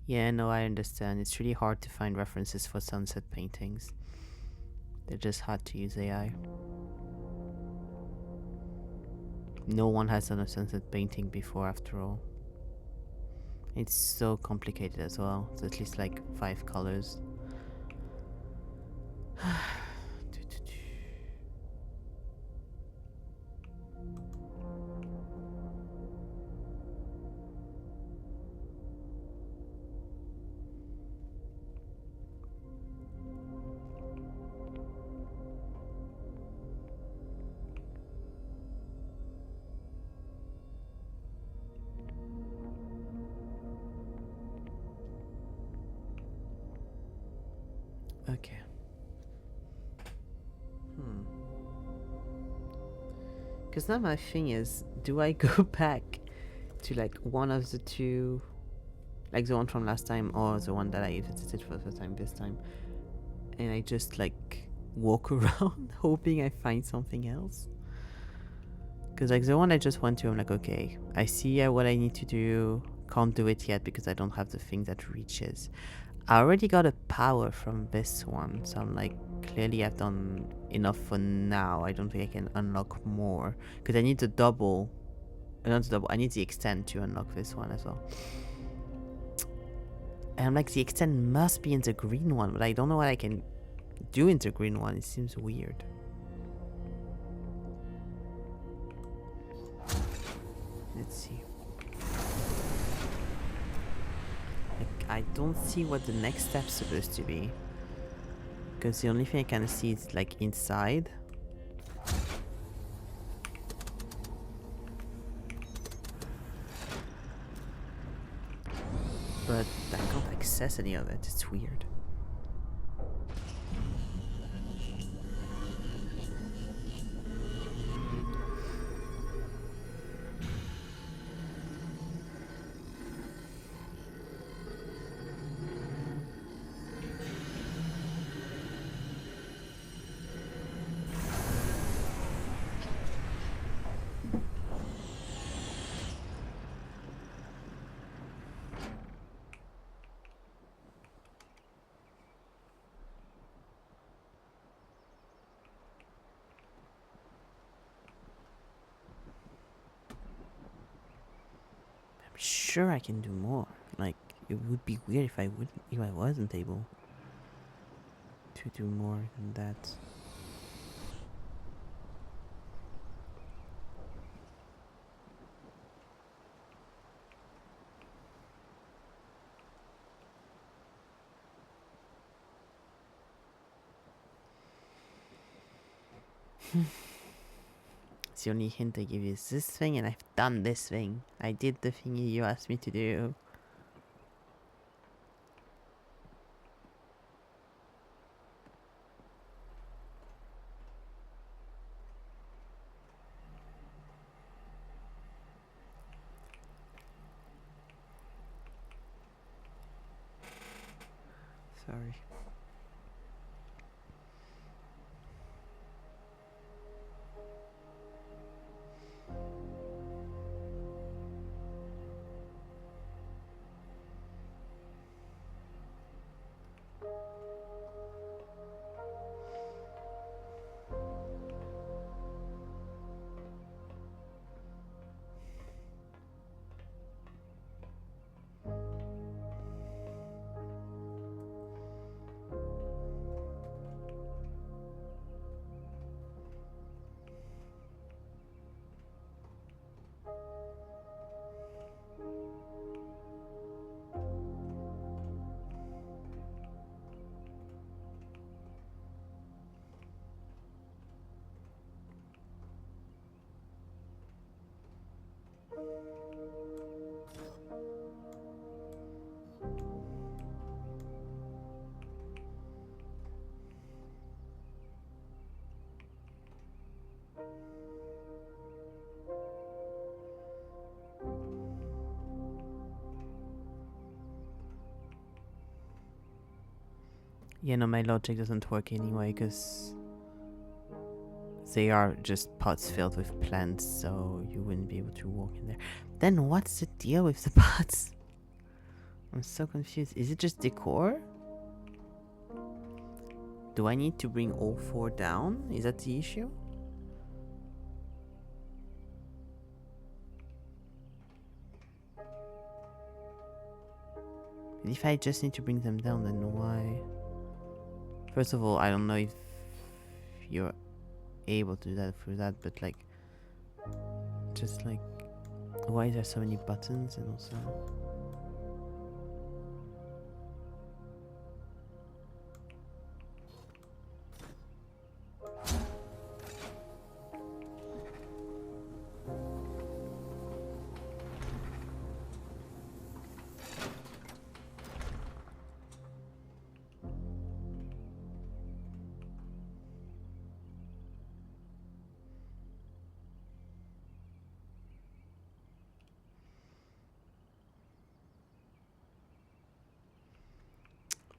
Speaker 1: Yeah, no, I understand. It's really hard to find references for sunset paintings. They're just hard to use AI. No one has done a sunset painting before, after all. It's so complicated as well. It's at least like 5 colors. Okay. Because now my thing is, do I go back to like one of the two, like the one from last time or the one that I visited for the first time this time, and I just like walk around hoping I find something else? Because like the one I just went to, I'm like, okay, I see what I need to do, can't do it yet because I don't have the thing that reaches. I already got a power from this one, so I'm like, clearly I've done enough for now. I don't think I can unlock more, because I need the double, not the double, I need the extend to unlock this one as well. And I'm like, the extend must be in the green one, but I don't know what I can do in the green one. It seems weird. Let's see. I don't see what the next step's supposed to be, because the only thing I can see is like inside. But I can't access any of it. It's weird. sure I can do more. Like, it would be weird if I wasn't able to do more than that. The only hint I give you is this thing, and I've done this thing. I did the thing you asked me to do. Sorry. Yeah, no, my logic doesn't work anyway, because they are just pots filled with plants, so you wouldn't be able to walk in there. Then what's the deal with the pots? I'm so confused. Is it just decor? Do I need to bring all 4 down? Is that the issue? If I just need to bring them down, then why? First of all, I don't know if you're able to do that through that, but like, just like, why is there so many buttons? And also,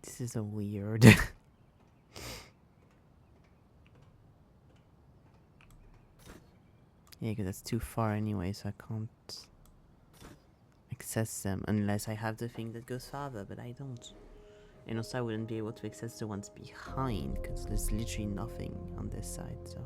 Speaker 1: this is a weird. Yeah, because that's too far anyway, so I can't access them unless I have the thing that goes farther, but I don't. And also I wouldn't be able to access the ones behind, because there's literally nothing on this side, so.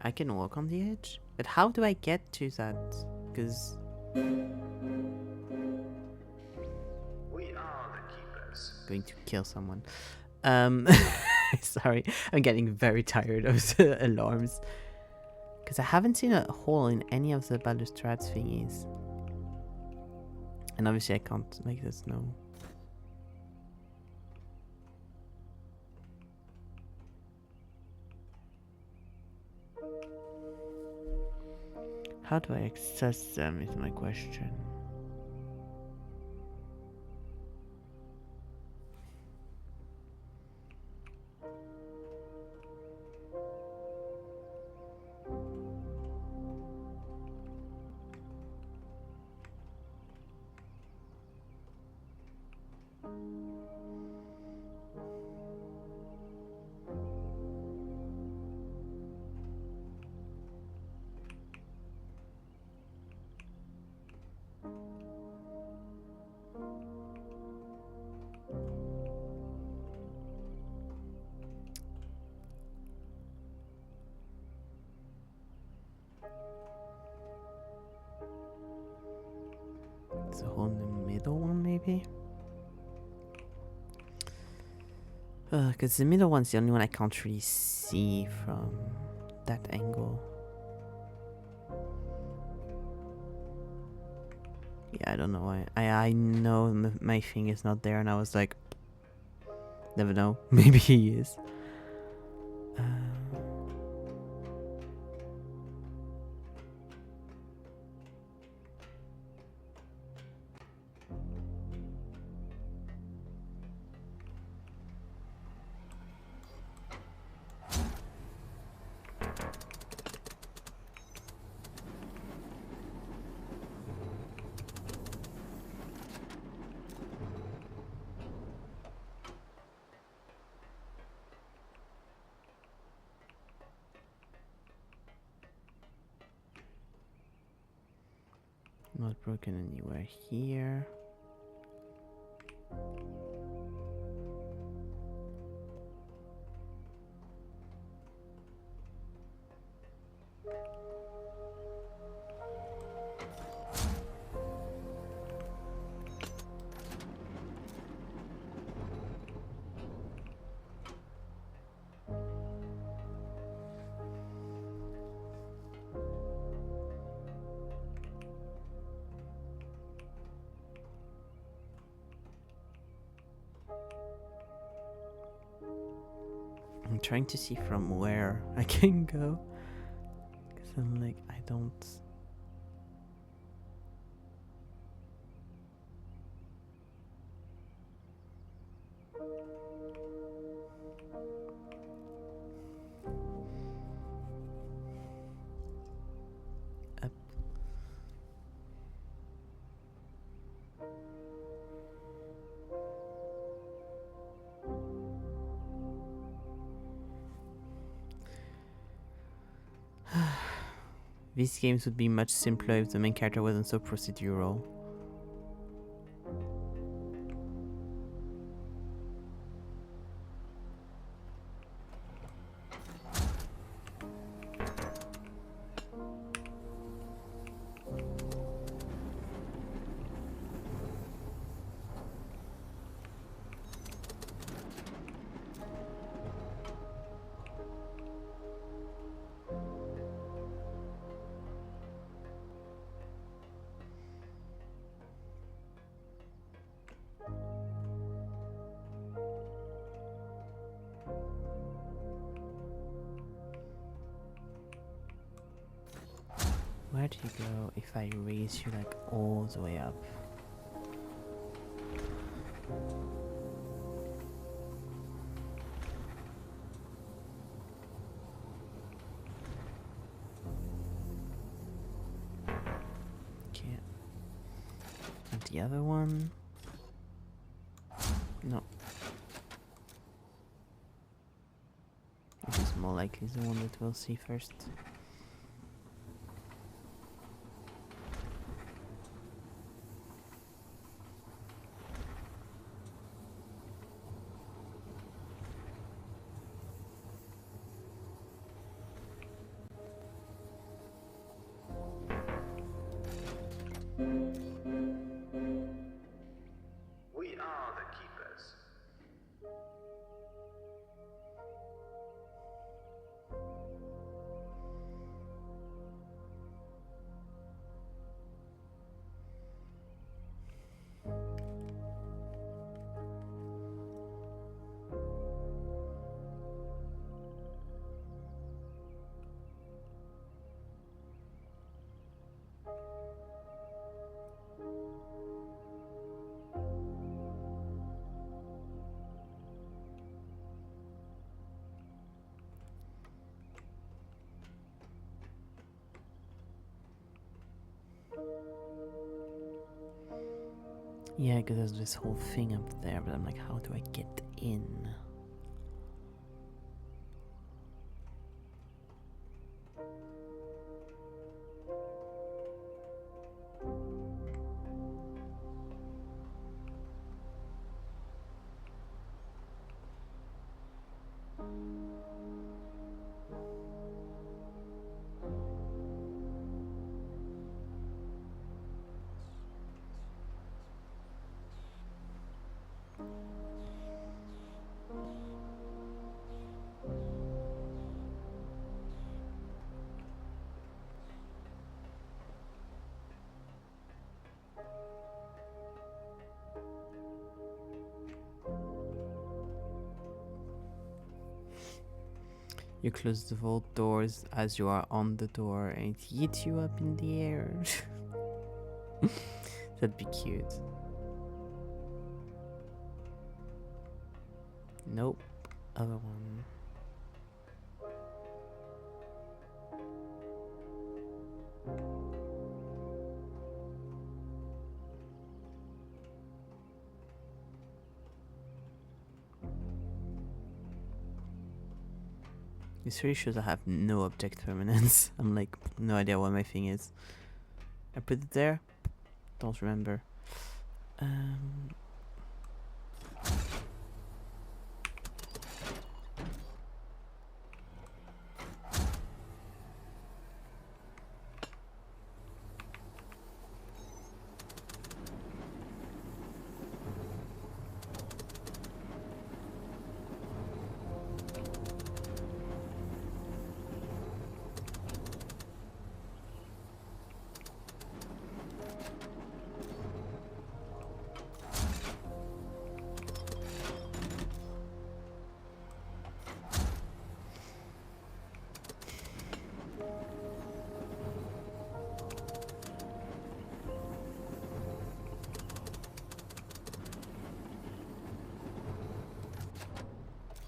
Speaker 1: I can walk on the edge, but how do I get to that? Because
Speaker 3: We are the keepers.
Speaker 1: going to kill someone. Sorry, I'm getting very tired of the alarms. Because I haven't seen a hole in any of the balustrades thingies. And obviously I can't make this no. How do I access them is my question. maybe? Because the middle one's the only one I can't really see from that angle. Yeah, I don't know why. I know my thing is not there, and I was like, never know. Maybe he is. Not broken anywhere here. I'm trying to see from where I can go. Because I'm like, I don't... Up. These games would be much simpler if the main character wasn't so procedural. Where do you go if I raise you like all the way up? Okay. And the other one? No. Which is more likely the one that we'll see first.
Speaker 3: We are the keepers.
Speaker 1: Yeah, because there's this whole thing up there, but I'm like, how do I get in? You close the vault doors as you are on the door and it hits you up in the air. That'd be cute. Nope. Other one. This really shows I have no object permanence. I'm like, no idea what my thing is. I put it there? Don't remember.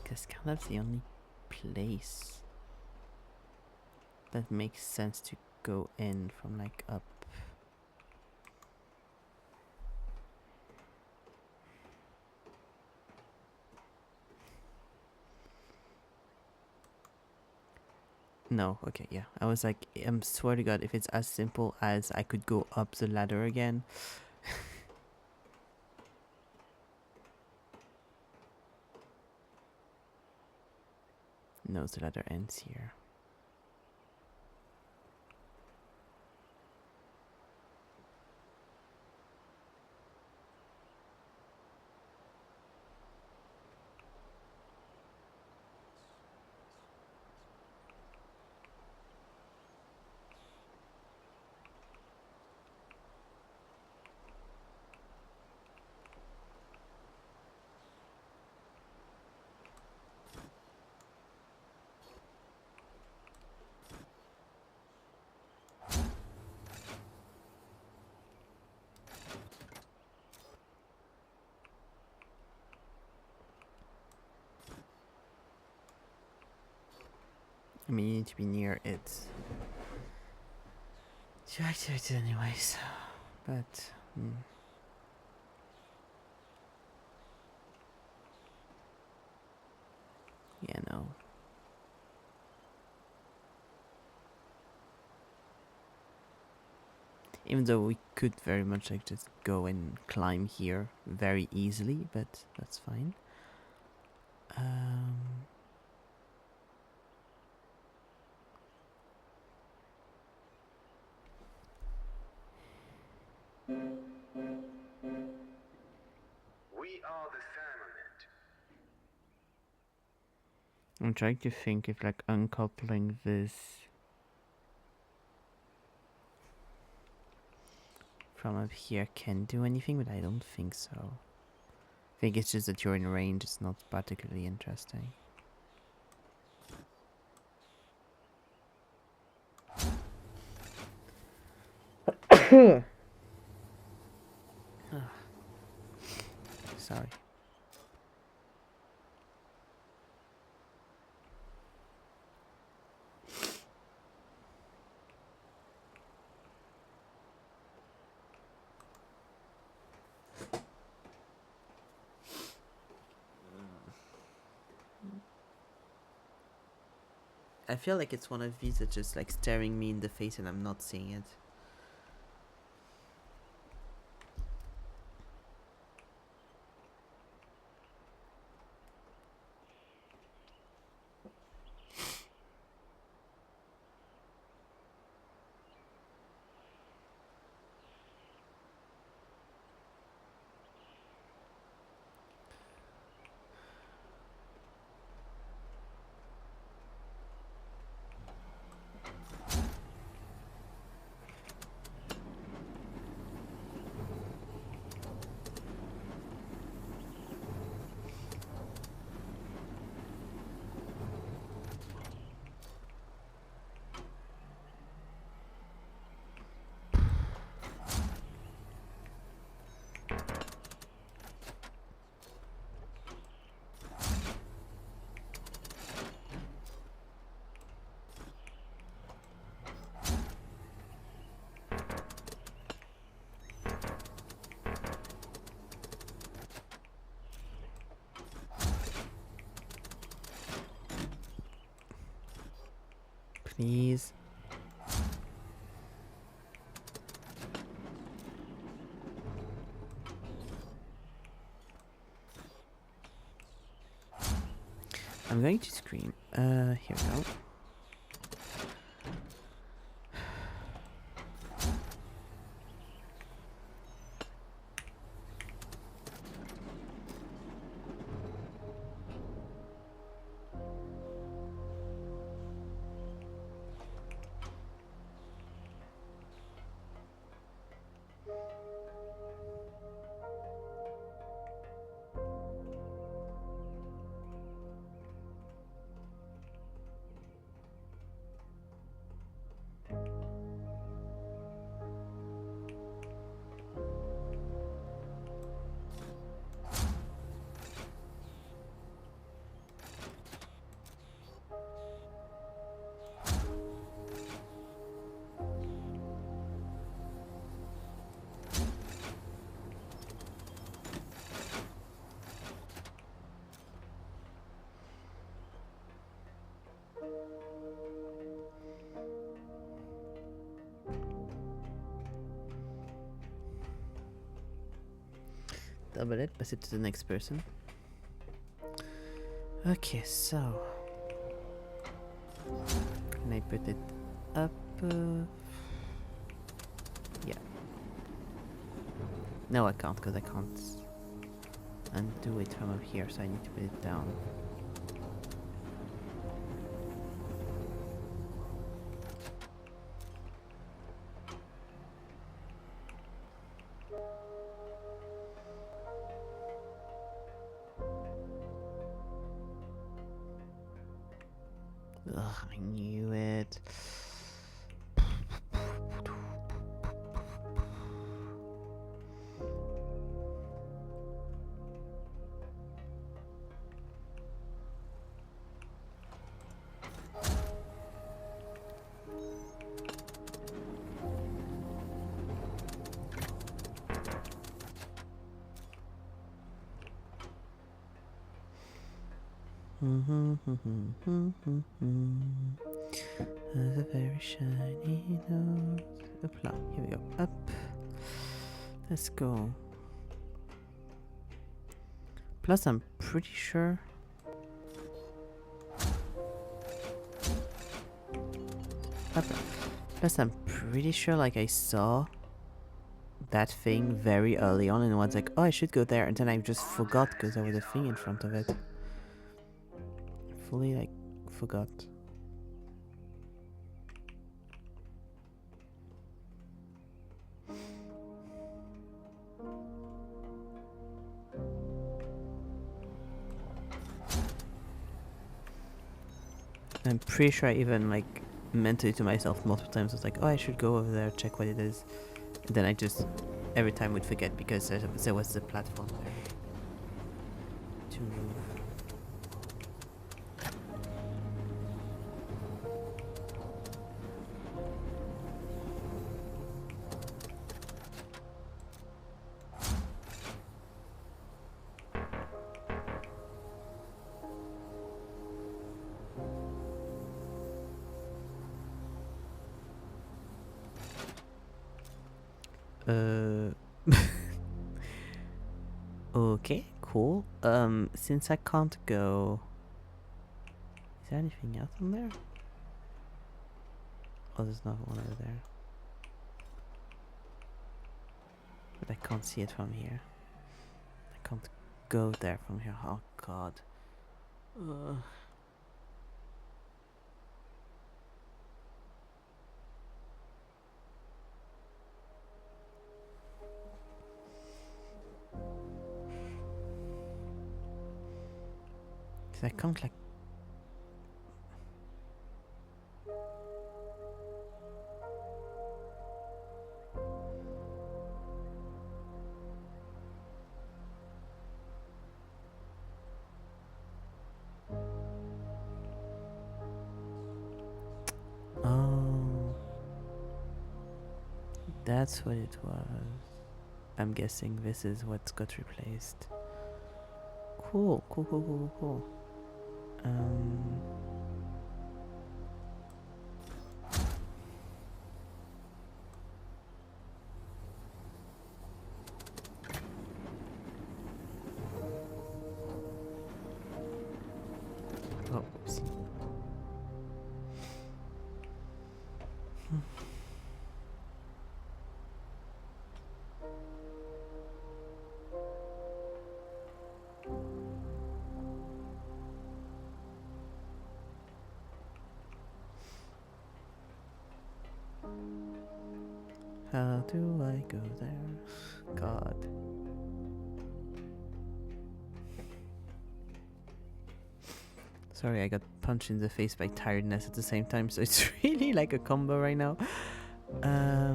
Speaker 1: That's kind of the only place that makes sense to go in from like up. No, okay, yeah. I was like, swear to God, if it's as simple as I could go up the ladder again. No, the ladder ends here. I mean, you need to be near it to activate it anyways. But, yeah, no. Even though we could very much like just go and climb here very easily, but that's fine.
Speaker 3: We are the Firmament.
Speaker 1: I'm trying to think if like uncoupling this from up here can do anything, but I don't think so. I think it's just that you're in range, it's not particularly interesting. Sorry. I feel like it's one of these that's just like staring me in the face and I'm not seeing it. Please. I'm going to scream. Here we go. Double it, pass it to the next person. Okay, so can I put it up? Yeah. No, I can't because I can't undo it from up here, so I need to put it down. Ugh, I knew it. Has a very shiny nose. Hoopla, here we go. Up. Let's go. Plus, I'm pretty sure. Up. Plus, I'm pretty sure, like, I saw that thing very early on and was like, oh, I should go there. And then I just forgot because there was a thing in front of it. Fully, like, forgot. I'm pretty sure I even like mentioned it to myself multiple times. I was like, oh, I should go over there, check what it is. And then I just every time would forget because there was the platform there to move. Okay, cool. Since I can't go, is there anything else on there? Oh, there's another one over there. But I can't see it from here. I can't go there from here. Oh god. I can't like. Oh, that's what it was. I'm guessing this is what's got replaced. Cool, cool, cool, cool, cool. Oh, oopsie. How do I go there? God. Sorry, I got punched in the face by tiredness at the same time, so it's really like a combo right now. Yeah,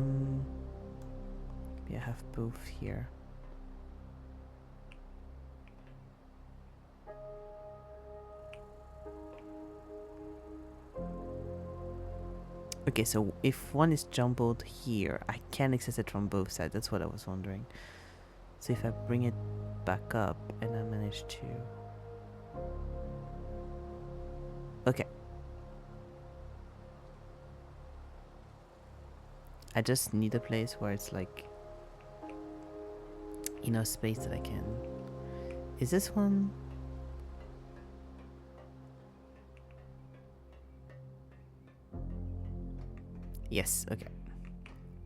Speaker 1: I have both here. Okay, so if one is jumbled here, I can access it from both sides. That's what I was wondering. So if I bring it back up and I manage to... Okay. I just need a place where it's like enough space that I can... Is this one... Yes, okay.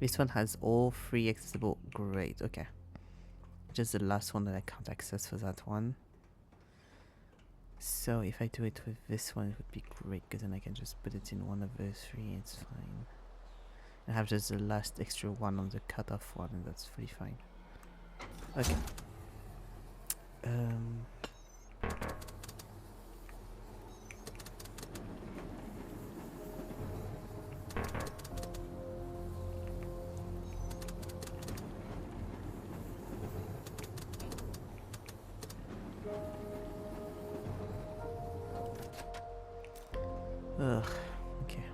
Speaker 1: This one has all three accessible. Great, okay. Just the last one that I can't access for that one. So if I do it with this one, it would be great, because then I can just put it in one of those three, it's fine. I have just the last extra one on the cutoff one, and that's pretty fine. Okay. Ugh, okay.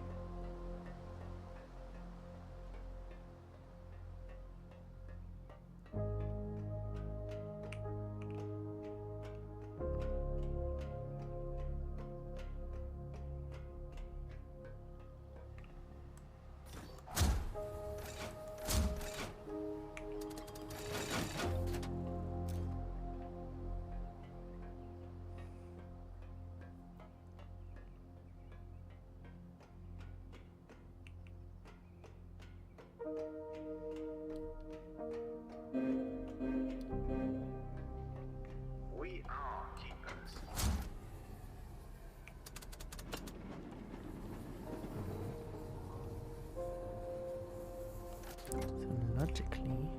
Speaker 3: We are keepers.
Speaker 1: So logically...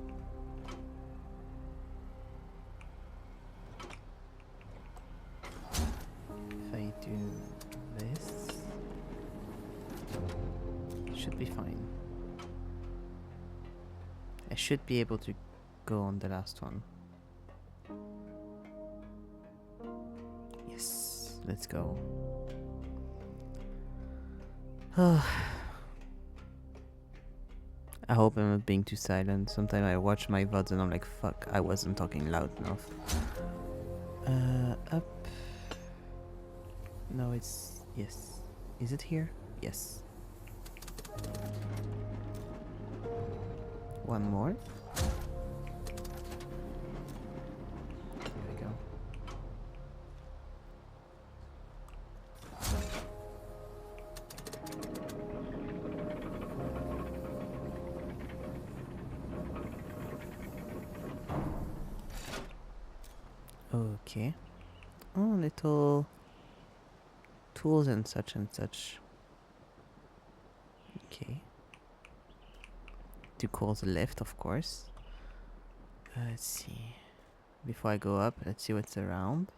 Speaker 1: If I do this... It should be fine. I should be able to go on the last one. Yes, let's go. I hope I'm not being too silent. Sometimes I watch my VODs and I'm like, fuck, I wasn't talking loud enough. Up. No, it's... Yes. Is it here? Yes. One more. There we go. Okay. Oh, little tools and such and such. Okay. To call the lift, of course. Let's see. Before I go up, let's see what's around.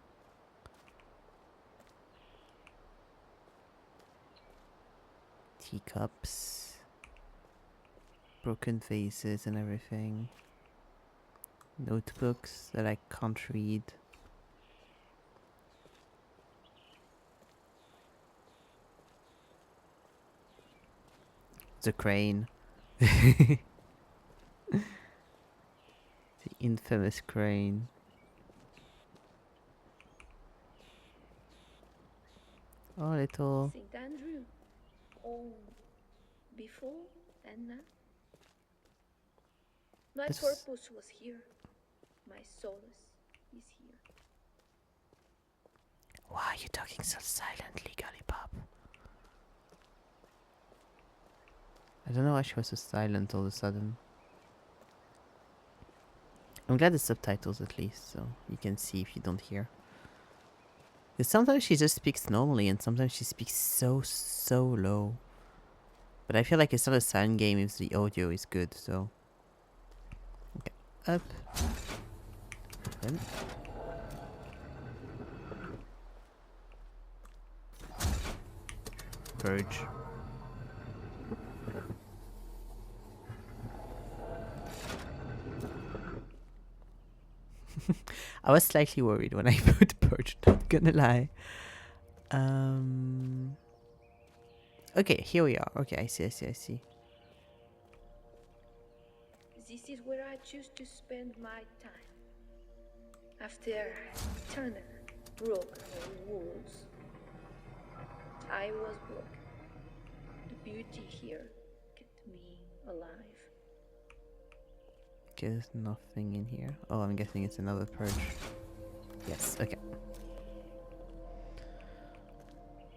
Speaker 1: Teacups. Broken vases and everything. Notebooks that I can't read. The crane. The infamous crane. Oh, little...
Speaker 2: St. Andrew. Oh, before and now. My
Speaker 1: This-
Speaker 2: purpose was here. My solace is here.
Speaker 1: Why are you talking so silently, Lollipop? I don't know why she was so silent all of a sudden. I'm glad the subtitles at least, so you can see if you don't hear. Because sometimes she just speaks normally and sometimes she speaks so low. But I feel like it's not a silent game if the audio is good, so... Okay, up. Open. Purge. I was slightly worried when I put purge, not gonna lie. Okay, here we are. Okay, I see.
Speaker 2: This is where I choose to spend my time. After turning broken walls, I was broken. The beauty here kept me alive.
Speaker 1: Okay, there's nothing in here. Oh, I'm guessing it's another purge. Yes, okay.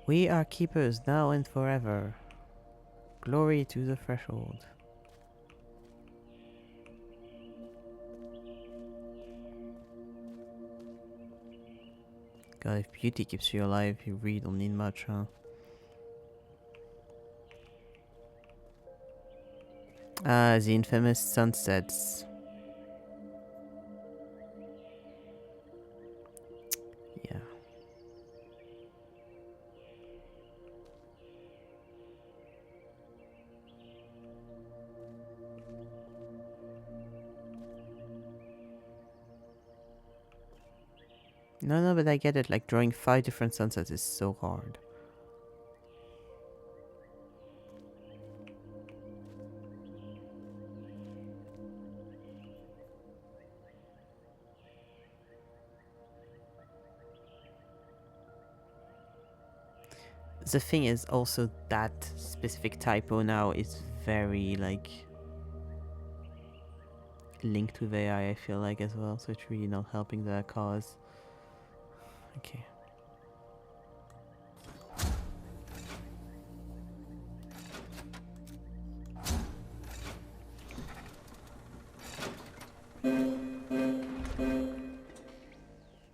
Speaker 1: We are keepers now and forever. Glory to the threshold. God, if beauty keeps you alive, you really don't need much, huh? Ah, the infamous sunsets. Yeah. No, but I get it. Like, drawing 5 different sunsets is so hard. The thing is also that specific typo now is very, like, linked with AI, I feel like, as well. So it's really not helping the cause. Okay.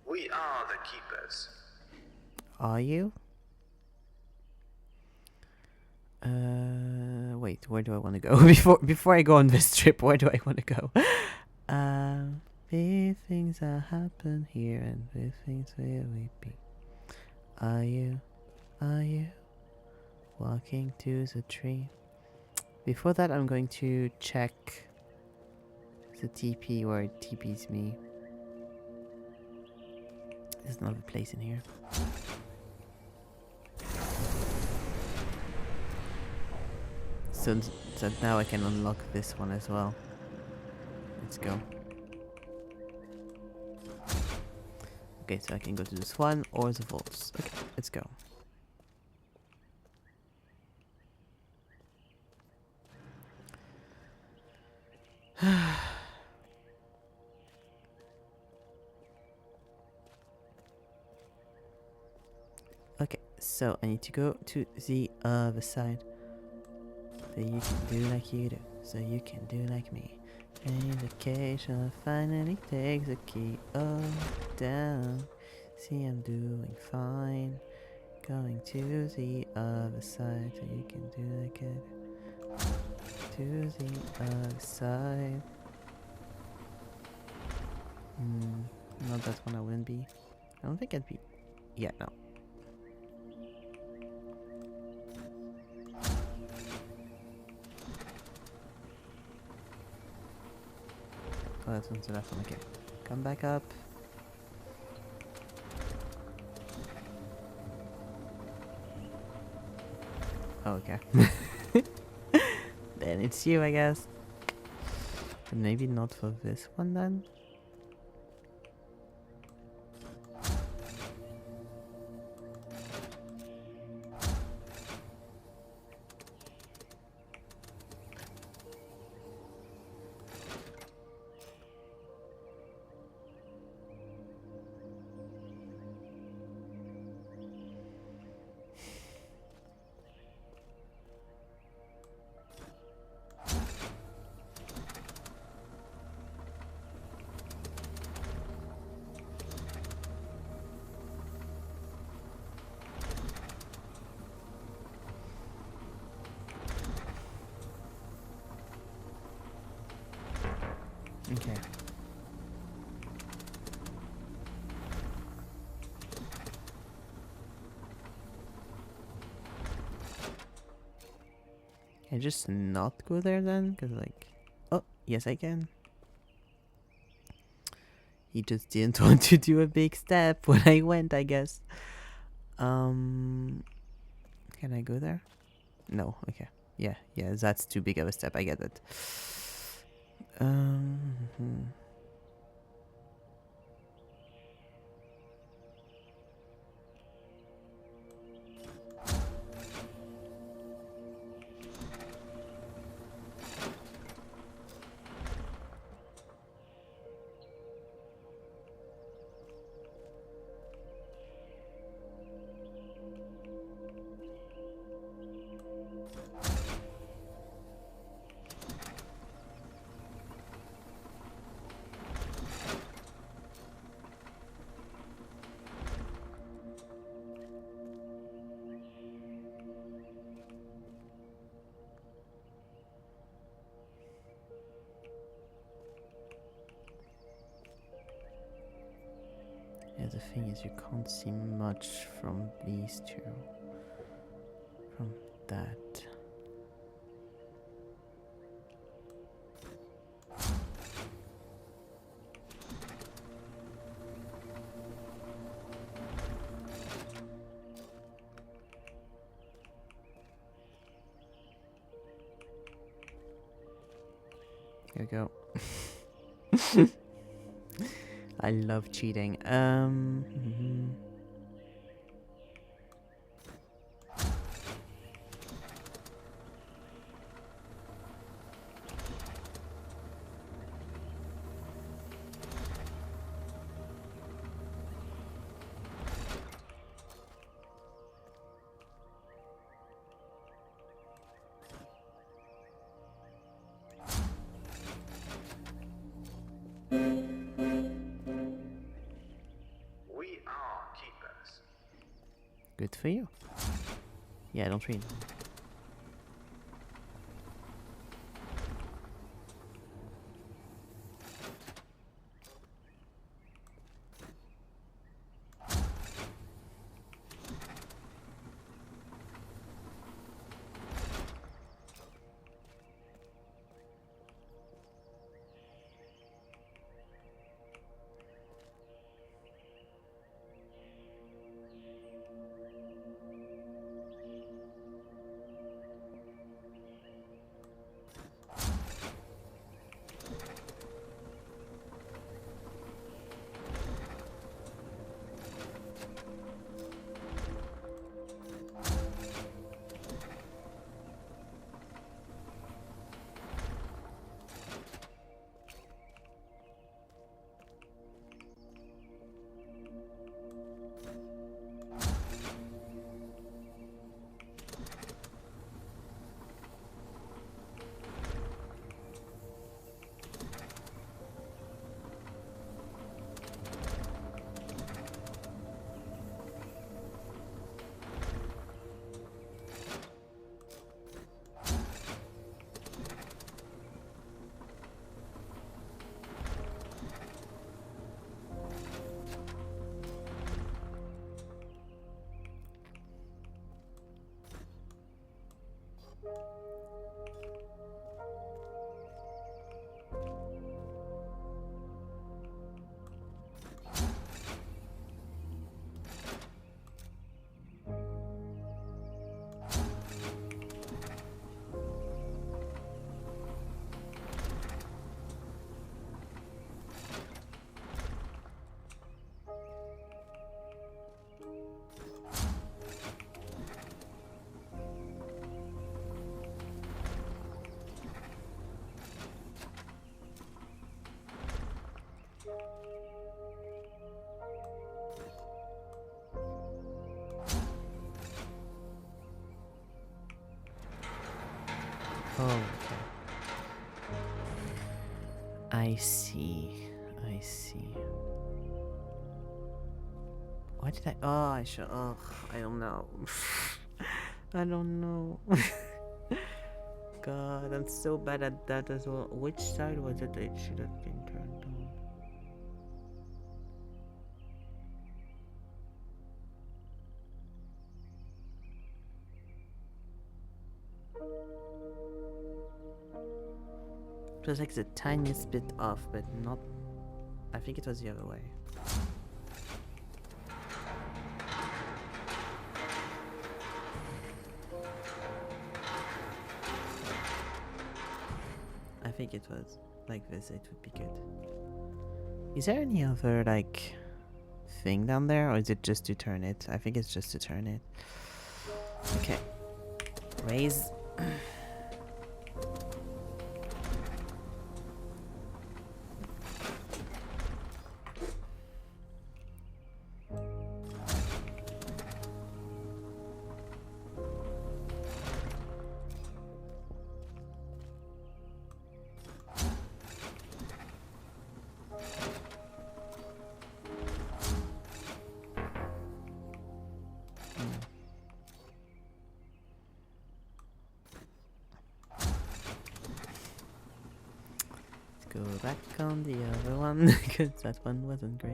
Speaker 3: We are the keepers.
Speaker 1: Are you? Wait, where do I want to go? before I go on this trip, where do I want to go? Big things that happen here and big things where we be. Are you walking to the tree? Before that, I'm going to check the TP where it TPs me. There's another place in here. So now I can unlock this one as well. Let's go. Okay, so I can go to this one or the vaults. Okay, let's go. Okay, so I need to go to the other side. So you can do like you do, so you can do like me. Invocation finally takes the key down. See, I'm doing fine. Going to the other side, so you can do like it. To the other side. Not that one I wouldn't be. I don't think I'd be. Yeah, no. Oh, that's one's the left one. Okay. Come back up. Oh, okay. Then it's you, I guess. But maybe not for this one then. Okay. Can I just not go there then? Cause like, oh yes I can. He just didn't want to do a big step when I went, I guess. Can I go there? No. Okay. Yeah. That's too big of a step. I get it. Hmm. Yeah, the thing is, you can't see much from these two. From that. Here we go. I love cheating.
Speaker 3: We are keepers.
Speaker 1: Good for you. Yeah, don't read. Oh, okay. I see. I see. Why did I? Oh, I should. Oh, I don't know. I don't know. god, I'm so bad at that as well. Which side was it that should have been turned on? It was like the tiniest bit off, but not... I think it was the other way. I think it was like this, it would be good. Is there any other, like, thing down there, or is it just to turn it? I think it's just to turn it. Okay. Raise. Go back on the other one, because that one wasn't great.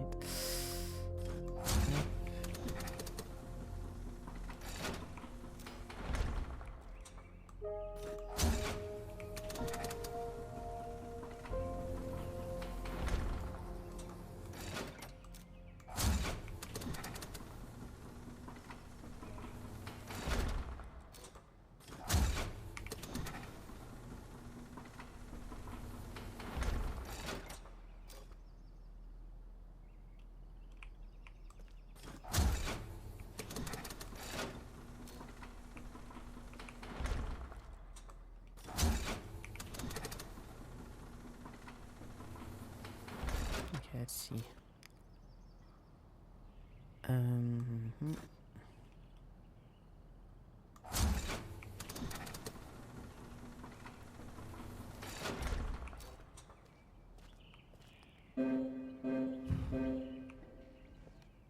Speaker 1: Okay, let's see.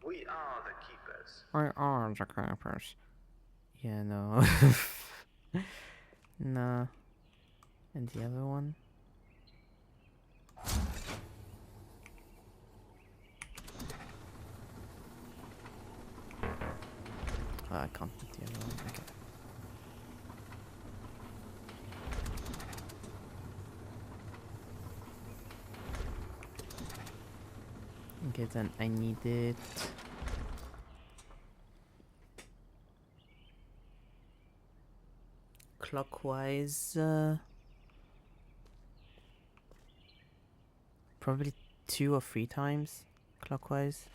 Speaker 3: We are the keepers.
Speaker 1: Where are the creepers? Yeah, no. Nah. And the other one? Oh, I can't put the other one. Okay. Okay, then I need it. Clockwise. Probably 2 or 3 times clockwise.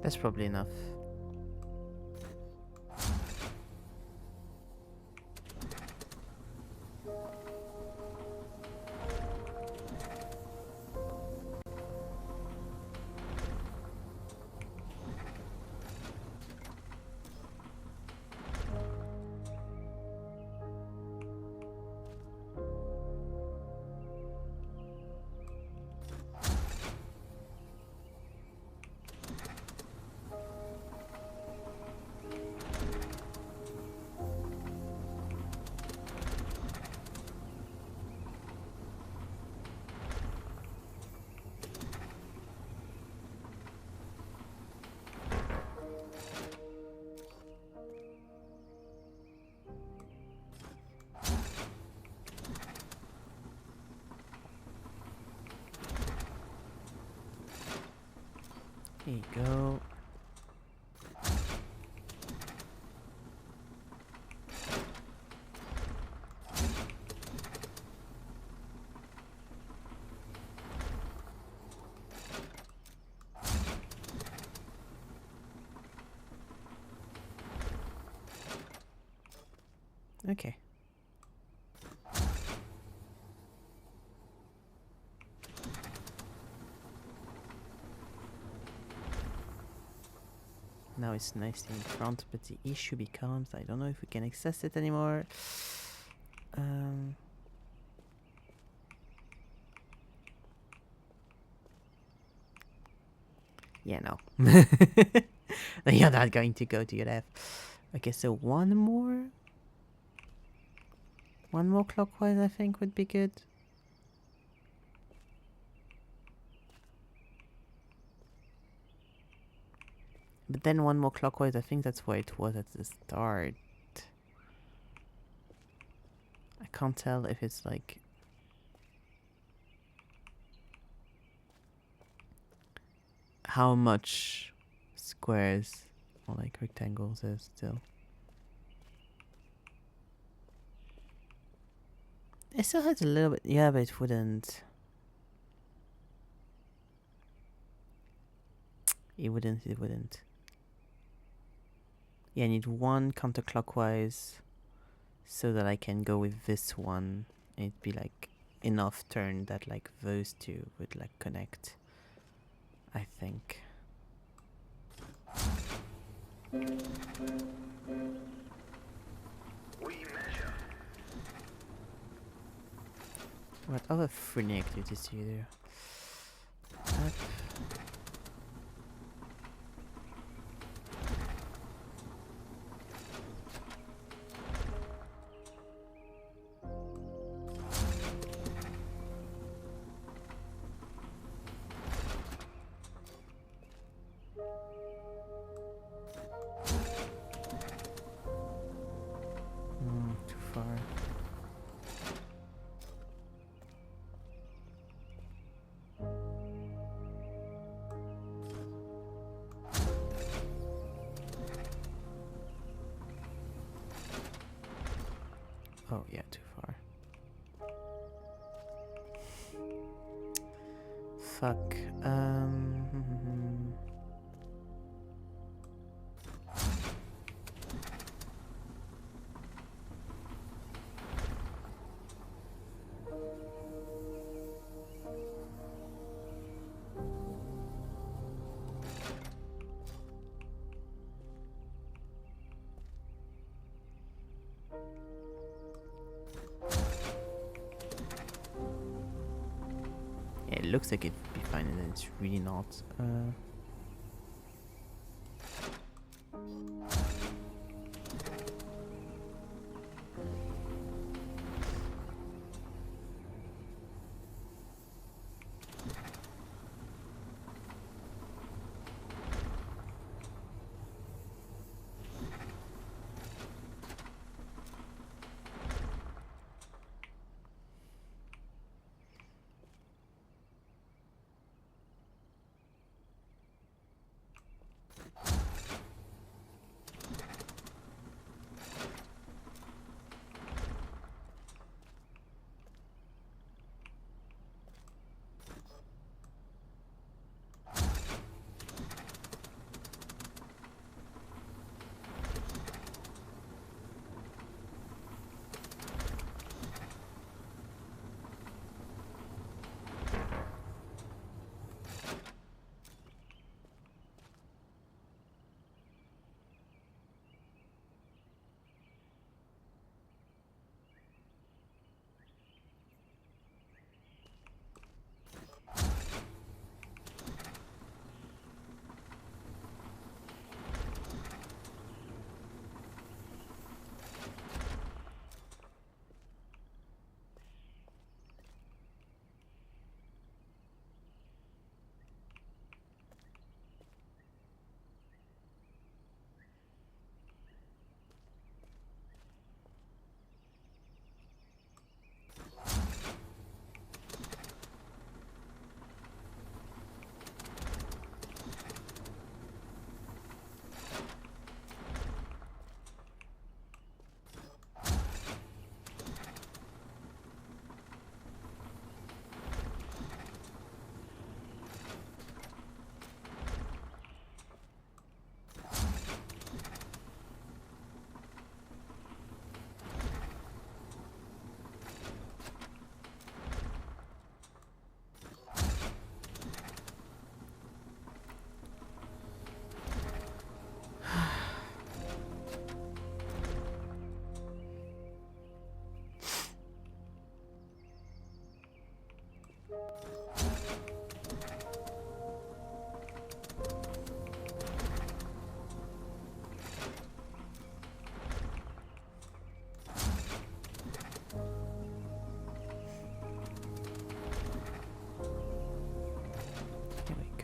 Speaker 1: That's probably enough. Here you go. Okay. Now it's nicely in front, but the issue becomes I don't know if we can access it anymore. Yeah, no. You're not going to go to your left. Okay, so one more clockwise I think would be good. But then one more clockwise, I think that's where it was at the start. I can't tell if it's like... how much squares or like rectangles there's still. It still has a little bit, yeah, but it wouldn't. It wouldn't. Yeah, I need one counterclockwise so that I can go with this one. It'd be like enough turn that like those two would like connect, I think.
Speaker 3: We measure.
Speaker 1: What other funny activities do you do? Up. Too far. Oh yeah, too far. Fuck. Yeah, it looks like it'd be fine, and then it's really not.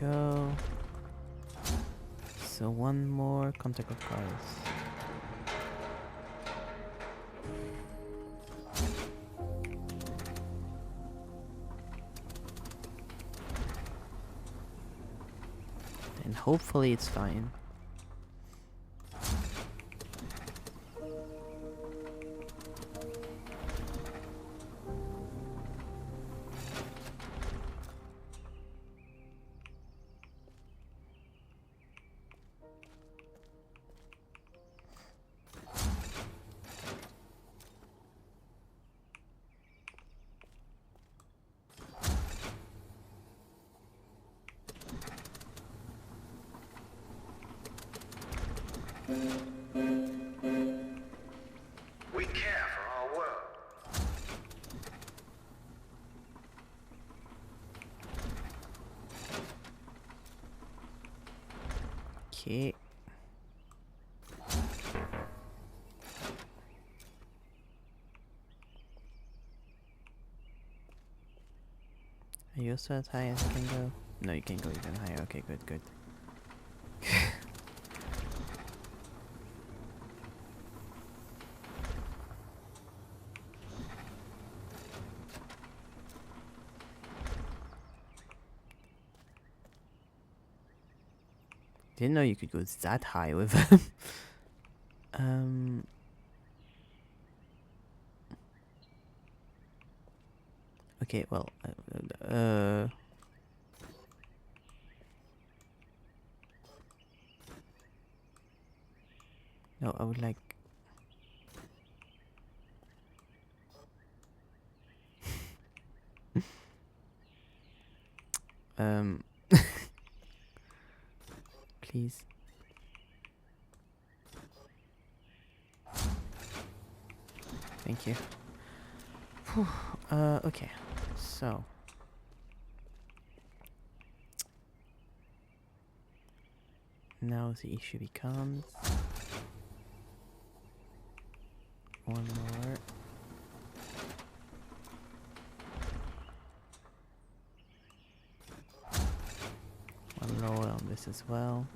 Speaker 1: go. So one more contact with cars. And hopefully it's fine.
Speaker 3: We care for our world.
Speaker 1: Okay. Are you also as high as I can go? No, you can go even higher. Okay, good, good. Didn't know you could go that high with them. Okay, well, no, I would like. Please. Thank you. Whew. Okay, so. Now the issue becomes one more. One lower on this as well.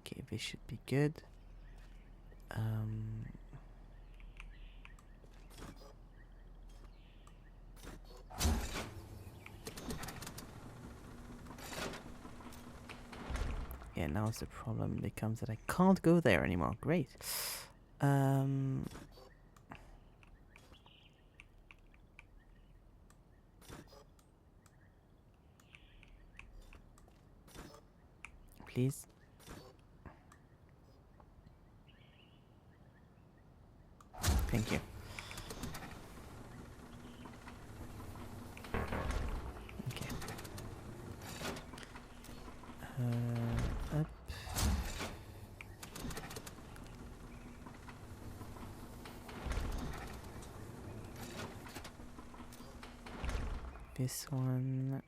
Speaker 1: Okay, this should be good. Yeah, now the problem becomes that I can't go there anymore. Great. Please. Thank you. Okay. Up. This one.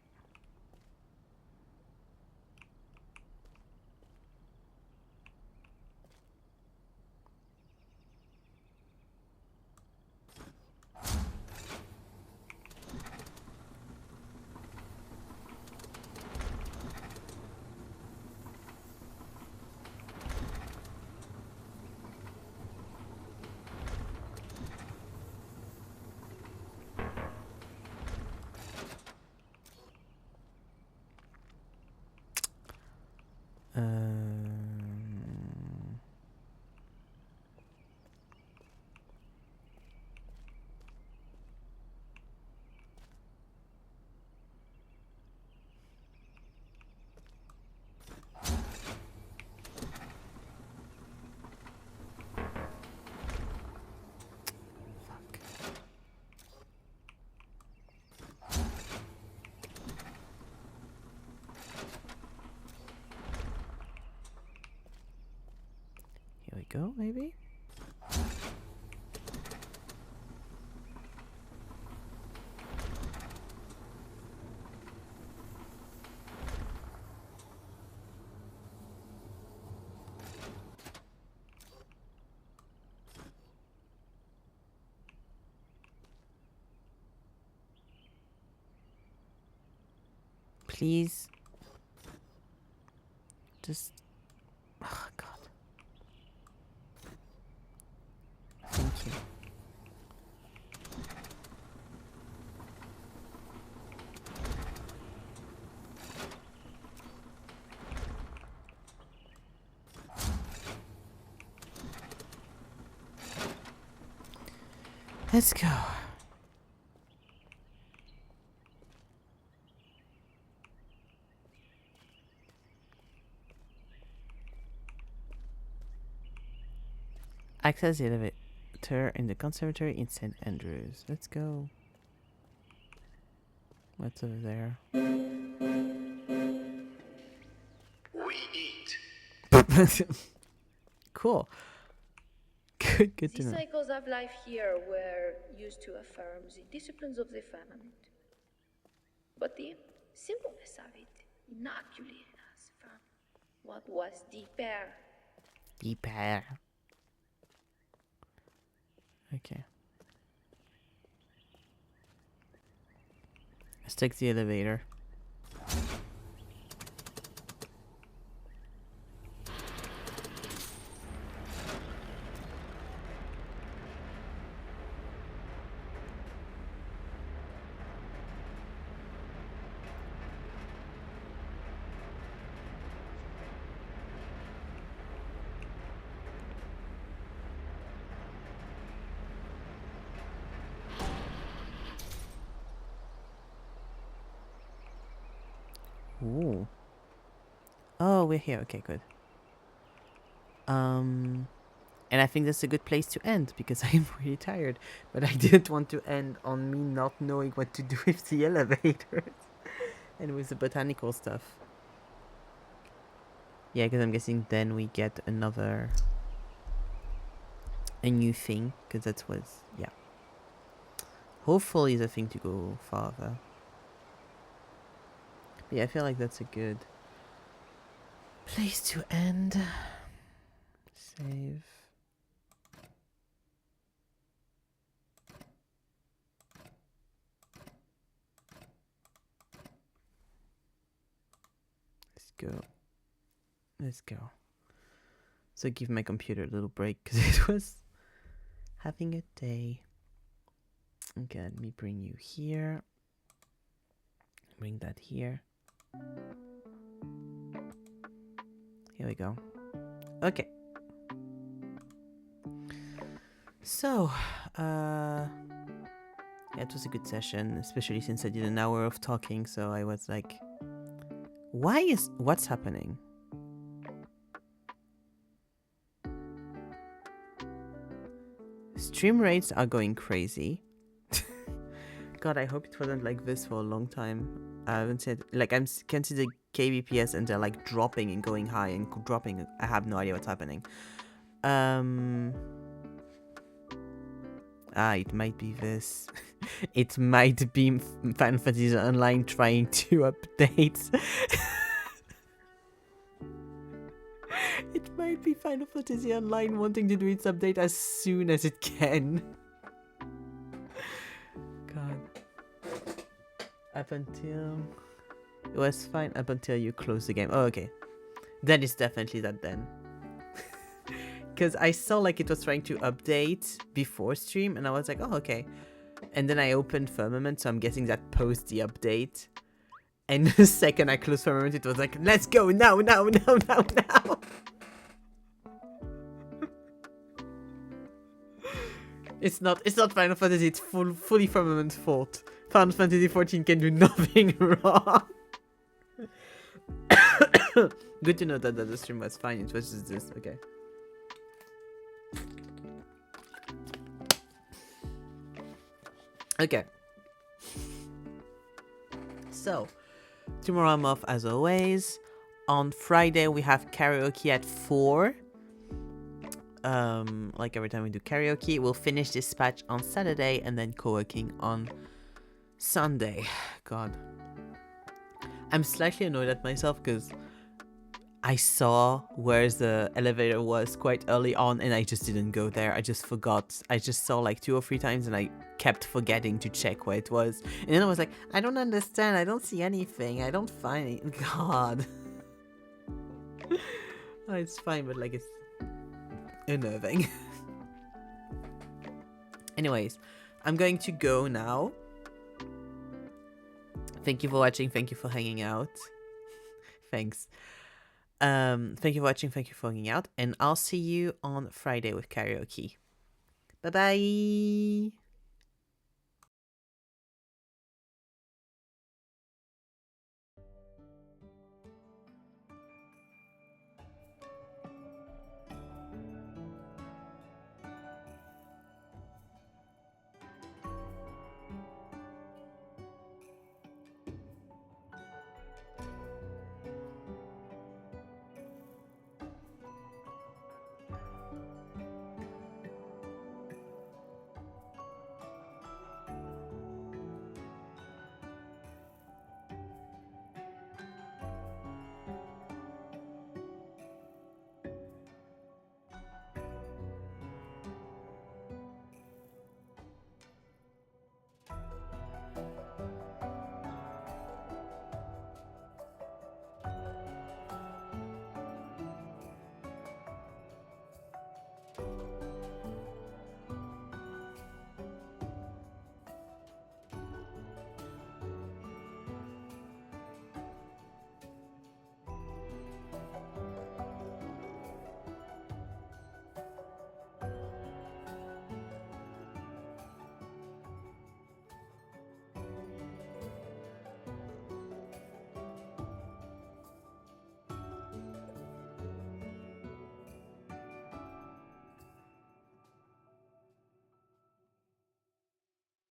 Speaker 1: Here we go, maybe? Please. Just... Oh, God. Thank you. Let's go. Access the elevator in the conservatory in St. Andrews. Let's go. What's over there?
Speaker 3: We eat.
Speaker 1: Cool. Good
Speaker 2: The
Speaker 1: to know.
Speaker 2: cycles of life here were used to affirm the disciplines of the firmament. But the simpleness of it inoculated us from what was deep air.
Speaker 1: Deep air. Okay. Let's take the elevator. Ooh. Oh, we're here. Okay, good. And I think that's a good place to end because I'm really tired. But I didn't want to end on me not knowing what to do with the elevators and with the botanical stuff. Yeah, because I'm guessing then we get a new thing, because that was, yeah. Hopefully the thing to go farther. But yeah, I feel like that's a good place to end. Save. Let's go. Let's go. So give my computer a little break because it was having a day. Okay, let me bring you here. Bring that here. Here we go. Okay. So, yeah, it was a good session, especially since I did an hour of talking, so I was like, what's happening? Stream rates are going crazy. God, I hope it wasn't like this for a long time. I haven't said, like, can see the kbps and they're like dropping and going high and dropping. I have no idea what's happening. It might be this. It might be Final Fantasy Online trying to update. It might be Final Fantasy Online wanting to do its update as soon as it can. God. Up until... It was fine up until you close the game. Oh, okay. Then it's definitely that then. Because I saw like it was trying to update before stream and I was like, oh, okay. And then I opened Firmament, so I'm guessing that post the update. And the second I closed Firmament, it was like, let's go now. It's not Final Fantasy, it's fully Firmament's fault. Final Fantasy 14 can do nothing wrong. Good to know that the stream was fine, it was just this, okay. Okay. So, tomorrow I'm off as always. On Friday we have karaoke at 4. Like every time we do karaoke. We'll finish this patch on Saturday and then co-working on Sunday. God. I'm slightly annoyed at myself because I saw where the elevator was quite early on and I just didn't go there. I just forgot. I just saw like 2 or 3 times and I kept forgetting to check where it was. And then I was like, I don't understand. I don't see anything. I don't find it. God. Oh, it's fine, but like it's unnerving. Anyways, I'm going to go now. Thank you for watching. Thank you for hanging out. Thanks. Thank you for watching. Thank you for hanging out. And I'll see you on Friday with karaoke. Bye bye.